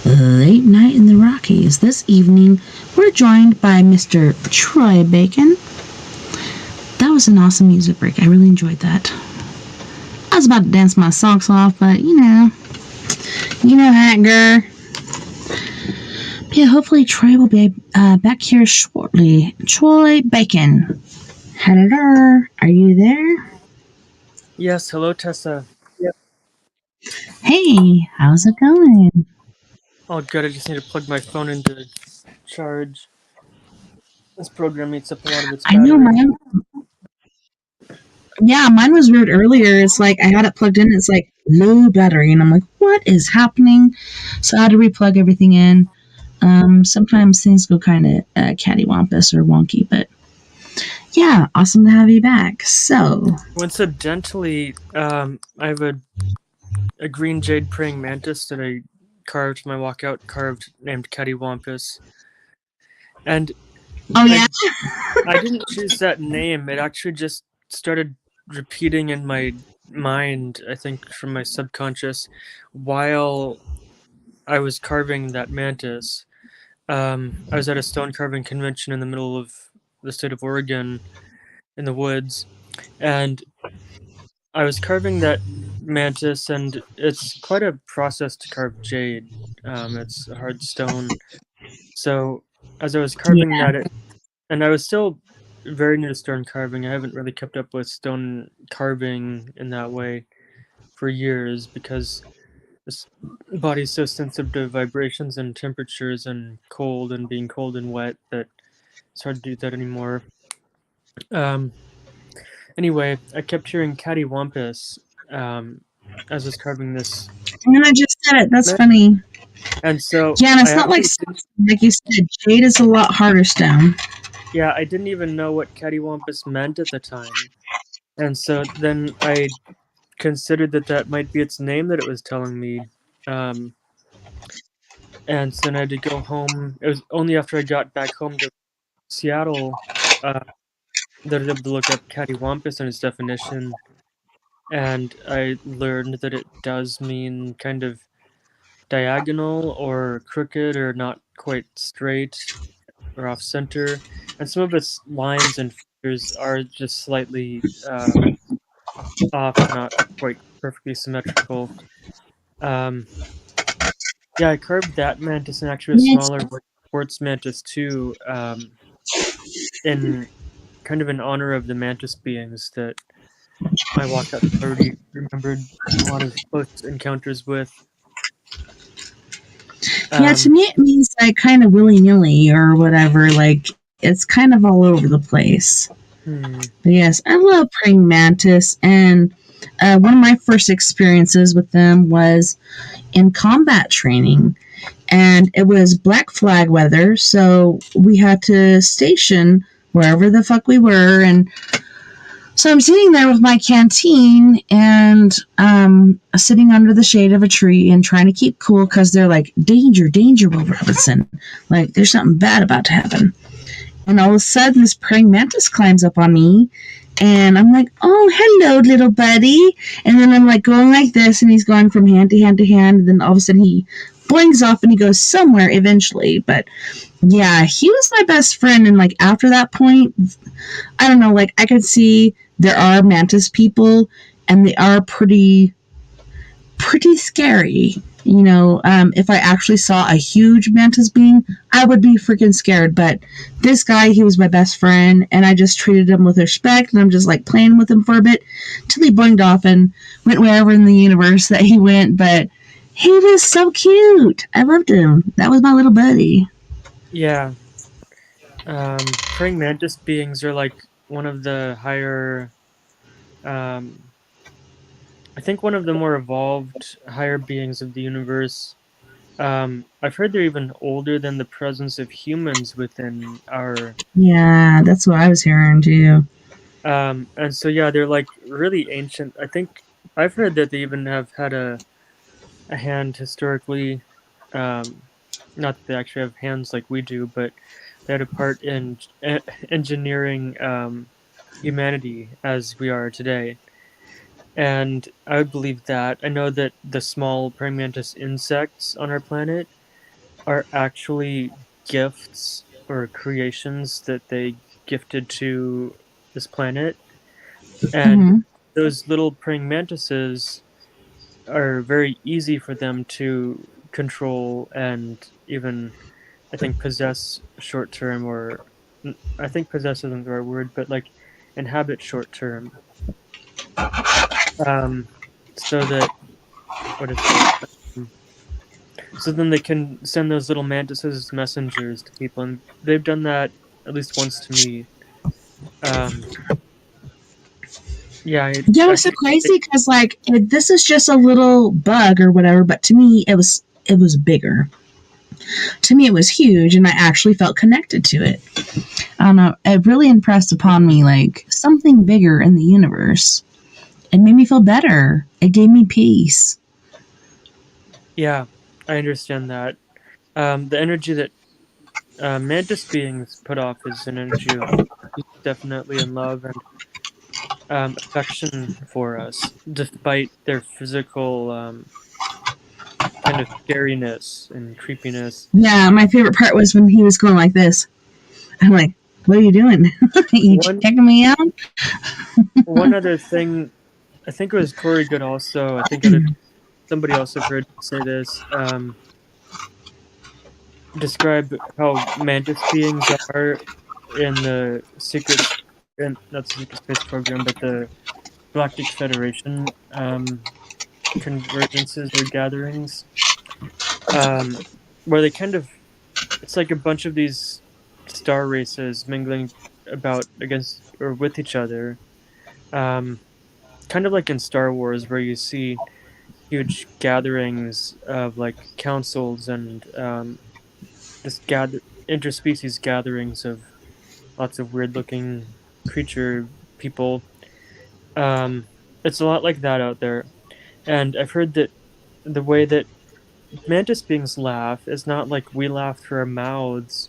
Late night in the Rockies. This evening, we're joined by Mr. Troy Bacon. That was an awesome music break. I really enjoyed that. I was about to dance my socks off, but you know that, girl. Yeah, hopefully Troy will be back here shortly. Troy Bacon. Hello, are you there? Yes, hello, Tessa. Hey, how's it going? Oh, good. I just need to plug my phone into charge. This program eats up a lot of its I know battery. mine was weird earlier. It's like I had it plugged in. It's like low battery, and I'm like, what is happening? So I had to replug everything in. Sometimes things go kind of cattywampus or wonky, but yeah, awesome to have you back. So, Coincidentally, I have a green jade praying mantis that I carved, my walkout carved, named Cattywampus. And oh yeah, I didn't choose that name. It actually just started repeating in my mind, I think from my subconscious, while I was carving that mantis. I was at a stone carving convention in the middle of the state of Oregon in the woods, and I was carving that mantis, and it's quite a process to carve jade. It's a hard stone. So as I was carving yeah, that, and I was still very new to stone carving. I haven't really kept up with stone carving in that way for years because this body's so sensitive to vibrations and temperatures and cold and being cold and wet that it's hard to do that anymore. Um, anyway, I kept hearing cattywampus as I was carving this, and I just said it. That's funny. and so Yeah, and I it's not like actually didn't, you said. Jade is a lot harder stone. yeah, I didn't even know what cattywampus meant at the time, and so then I considered that might be its name that it was telling me. Um, and so then I had to go home. It was only after I got back home to Seattle that I was able to look up cattywampus and its definition, and I learned that it does mean kind of diagonal or crooked or not quite straight or off center, and some of its lines and figures are just slightly off, not quite perfectly symmetrical. Um, Yeah, I carved that mantis and actually a Yes. smaller quartz mantis too, in kind of in honor of the mantis beings that my walkout already remembered a lot of close encounters with. Yeah, to me it means like kind of willy nilly or whatever. Like it's kind of all over the place. Hmm. But yes, I love praying mantis, and one of my first experiences with them was in combat training. and it was Black Flag weather, so we had to station wherever the fuck we were. And so I'm sitting there with my canteen and sitting under the shade of a tree and trying to keep cool because they're like, danger, danger, Will Robinson. Like, there's something bad about to happen. And all of a sudden, this praying mantis climbs up on me. And I'm like, oh, hello, little buddy. And then I'm like going like this, and he's going from hand to hand to hand. And then all of a sudden, he blinks off and he goes somewhere eventually. But yeah, he was my best friend. And like after that point, I don't know, like I could see there are mantis people, and they are pretty scary. You know, if I actually saw a huge mantis being, I would be freaking scared. But this guy, he was my best friend, and I just treated him with respect, and I'm just like playing with him for a bit till he blinked off and went wherever in the universe that he went. But he was so cute. I loved him. That was my little buddy. Yeah. Praying mantis beings are like one of the higher, I think one of the more evolved higher beings of the universe. I've heard they're even older than the presence of humans within our. Yeah, that's what I was hearing too. And so yeah, they're like really ancient. I think I've heard that they even have had a hand historically. Not that they actually have hands like we do, but they had a part in engineering humanity as we are today. And I would believe that. I know that the small praying mantis insects on our planet are actually gifts or creations that they gifted to this planet. And those little praying mantises are very easy for them to control and even, I think, possess short term, or I think possess isn't the right word, but like inhabit short term. So that, what is it? So then they can send those little mantises as messengers to people, and they've done that at least once to me. Yeah, Yeah, it was so crazy because like this is just a little bug or whatever, but to me it was bigger. To me it was huge, and I actually felt connected to it. I don't know. It really impressed upon me like something bigger in the universe. It made me feel better. It gave me peace. Yeah, I understand that. The energy that mantis beings put off is an energy of definitely in love and affection for us, despite their physical kind of scariness and creepiness. Yeah, my favorite part was when he was going like this. I'm like, what are you doing? You checking me out? One other thing, I think it was Corey Good also, I think somebody else have heard say this, describe how mantis beings are in the secret, not the secret space program, but the Galactic Federation convergences or gatherings, where they kind of, it's like a bunch of these star races mingling about against or with each other, kind of like in Star Wars, where you see huge gatherings of like councils and just interspecies gatherings of lots of weird looking creature people. It's a lot like that out there, and I've heard that the way that mantis beings laugh is not like we laugh through our mouths,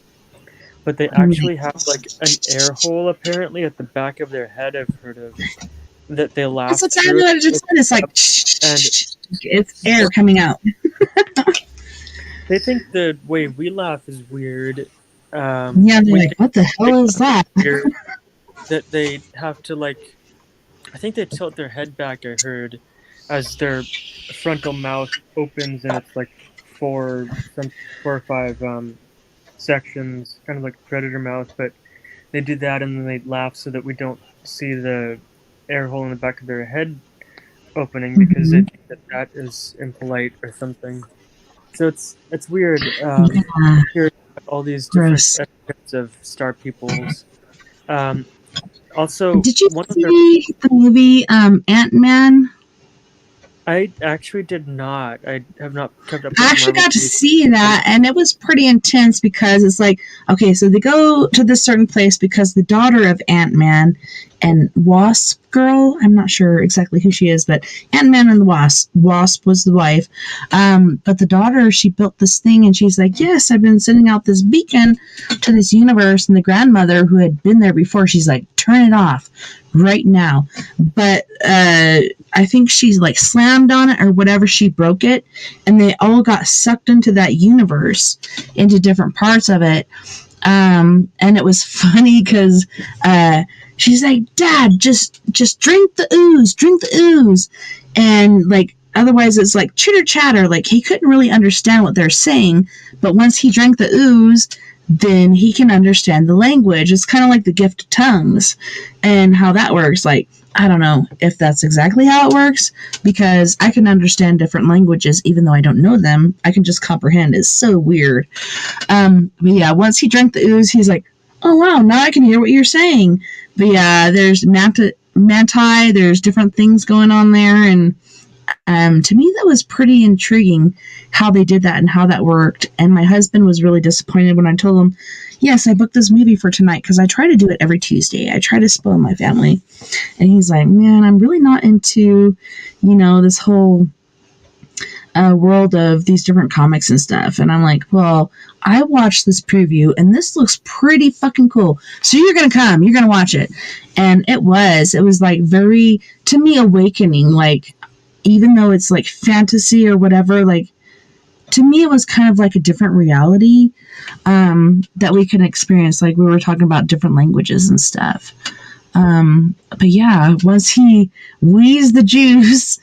but they actually have like an air hole apparently at the back of their head. I've heard of that they laugh. That's exactly what I just said. It's like, and it's air coming out. They think the way we laugh is weird. Yeah, they're like, what the hell is that? That they have to like, I think they tilt their head back, I heard, as their frontal mouth opens, and it's like four or five sections, kind of like a predator mouth, but they do that and then they laugh so that we don't see the air hole in the back of their head opening, because they think that is impolite or something. So it's weird. Hear all these different types of star peoples. Also, did you see the movie Ant-Man? I actually did not. I have not kept up I with actually Marvel got to movies. see that, and it was pretty intense because it's like, okay, so they go to this certain place because the daughter of Ant-Man and Wasp Girl, I'm not sure exactly who she is, but Ant-Man and the Wasp was the wife. But the daughter, she built this thing, and she's like, yes, I've been sending out this beacon to this universe, and the grandmother who had been there before, she's like, turn it off right now. But I think she's like slammed on it or whatever, she broke it, and they all got sucked into that universe, into different parts of it. And it was funny because she's like, Dad, just drink the ooze, and like otherwise it's like chitter chatter. Like he couldn't really understand what they're saying, but once he drank the ooze, then he can understand the language. It's kind of like the gift of tongues and how that works. Like, I don't know if that's exactly how it works, because I can understand different languages even though I don't know them. I can just comprehend. It's so weird. But yeah, once he drank the ooze, he's like, oh wow, now I can hear what you're saying. But yeah, there's manti, there's different things going on there, and to me that was pretty intriguing how they did that and how that worked. And my husband was really disappointed when I told him, yes, I booked this movie for tonight, because I try to do it every Tuesday. I try to spoil my family. And he's like, man, I'm really not into, this whole world of these different comics and stuff. And I'm like, well, I watched this preview and this looks pretty fucking cool. So you're going to come, you're going to watch it. And it was like very, to me, awakening. Like, even though it's like fantasy or whatever, like to me, it was kind of like a different reality that we can experience. Like we were talking about different languages and stuff. But yeah, once he wheezed the juice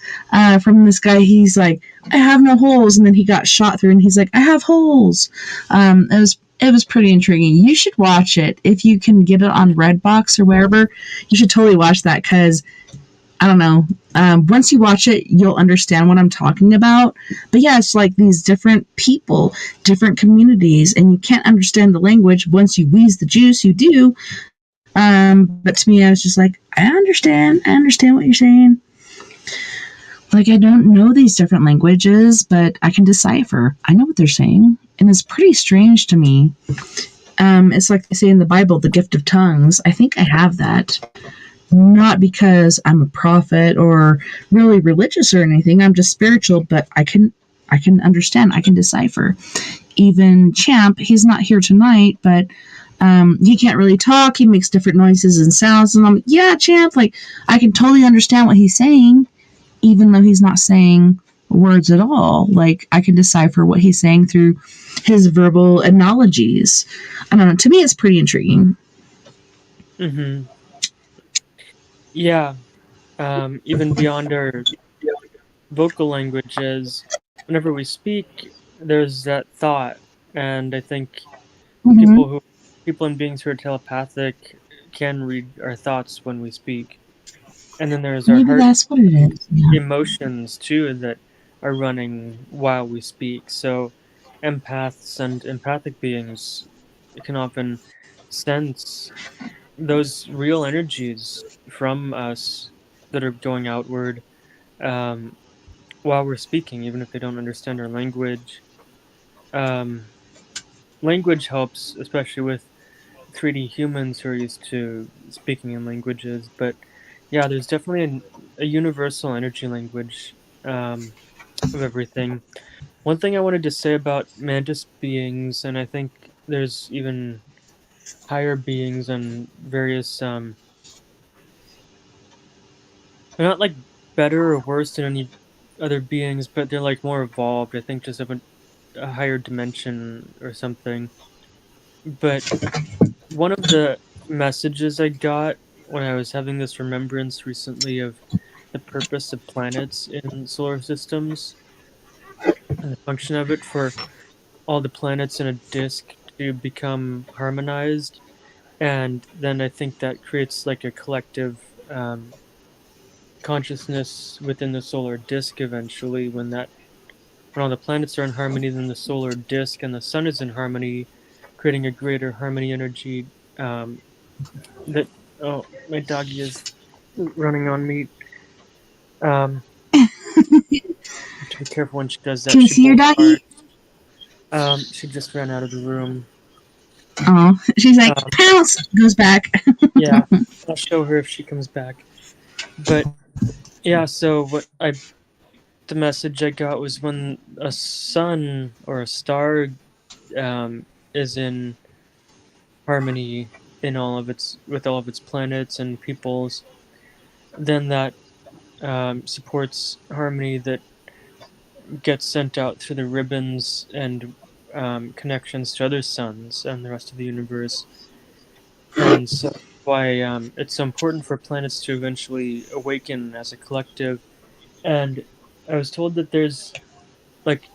from this guy, he's like, I have no holes. And then he got shot through and he's like, I have holes. It was pretty intriguing. You should watch it. If you can get it on Redbox or wherever, you should totally watch that, because I don't know. Once you watch it, you'll understand what I'm talking about. But yeah, it's like these different people, different communities, and you can't understand the language. Once you wheeze the juice, you do. But to me, I was just like, I understand what you're saying. Like, I don't know these different languages, but I can decipher. I know what they're saying. And it's pretty strange to me. It's like they say in the Bible, the gift of tongues. I think I have that. Not because I'm a prophet or really religious or anything. I'm just spiritual, but I can understand. I can decipher. Even Champ, he's not here tonight, but he can't really talk. He makes different noises and sounds, and I'm like, yeah, Champ, like I can totally understand what he's saying, even though he's not saying words at all. Like I can decipher what he's saying through his verbal analogies. I don't know. To me, it's pretty intriguing. Mm-hmm. Yeah. Even beyond our vocal languages, whenever we speak, there's that thought, and I think Mm-hmm. people and beings who are telepathic can read our thoughts when we speak. And then there's our Maybe heart that's what it is. Yeah. emotions too that are running while we speak. So empaths and empathic beings can often sense those real energies from us that are going outward, um, while we're speaking, even if they don't understand our language. Um, Language helps, especially with 3D humans who are used to speaking in languages. But yeah, there's definitely a universal energy language, of everything. One thing I wanted to say about mantis beings, and I think there's even higher beings and various, they're not like better or worse than any other beings, but they're like more evolved. I think just of a higher dimension or something. But one of the messages I got when I was having this remembrance recently of the purpose of planets in solar systems and the function of it for all the planets in a disk to become harmonized. And then I think that creates like a collective, consciousness within the solar disk eventually, when all the planets are in harmony, then the solar disk and the sun is in harmony, creating a greater harmony energy. That Oh, my doggy is running on me. Um, to be careful when she does that. Can you She see your bolts doggy? hard. She just ran out of the room. Oh, she's like, Um, pounce, goes back. yeah, I'll show her if she comes back. But yeah, so the message I got was when a sun or a star is in harmony in all of its with all of its planets and peoples, then that supports harmony that gets sent out through the ribbons and connections to other suns and the rest of the universe. And so why it's so important for planets to eventually awaken as a collective. And I was told that there's like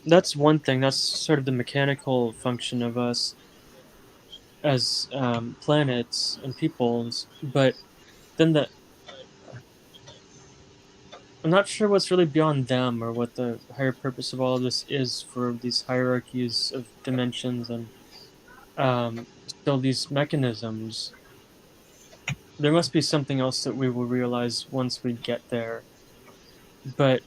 that's one thing. That's sort of the mechanical function of us as planets and peoples. But then I'm not sure what's really beyond them or what the higher purpose of all of this is for these hierarchies of dimensions and still these mechanisms. There must be something else that we will realize once we get there. But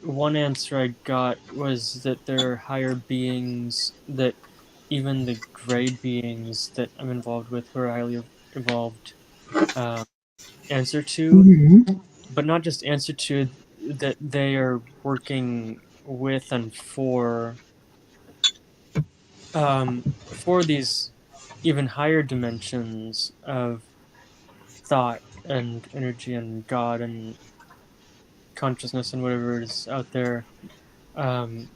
one answer I got was that there are higher beings that even the gray beings that I'm involved with who are highly evolved um, answer to, Mhm. but not just answer to, that they are working with and for these even higher dimensions of thought and energy and God and consciousness and whatever is out there. Um,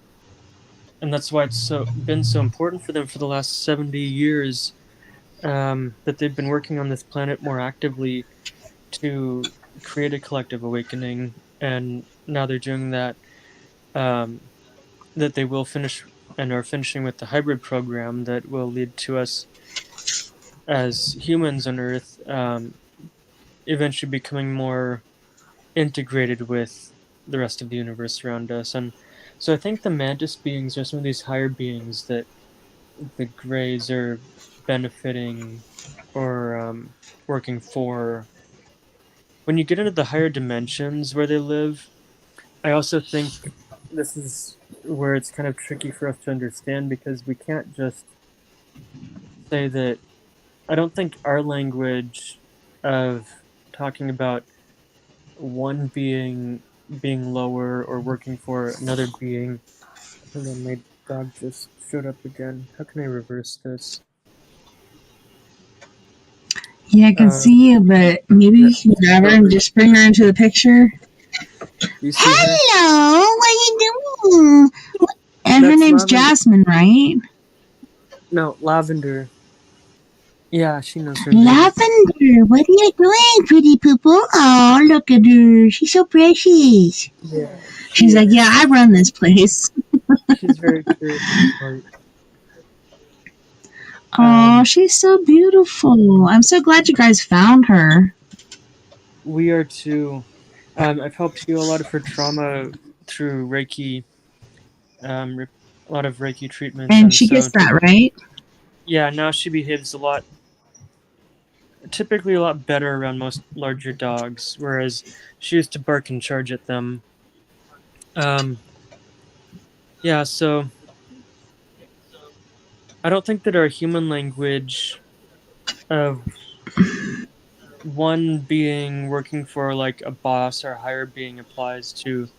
and that's why it's been so important for them for the last 70 years, that they've been working on this planet more actively to create a collective awakening, and now they're doing that. Um, that they will finish and are finishing with the hybrid program that will lead to us as humans on Earth, eventually becoming more integrated with the rest of the universe around us. And so I think the mantis beings are some of these higher beings that the Greys are benefiting or working for. When you get into the higher dimensions where they live, I also think this is where it's kind of tricky for us to understand, because we can't just say that. I don't think our language of talking about one being lower or working for another being. Hold on, my dog just showed up again. How can I reverse this? Yeah, I can Uh, see you, but maybe yeah, you can grab her go and over. just bring her into the picture. You see her? Hello, what you doing? And her That's name's Lavender. Jasmine, right? No, Lavender. Yeah, she knows her name. Lavender, what are you doing, pretty poo-poo? Oh, look at her. She's so precious. Yeah, she She's like, yeah, is. I run this place. She's very curious and smart. Oh, Um, she's so beautiful. I'm so glad you guys found her. we are too. I've helped heal a lot of her trauma through Reiki, a lot of Reiki treatments, And and she gets so that, right? yeah, now she behaves typically a lot better around most larger dogs, whereas she used to bark and charge at them. Um, yeah, so I don't think that our human language of one being working for like a boss or a higher being applies to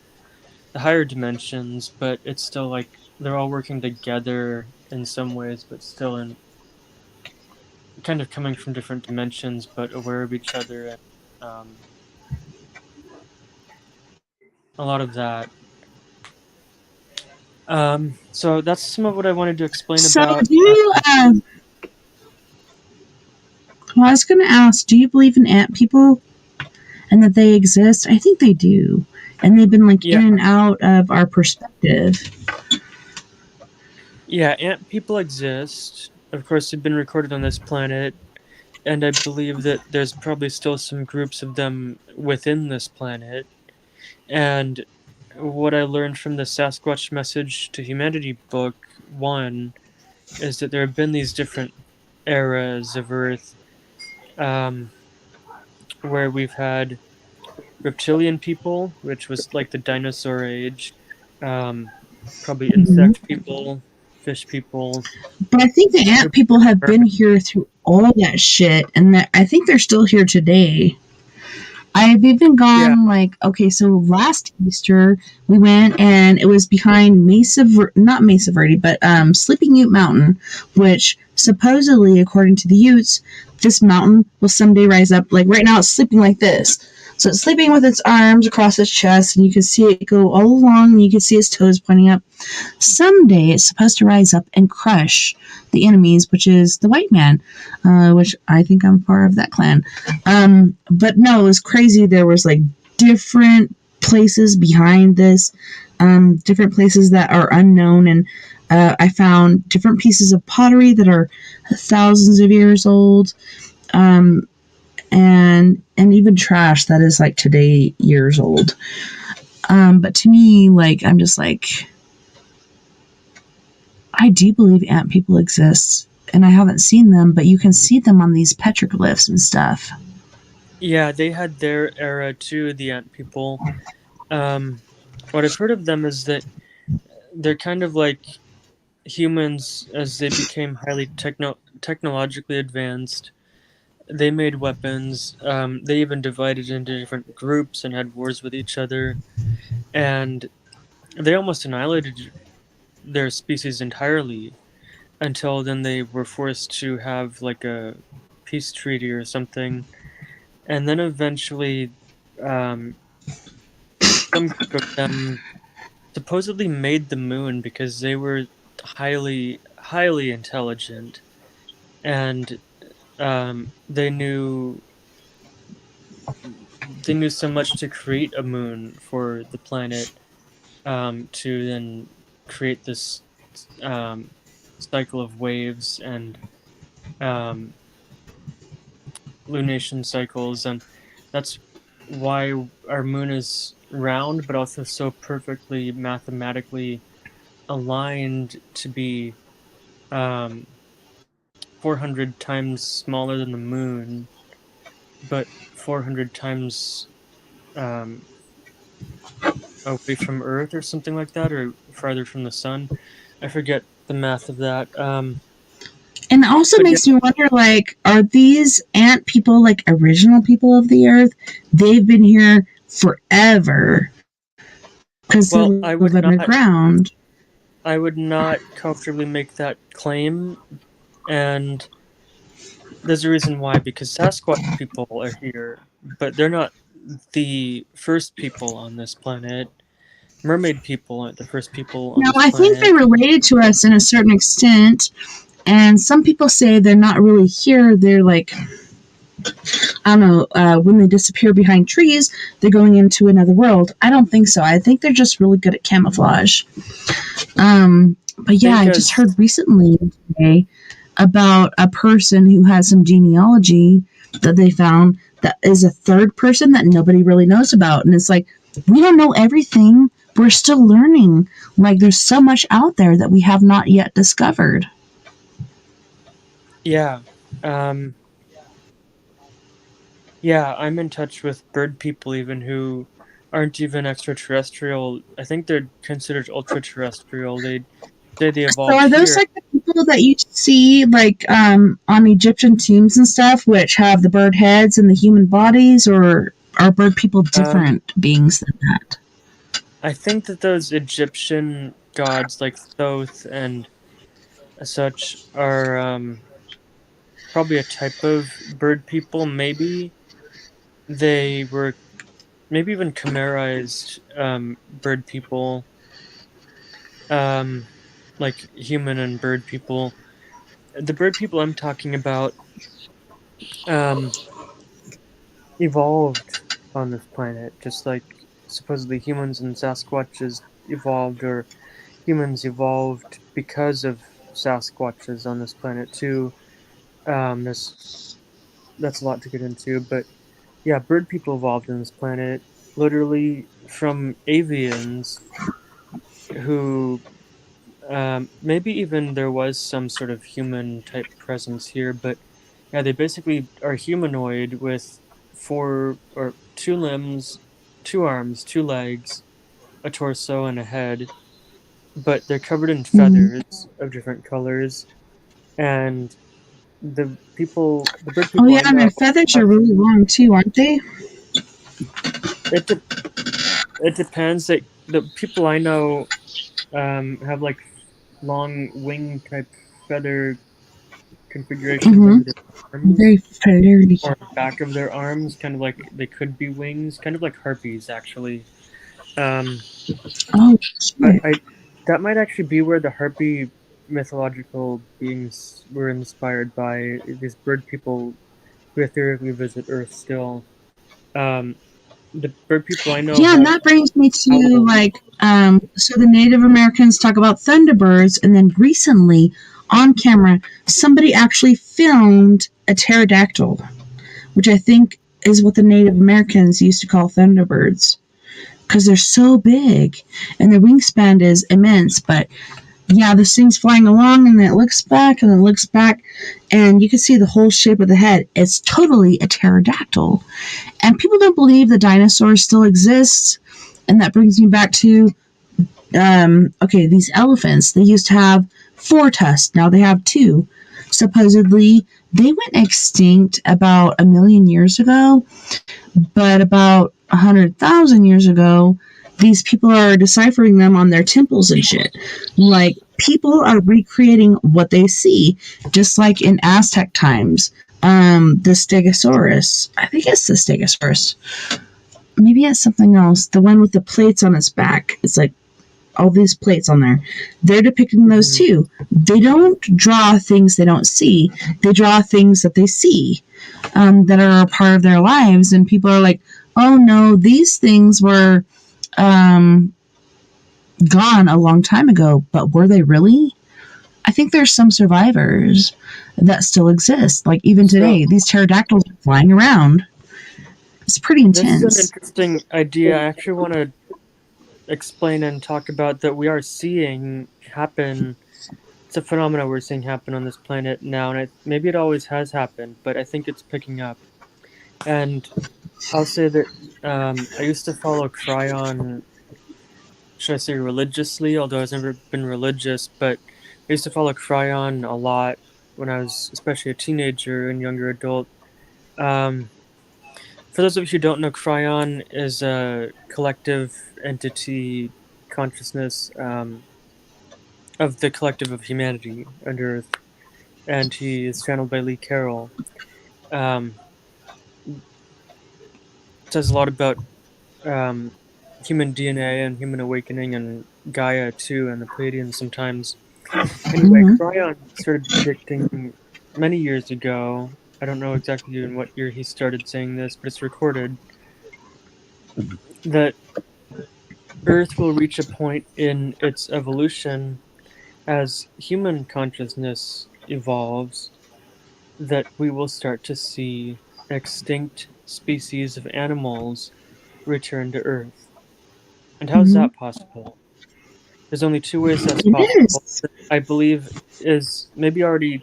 the higher dimensions, but it's still like they're all working together in some ways, but still in kind of coming from different dimensions, but aware of each other, and a lot of that. So that's some of what I wanted to explain So, about. do you, well, I was going to ask, do you believe in ant people and that they exist? I think they do. And they've been like Yeah, in and out of our perspective. yeah, ant people exist. Of course, they've been recorded on this planet, and I believe that there's probably still some groups of them within this planet. And what I learned from the Sasquatch Message to Humanity book one is that there have been these different eras of Earth, um, where we've had reptilian people, which was like the dinosaur age, um, probably Mhm. insect people, fish people. But I think the ant people have been here through all that shit, and that I think they're still here today. I've even Yeah, gone like, okay, so last Easter we went and it was behind not Mesa Verde, but Sleeping Ute Mountain, which supposedly, according to the Utes, this mountain will someday rise up. Like right now, it's sleeping like this. So it's sleeping with its arms across its chest, and you can see it go all along, and you can see its toes pointing up. Someday it's supposed to rise up and crush the enemies, which is the white man, which I think I'm part of that clan. But no, it was crazy. There was like different places behind this, different places that are unknown, and I found different pieces of pottery that are thousands of years old, and even trash that is like today years old. But to me, like I'm just like I do believe ant people exist, and I haven't seen them, but you can see them on these petroglyphs and stuff. yeah, they had their era too. The ant people. Um, what I've heard of them is that they're kind of like humans as they became highly technologically advanced. They made weapons. They even divided into different groups and had wars with each other, and they almost annihilated their species entirely until then they were forced to have like a peace treaty or something, and then eventually um, some group of them supposedly made the moon because they were highly intelligent, and they knew so much to create a moon for the planet, to then create this um, cycle of waves and um, lunation cycles, and that's why our moon is round, but also so perfectly mathematically aligned to be um, 400 times smaller than the moon, but 400 times um, away from Earth or something like that, or farther from the sun. I forget the math of that. And it also But yeah, makes me wonder, like, are these ant people like original people of the earth? They've been here forever because they well, live underground. I would not comfortably make that claim, and there's a reason why, because Sasquatch people are here, but they're not the first people on this planet. Mermaid people aren't the first people on Now, this I think planet. they related to us in a certain extent, and some people say they're not really here. They're like, I don't know, when they disappear behind trees, they're going into another world. I don't think so. I think they're just really good at camouflage. But I yeah, think I just as heard recently today about a person who has some genealogy that they found that is a third person that nobody really knows about. And it's like, we don't know everything. We're still learning. Like, there's so much out there that we have not yet discovered. yeah, um, yeah, I'm in touch with bird people even who aren't even extraterrestrial. I think they're considered ultra terrestrial. They say they So evolved are those here. like the people that you see like on Egyptian tombs and stuff, which have the bird heads and the human bodies, or are bird people Um, different beings than that? I think that those Egyptian gods like Thoth and such are probably a type of bird people. Maybe they were maybe even chimerized bird people, um, like human and bird people. The bird people I'm talking about um, evolved on this planet, just like supposedly humans and Sasquatches evolved, or humans evolved because of Sasquatches on this planet too. There's That's a lot to get into, but yeah, bird people evolved on this planet literally from avians who maybe even there was some sort of human type presence here, but yeah, they basically are humanoid with four or two limbs, two arms, two legs, a torso and a head, but they're covered in Mhm. feathers of different colors. And the bird Oh people yeah, I and know their feathers are have really long too, aren't they? it. It depends. The people I know have like long wing type feather configurations Mm-hmm. over their arms Very feathery. or back of their arms, kind of like they could be wings, kind of like harpies actually. Um, Oh but shit. I that might actually be where the harpy mythological beings were inspired by these bird people who theoretically visit Earth still. Um, the bird people I know Yeah, and have that brings me to owls. like, so the Native Americans talk about thunderbirds, and then recently on camera, somebody actually filmed a pterodactyl, which I think is what the Native Americans used to call thunderbirds because they're so big and their wingspan is immense. But yeah, this thing's flying along and then it looks back and then looks back, and you can see the whole shape of the head. It's totally a pterodactyl. And people don't believe the dinosaurs still exist. And that brings me back to okay, these elephants, they used to have four tusks, now they have two. Supposedly, they went extinct about a million years ago, but about 100,000 years ago, these people are deciphering them on their temples and shit. Like, people are recreating what they see, just like in Aztec times. The Stegosaurus, I think it's the Stegosaurus. Maybe it's something else. The one with the plates on its back. It's like all these plates on there. They're depicting those Mhm. too. They don't draw things they don't see. They draw things that they see, that are a part of their lives. And people are like, oh no, these things were um, gone a long time ago. But were they really? I think there's some survivors that still exist. Like even So today, these pterodactyls are flying around. It's pretty this is an intense. interesting idea. I actually want to explain and talk about that we are seeing happen. It's a phenomenon we're seeing happen on this planet now, and maybe it always has happened, but I think it's picking up. And I'll say that I used to follow Cryon, should I say religiously, although I've never been religious, but I used to follow Cryon a lot when I was especially a teenager and younger adult. Um, for those of you who don't know, Cryon is a collective entity consciousness of the collective of humanity under Earth, and he is channeled by Lee Carroll. Um, says a lot about um, human DNA and human awakening and Gaia too, and the Pleiadians sometimes. Anyway, Mm-hmm. Cryon started predicting many years ago. I don't know exactly in what year he started saying this, but it's recorded that Earth will reach a point in its evolution as human consciousness evolves that we will start to see extinct species of animals return to Earth. And how is Mm-hmm. that possible? There's only two ways that's It possible. is. I believe is maybe already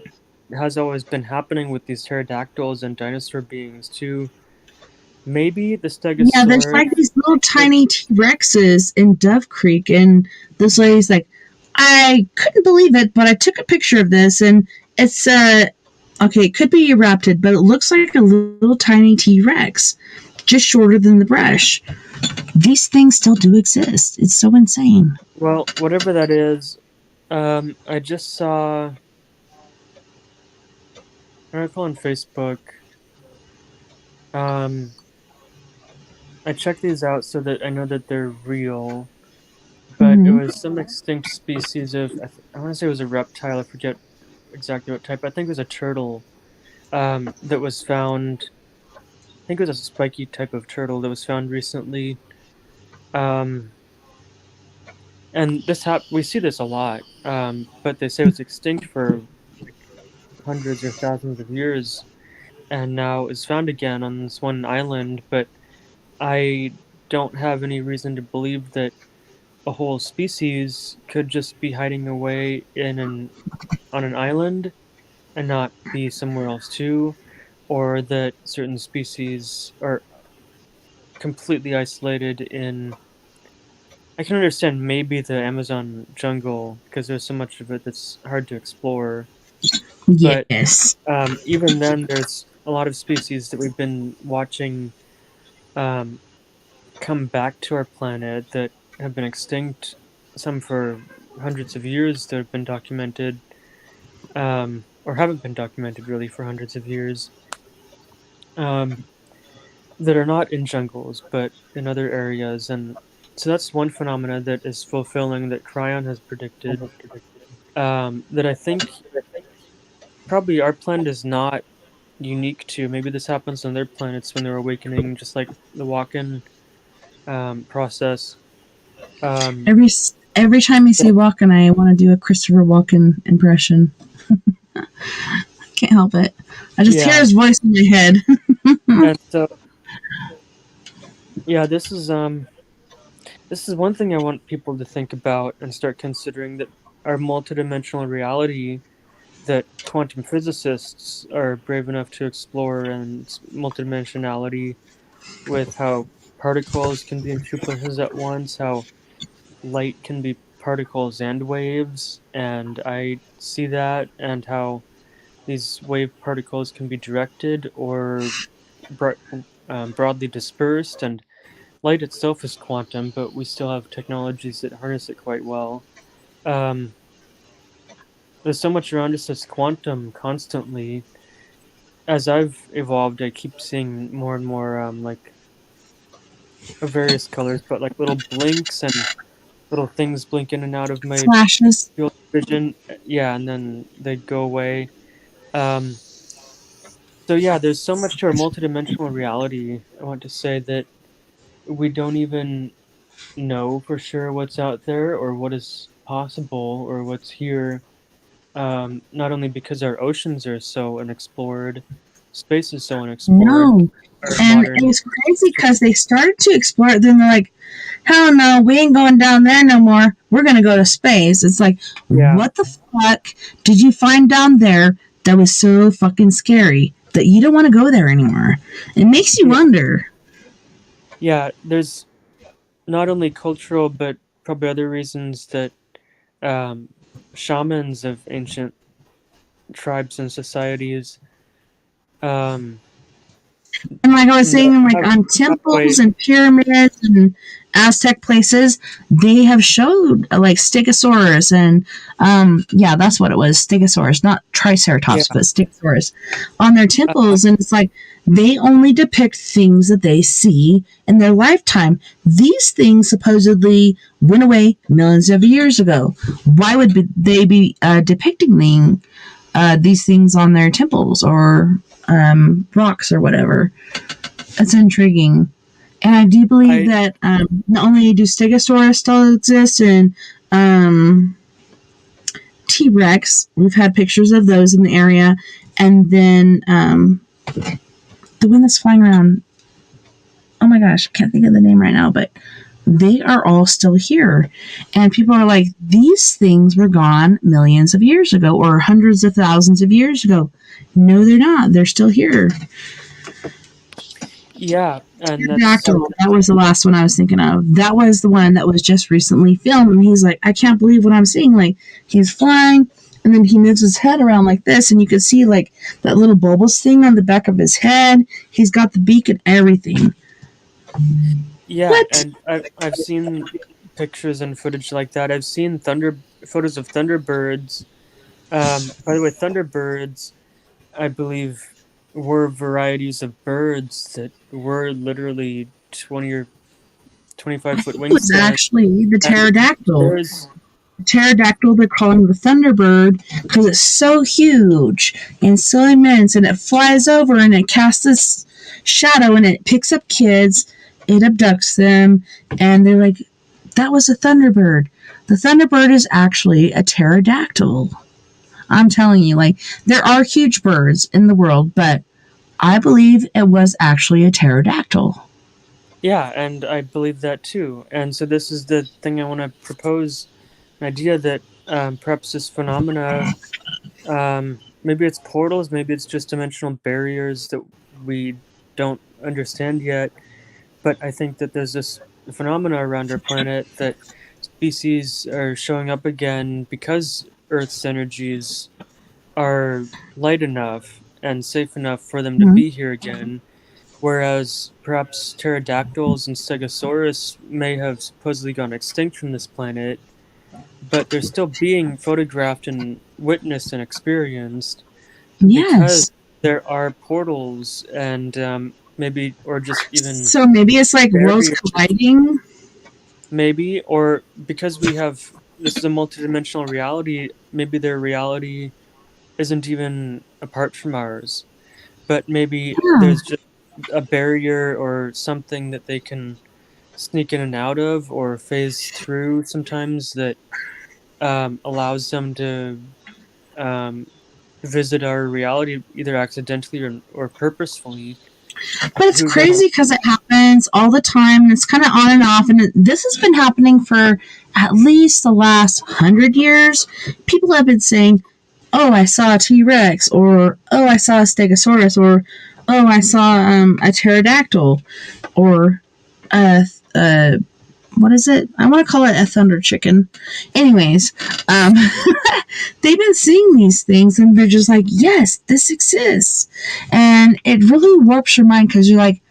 has always been happening with these pterodactyls and dinosaur beings too. Maybe the Yeah, there's stegosaurus. like these little tiny T Rexes in Dove Creek, and this lady's like, I couldn't believe it, but I took a picture of this, and it's okay, it could be erupted, but it looks like a little tiny T Rex, just shorter than the brush. These things still do exist. It's so insane. Well, whatever that is, I just saw an article on Facebook. Um, I checked these out so that I know that they're real, but it Hmm. was some extinct species of I want to say it was a reptile. I forget exactly what type. I think it was a turtle that was found. I think it was a spiky type of turtle that was found recently. Um, and we see this a lot. But they say it was extinct for like hundreds or thousands of years, and now is found again on this one island. But I don't have any reason to believe that a whole species could just be hiding away on an island and not be somewhere else too, or that certain species are completely isolated in I can understand maybe the Amazon jungle because there's so much of it that's hard to explore. But Yes. even then, there's a lot of species that we've been watching um, come back to our planet that have been extinct, some for hundreds of years that have been documented, or haven't been documented really for hundreds of years, um, that are not in jungles but in other areas. And so that's one phenomena that is fulfilling that Cryon has predicted, that I think probably our planet is not unique to. Maybe this happens on their planets when they're awakening, just like the walk-in process. Um, Every time I see Walken, I want to do a Christopher Walken impression. Can't help it. I just hear yeah, his voice in my head. and so yeah, this is one thing I want people to think about and start considering, that our multidimensional reality that quantum physicists are brave enough to explore, and multidimensionality with how particles can be in two places at once, how light can be particles and waves, and I see that, and how these wave particles can be directed or bro- broadly dispersed, and light itself is quantum, but we still have technologies that harness it quite well. Um, there's so much around us that's quantum constantly. As I've evolved, I keep seeing more and more like of various colors, but like little blinks and little things blink in and out of my Flashes. field of vision. Yeah, and then they'd go away. Um, so yeah, there's so much to our multidimensional reality. I want to say that we don't even know for sure what's out there or what is possible or what's here. Not only because our oceans are so unexplored, space is so unexplored, No. our And it modern. was crazy because they started to explore it. Then they're like, hell no, we ain't going down there no more. We're going to go to space. It's like, Yeah, what the fuck did you find down there that was so fucking scary that you don't want to go there anymore? It makes you yeah, wonder. yeah. There's not only cultural, but probably other reasons that um, shamans of ancient tribes and societies um, And like I was that saying, like have on pathway. temples and pyramids and Aztec places, they have showed like Stegosaurus and yeah, that's what it was, Stegosaurus, not Yeah, Triceratops, but Stegosaurus on their uh, temples, and it's like they only depict things that they see in their lifetime. These things supposedly went away millions of years ago. Why would they be depicting these things on their temples or rocks or whatever? That's intriguing. And I do believe I that not only do Stegosaurus still exist and um, T Rex, we've had pictures of those in the area, and then the one that's flying around, oh my gosh, I can't think of the name right now, but they are all still here. And people are like, these things were gone millions of years ago or hundreds of thousands of years ago. No, they're not. They're still here. yeah, and that's Pterodactyl. That was the last one I was thinking of. That was the one that was just recently filmed. And he's like, I can't believe what I'm seeing. Like, he's flying, and then he moves his head around like this, and you can see, like, that little bulbous thing on the back of his head. He's got the beak and everything. yeah, What? and I've seen pictures and footage like that. I've seen thunder photos of thunderbirds. By the way, thunderbirds, I believe, were varieties of birds that were literally 20 or 25-foot It was wingspan. actually the And pterodactyl. there's Pterodactyl, they're calling the Thunderbird because it's so huge and so immense, and it flies over and it casts this shadow and it picks up kids, it abducts them, and they're like, that was a Thunderbird. The Thunderbird is actually a pterodactyl. I'm telling you, like, there are huge birds in the world, but I believe it was actually a pterodactyl. Yeah, and I believe that too. And so this is the thing I want to propose, an idea that perhaps this phenomena, maybe it's portals, maybe it's just dimensional barriers that we don't understand yet. But I think that there's this phenomena around our planet, that species are showing up again because Earth's energies are light enough and safe enough for them to Mhm. be here again, whereas perhaps pterodactyls and stegosaurus may have supposedly gone extinct from this planet, but they're still being photographed and witnessed and experienced because Yes. there are portals and maybe, or just even So maybe it's like worlds barriers, colliding. maybe, or because we have, this is a multidimensional reality, maybe their reality isn't even apart from ours, but maybe Yeah. there's just a barrier or something that they can sneak in and out of or phase through sometimes that allows them to um, visit our reality either accidentally or purposefully. But it's Who knows? crazy because it happens all the time. And it's kind of on and off. And this has been happening for at least the last 100 years. People have been saying, oh, I saw a T Rex, or oh, I saw a Stegosaurus, or oh, I saw a pterodactyl, or a what is it? I want to call it a thunder chicken. Anyways, um, they've been seeing these things and they're just like, yes, this exists. And it really warps your mind because you're like,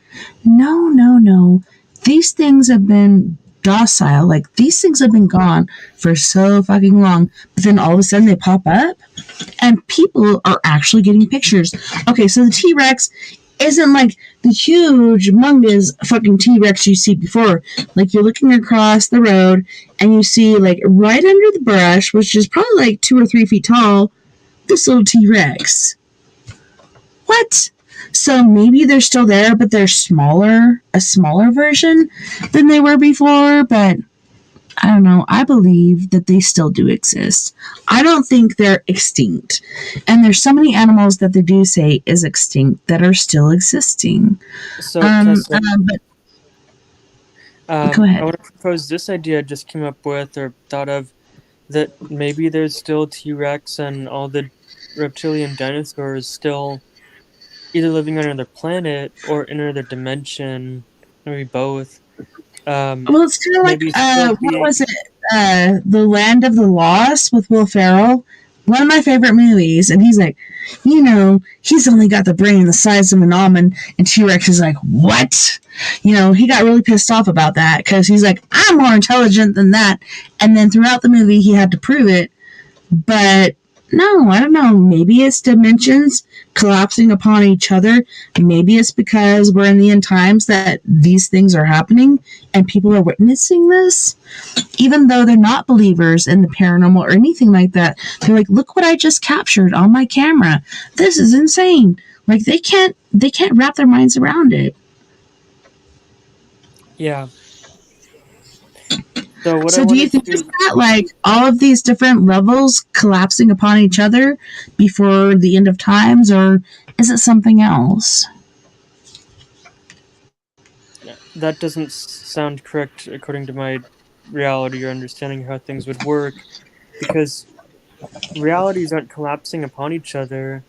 no, no, no. These things have been docile. Like, these things have been gone for so fucking long. But then all of a sudden they pop up and people are actually getting pictures. Okay, so the T Rex isn't like the huge, humongous fucking T Rex you see before. Like, you're looking across the road and you see, like, right under the brush, which is probably like 2 or 3 feet tall, this little T Rex. What? So maybe they're still there, but they're smaller, a smaller version than they were before, but I don't know. I believe that they still do exist. I don't think they're extinct. And there's so many animals that they do say is extinct that are still existing. So, Tessa, But go I ahead. want to propose this idea I just came up with or thought of, that maybe there's still T Rex and all the reptilian dinosaurs still either living on another planet or in another dimension, maybe both. Well, it's kind of like, Maybe still what being. was it? The Land of the Lost with Will Ferrell. One of my favorite movies. And he's like, he's only got the brain the size of an almond. And T-Rex is like, what? He got really pissed off about that because he's like, I'm more intelligent than that. And then throughout the movie, he had to prove it. But no, I don't know. Maybe it's dimensions collapsing upon each other. Maybe it's because we're in the end times that these things are happening and people are witnessing this. Even though they're not believers in the paranormal or anything like that, they're like, look what I just captured on my camera. This is insane. Like, they can't wrap their minds around it. Yeah. So what I So do you wanted think it's to. that, like, all of these different levels collapsing upon each other before the end of times, or is it something else? That doesn't sound correct according to my reality or understanding how things would work, because realities aren't collapsing upon each other,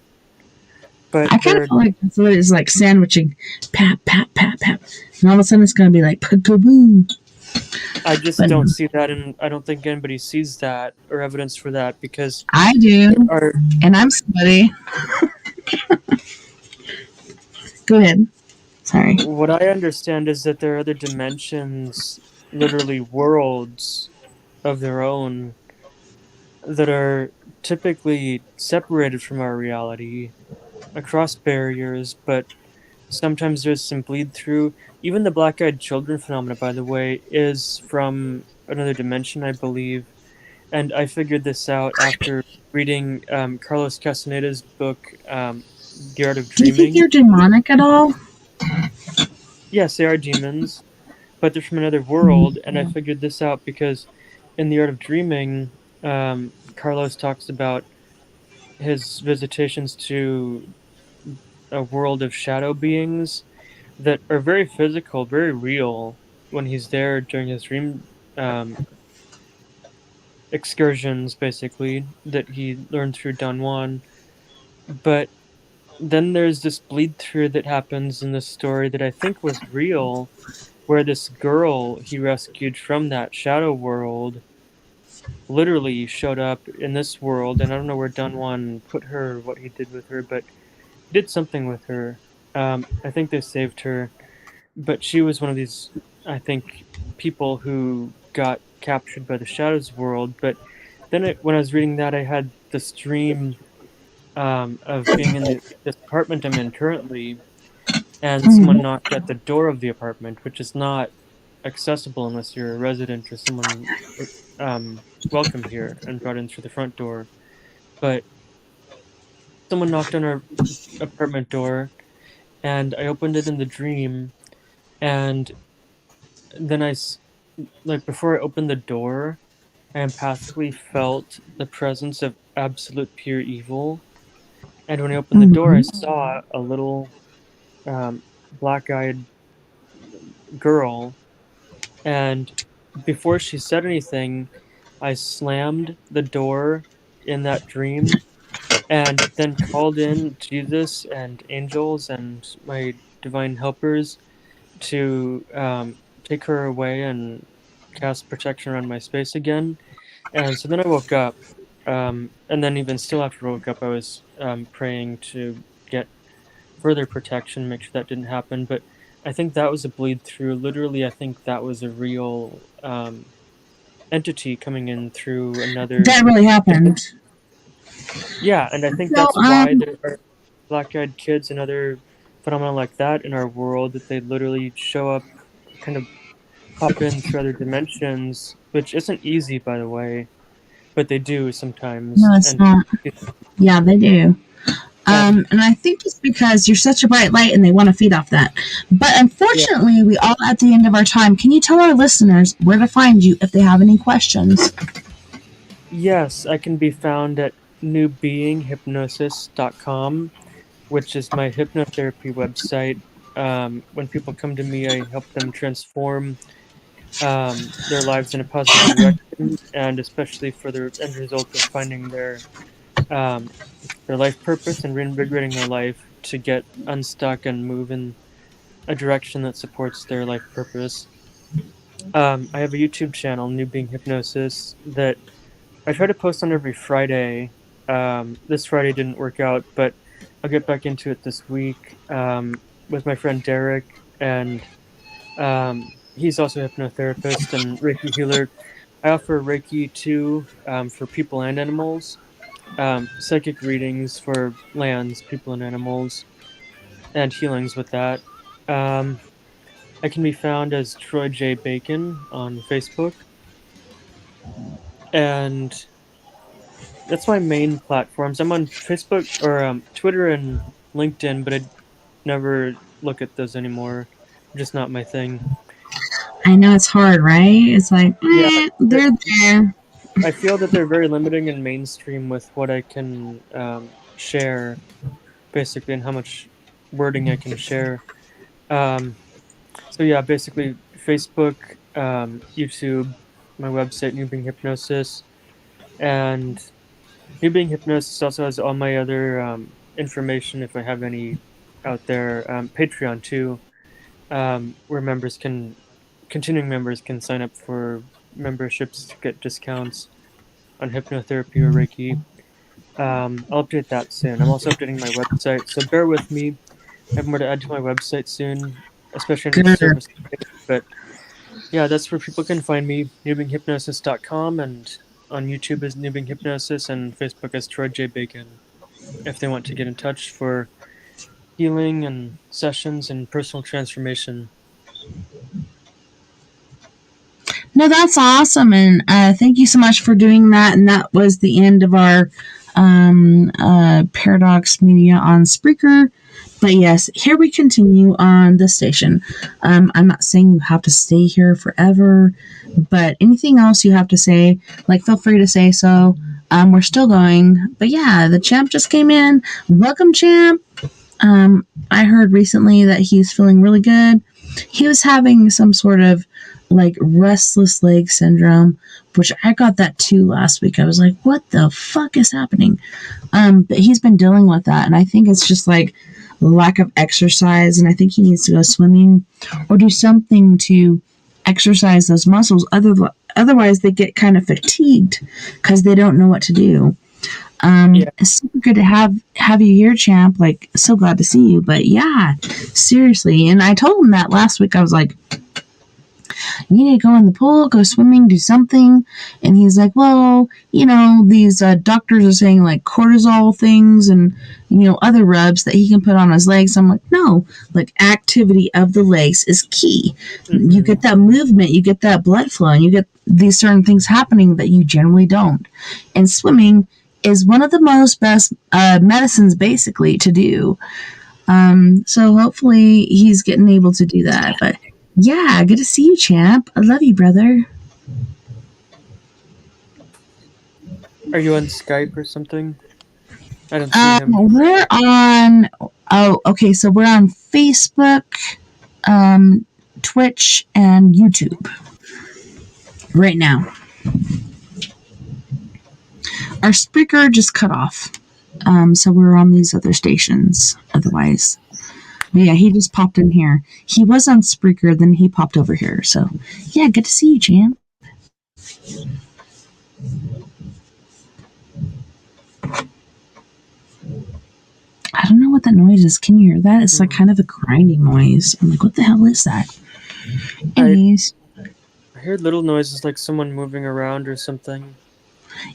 but I kind of they're. feel like that's what it is, like sandwiching, pat, pat, pat, pat, and all of a sudden it's going to be like kaboom. I just But don't see that, and I don't think anybody sees that or evidence for that, because I do, there are. and I'm sweaty. Go ahead. Sorry. What I understand is that there are other dimensions, literally worlds of their own, that are typically separated from our reality across barriers, but sometimes there's some bleed through. Even the black eyed children phenomena, by the way, is from another dimension, I believe. And I figured this out after reading Carlos Castaneda's book, The Art of Do you think Dreaming. you're demonic at all? Yes, they are demons, but they're from another world. And I figured this out because in The Art of Dreaming, Carlos talks about his visitations to a world of shadow beings that are very physical, very real when he's there during his dream um, excursions, basically, that he learned through Don Juan. But then there's this bleed through that happens in the story that I think was real, where this girl he rescued from that shadow world literally showed up in this world, and I don't know where Don Juan put her, what he did with her, but he did something with her. I think they saved her, but she was one of these, I think, people who got captured by the shadows world. But then when I was reading that, I had this dream of being in this apartment I'm in currently, and someone Mhm. knocked at the door of the apartment, which is not accessible unless you're a resident or someone welcome here and brought in through the front door. But someone knocked on our apartment door, and I opened it in the dream, and then like before I opened the door, I empathically felt the presence of absolute pure evil. And when I opened the door, I Mhm. saw a little black-eyed girl, and before she said anything, I slammed the door in that dream and then called in Jesus and angels and my divine helpers to take her away and cast protection around my space again. And so then I woke up, and then even still after I woke up, I was praying to get further protection, make sure that didn't happen. But I think that was a bleed through. Literally, I think that was a real entity coming in through another. That really happened. Yeah, and I think So, that's why there are black-eyed kids and other phenomena like that in our world, that they literally show up, kind of pop in through other dimensions, which isn't easy, by the way, but they do no, sometimes. it's And not. Yeah, they do. and And I think it's because you're such a bright light and they want to feed off that. But yeah, unfortunately, we all at the end of our time. Can you tell our listeners where to find you if they have any questions? yes, I can be found at newbeinghypnosis.com, which is my hypnotherapy website. When people come to me, I help them transform their lives in a positive direction, and especially for the end result of finding um, their life purpose and reinvigorating their life to get unstuck and move in a direction that supports their life purpose. I have a YouTube channel, New Being Hypnosis, that I try to post on every Friday. This Friday didn't work out, but I'll get back into it this week with my friend Derek, and he's also a hypnotherapist and Reiki healer. I offer Reiki too, for people and animals, psychic readings for lands, people, and animals, and healings with that. Um, I can be found as Troy J. Bacon on Facebook, and that's my main platforms. I'm on Facebook or Twitter and LinkedIn, but I never look at those anymore. Just not my thing. I know it's hard, right? It's like, Yeah, they're there. I feel that they're very limiting and mainstream with what I can share, basically, and how much wording I can share. Um, so yeah, basically Facebook, YouTube, my website, New Being Hypnosis, and New Being Hypnosis also has all my other information if I have any out there. Patreon too, where continuing members can sign up for memberships to get discounts on hypnotherapy or Reiki. I'll update that soon. I'm also updating my website, so bear with me. I have more to add to my website soon, especially under Good. service. But yeah, that's where people can find me, newbeinghypnosis.com, and on YouTube as New Being Hypnosis, and Facebook as Troy J. Bacon, if they want to get in touch for healing and sessions and personal transformation. No, that's awesome. And thank you so much for doing that. And that was the end of our Paradox Media on Spreaker. But yes, here we continue on the station. I'm not saying you have to stay here forever, but anything else you have to say, like, feel free to say so. We're still going. But yeah, the champ just came in. Welcome, champ. I heard recently that he's feeling really good. He was having some sort of like restless leg syndrome, which I got that too last week. I was like, what the fuck is happening? But he's been dealing with that, and I think it's just like lack of exercise, and I think he needs to go swimming or do something to exercise those muscles. Otherwise, they get kind of fatigued because they don't know what to do. Yeah. It's super good to have you here, champ. Like, so glad to see you. But yeah, seriously. And I told him that last week. I was like, you need to go in the pool, go swimming, do something. And he's like, well, these doctors are saying like cortisol things and, other rubs that he can put on his legs. I'm like, no, like activity of the legs is key. Mm-hmm. You get that movement, you get that blood flow, and you get these certain things happening that you generally don't. And swimming is one of the most best medicines basically to do. So hopefully he's getting able to do that. But yeah, good to see you, champ. I love you, brother. Are you on Skype or something? I don't see him. We're on. Oh, okay. So we're on Facebook, Twitch, and YouTube right now. Our speaker just cut off, so we're on these other stations. Otherwise, but yeah, he just popped in here. He was on Spreaker, then he popped over here. So yeah, good to see you, champ. I don't know what that noise is. Can you hear that? It's like kind of a grinding noise. I'm like, what the hell is that? Anyways. I heard little noises like someone moving around or something.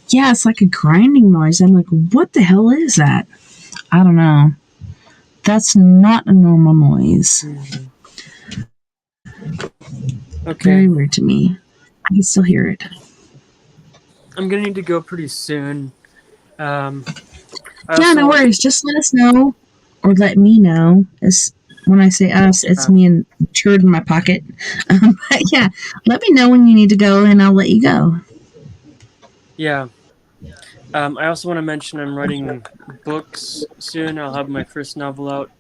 Yeah, it's like a grinding noise. I'm like, what the hell is that? I don't know. That's not a normal noise. Mm-hmm. Okay. Very weird to me. I can still hear it. I'm gonna need to go pretty soon. No worries. Just let us know, or let me know. When I say us, it's me and Turd in my pocket. But yeah, let me know when you need to go, and I'll let you go. Yeah. I also want to mention I'm writing books soon. I'll have my first novel out,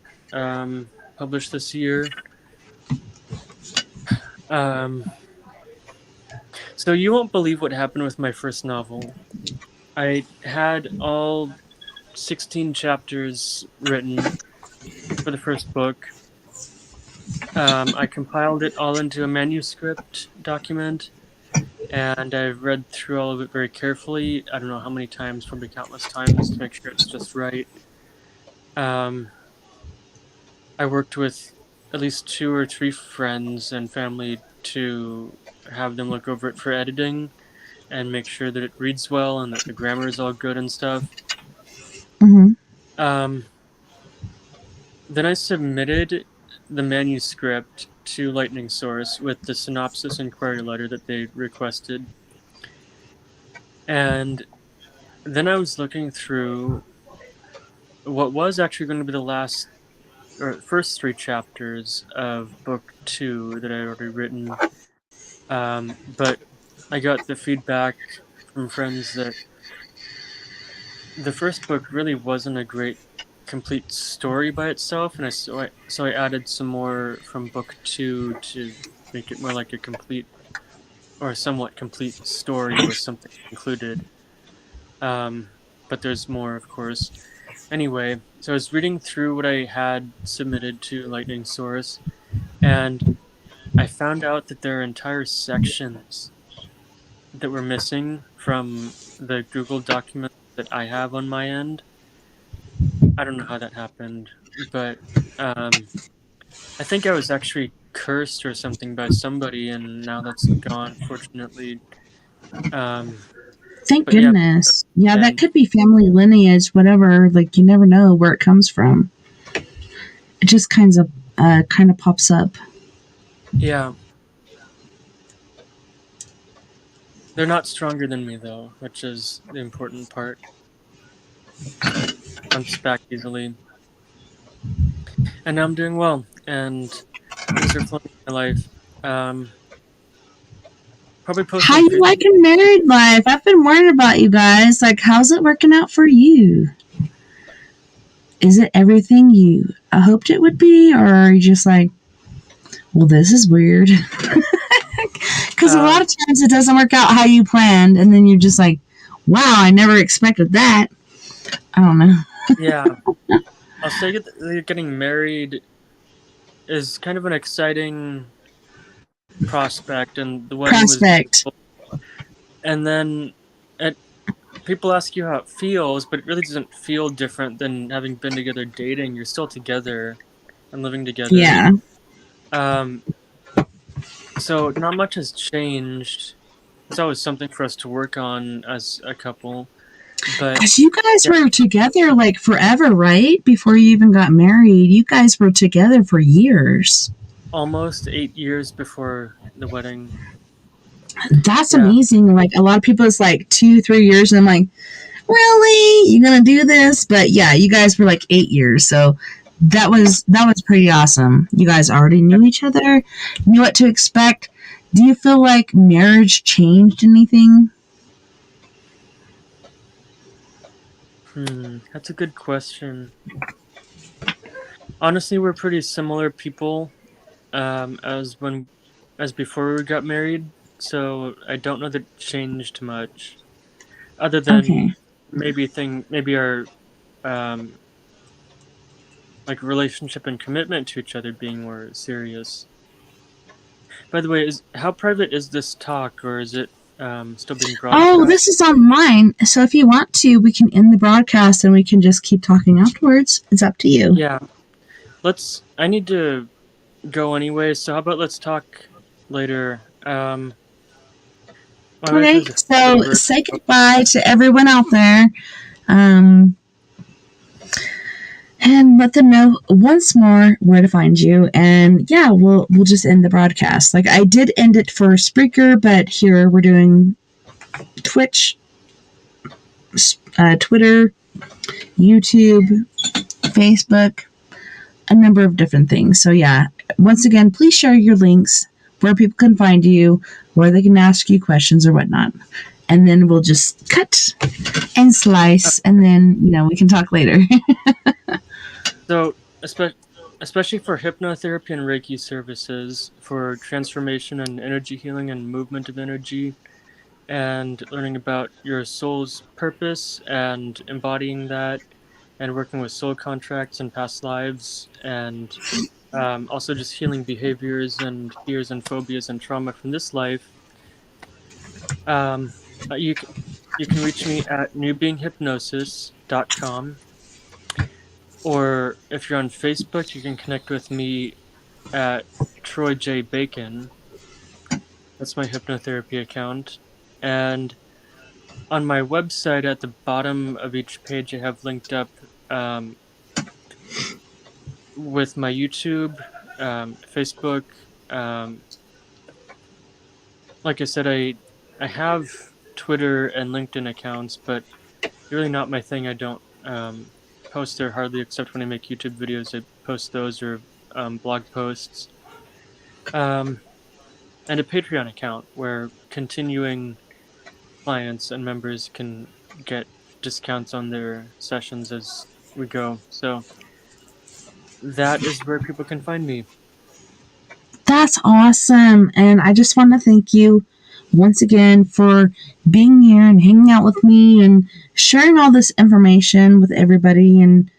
published this year. So you won't believe what happened with my first novel. I had all 16 chapters written for the first book. I compiled it all into a manuscript document, and I've read through all of it very carefully. I don't know how many times, probably countless times, to make sure it's just right. I worked with at least 2 or 3 friends and family to have them look over it for editing and make sure that it reads well and that the grammar is all good and stuff. Mm-hmm. Then I submitted the manuscript to Lightning Source with the synopsis and query letter that they requested. And then I was looking through what was actually going to be the first 3 chapters of book 2 that I had already written. But I got the feedback from friends that the first book really wasn't a great complete story by itself, and so I added some more from book 2 to make it more like a complete or somewhat complete story with something included. But there's more, of course. Anyway, so I was reading through what I had submitted to Lightning Source, and I found out that there are entire sections that were missing from the Google document that I have on my end. I don't know how that happened, but I think I was actually cursed or something by somebody, and now that's gone, fortunately. Thank goodness. Yeah, that could be family lineage, whatever. Like, you never know where it comes from. It just kind of pops up. Yeah. They're not stronger than me, though, which is the important part. Bounce back easily. And now I'm doing well, and things are flowing in my life. Probably How you liking married life? I've been worried about you guys. Like, how's it working out for you? Is it everything you hoped it would be, or are you just like, well, this is weird? Because a lot of times it doesn't work out how you planned, and then you're just like, wow, I never expected that. I don't know. Yeah. I'll say that getting married is kind of an exciting prospect, and the wedding was Prospect. beautiful. And then it, people ask you how it feels, but it really doesn't feel different than having been together dating. You're still together and living together. Yeah. Um, so not much has changed. It's always something for us to work on as a couple. But Because you guys yeah, were together like forever, right? Before you even got married. You guys were together for years. almost 8 years before the wedding. That's Yeah. amazing. Like a lot of people, it's like 2, 3 years, and I'm like, really? You gonna do this? But yeah, you guys were like 8 years, so that was pretty awesome. You guys already knew each other, knew what to expect. Do you feel like marriage changed anything? That's a good question. Honestly, we're pretty similar people as before we got married, so I don't know that it changed much, other than Okay. maybe our um, like relationship and commitment to each other being more serious. By the way, is how private is this talk, or is it still being Oh, broadcast? this is online. So if you want to, we can end the broadcast and we can just keep talking afterwards. It's up to you. Yeah, let's. I need to go anyway, so how about let's talk later? My wife Okay. has a So bird. say goodbye to everyone out there. Um, and let them know once more where to find you. And yeah, we'll just end the broadcast. Like I did end it for Spreaker, but here we're doing Twitch, Twitter, YouTube, Facebook, a number of different things. So yeah, once again, please share your links where people can find you, where they can ask you questions or whatnot. And then we'll just cut and slice, and then we can talk later. So, especially for hypnotherapy and Reiki services, for transformation and energy healing and movement of energy, and learning about your soul's purpose and embodying that, and working with soul contracts and past lives, and also just healing behaviors and fears and phobias and trauma from this life. Um, you can reach me at newbeinghypnosis.com, or if you're on Facebook, you can connect with me at Troy J. Bacon. That's my hypnotherapy account. And on my website, at the bottom of each page, I have linked up um, with my YouTube, Facebook. Um, like I said, I have Twitter and LinkedIn accounts, but they're really not my thing. I don't post there hardly, except when I make YouTube videos. I post those, or blog posts. Um, and a Patreon account where continuing clients and members can get discounts on their sessions as we go. So that is where people can find me. That's awesome. And I just want to thank you once again for being here and hanging out with me and sharing all this information with everybody. And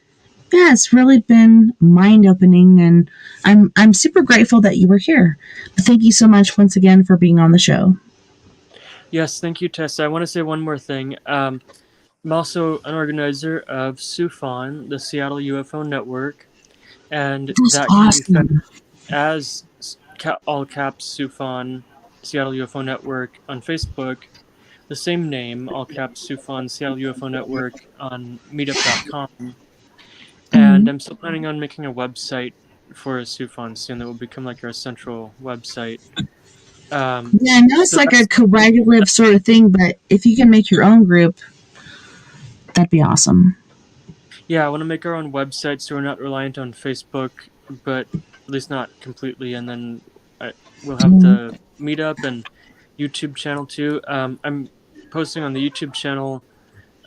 yeah, it's really been mind opening, and I'm super grateful that you were here. But thank you so much once again for being on the show. Yes, thank you, Tessa. I want to say one more thing. I'm also an organizer of SUFON, the Seattle UFO Network, and That's that can be found awesome. as all caps SUFON, Seattle UFO Network on Facebook. The same name, all caps SUFON, Seattle UFO Network on meetup.com. And Mhm. I'm still planning on making a website for SUFON soon that will become like our central website. Yeah, I know it's So like a that's coagulative sort of thing, but if you can make your own group, that'd be awesome. Yeah, I want to make our own website so we're not reliant on Facebook, but at least not completely. And then we'll have Mhm. the meetup and YouTube channel too. I'm posting on the YouTube channel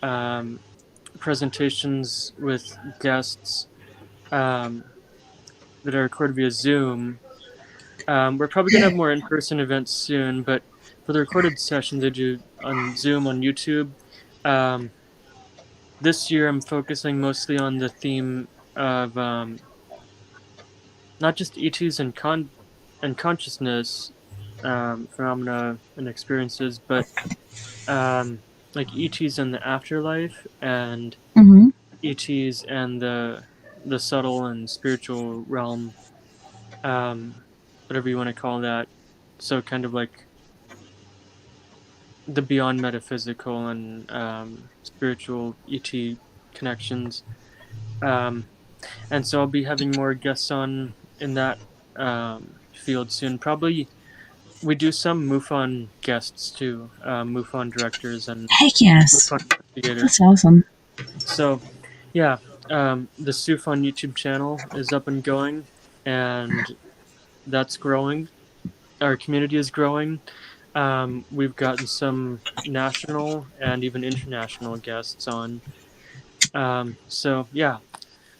um, presentations with guests um, that are recorded via Zoom. We're probably going to have more in person events soon, but for the recorded sessions I do on Zoom on YouTube, um, this year I'm focusing mostly on the theme of not just ETs and consciousness phenomena and experiences, but like ETs in the afterlife and Mm-hmm. ETs and the subtle and spiritual realm, whatever you want to call that. So kind of like the beyond metaphysical and spiritual ET connections. Um, and so I'll be having more guests on in that field soon. Probably we do some MUFON guests too, MUFON directors and Heck yes. MUFON investigators. That's awesome. So, yeah, the SUFON YouTube channel is up and going, and that's growing. Our community is growing. We've gotten some national and even international guests on. So yeah,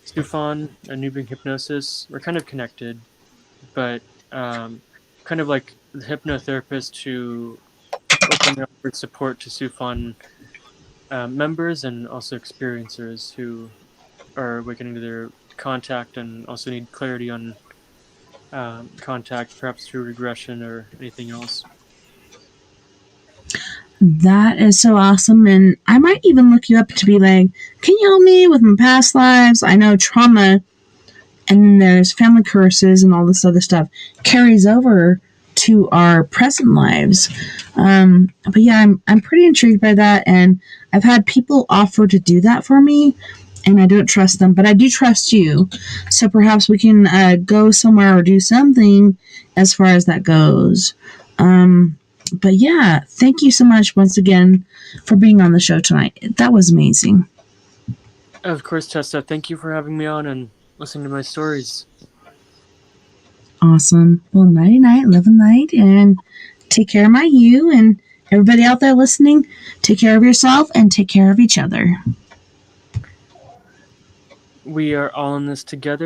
SUFON and Nubian Hypnosis, we're kind of connected, but kind of like the hypnotherapist who openly offered support to SUFON members and also experiencers who are awakening to their contact and also need clarity on contact, perhaps through regression or anything else. That is so awesome. And I might even look you up to be like, can you help me with my past lives? I know trauma and then there's family curses and all this other stuff carries over to our present lives. But yeah, I'm pretty intrigued by that. And I've had people offer to do that for me. And I don't trust them, but I do trust you. So perhaps we can go somewhere or do something as far as that goes. But yeah, thank you so much once again for being on the show tonight. That was amazing. Of course, Tessa, thank you for having me on and listening to my stories. Awesome. Well, nighty night, live a night, and take care of my you. And everybody out there listening, take care of yourself and take care of each other. We are all in this together.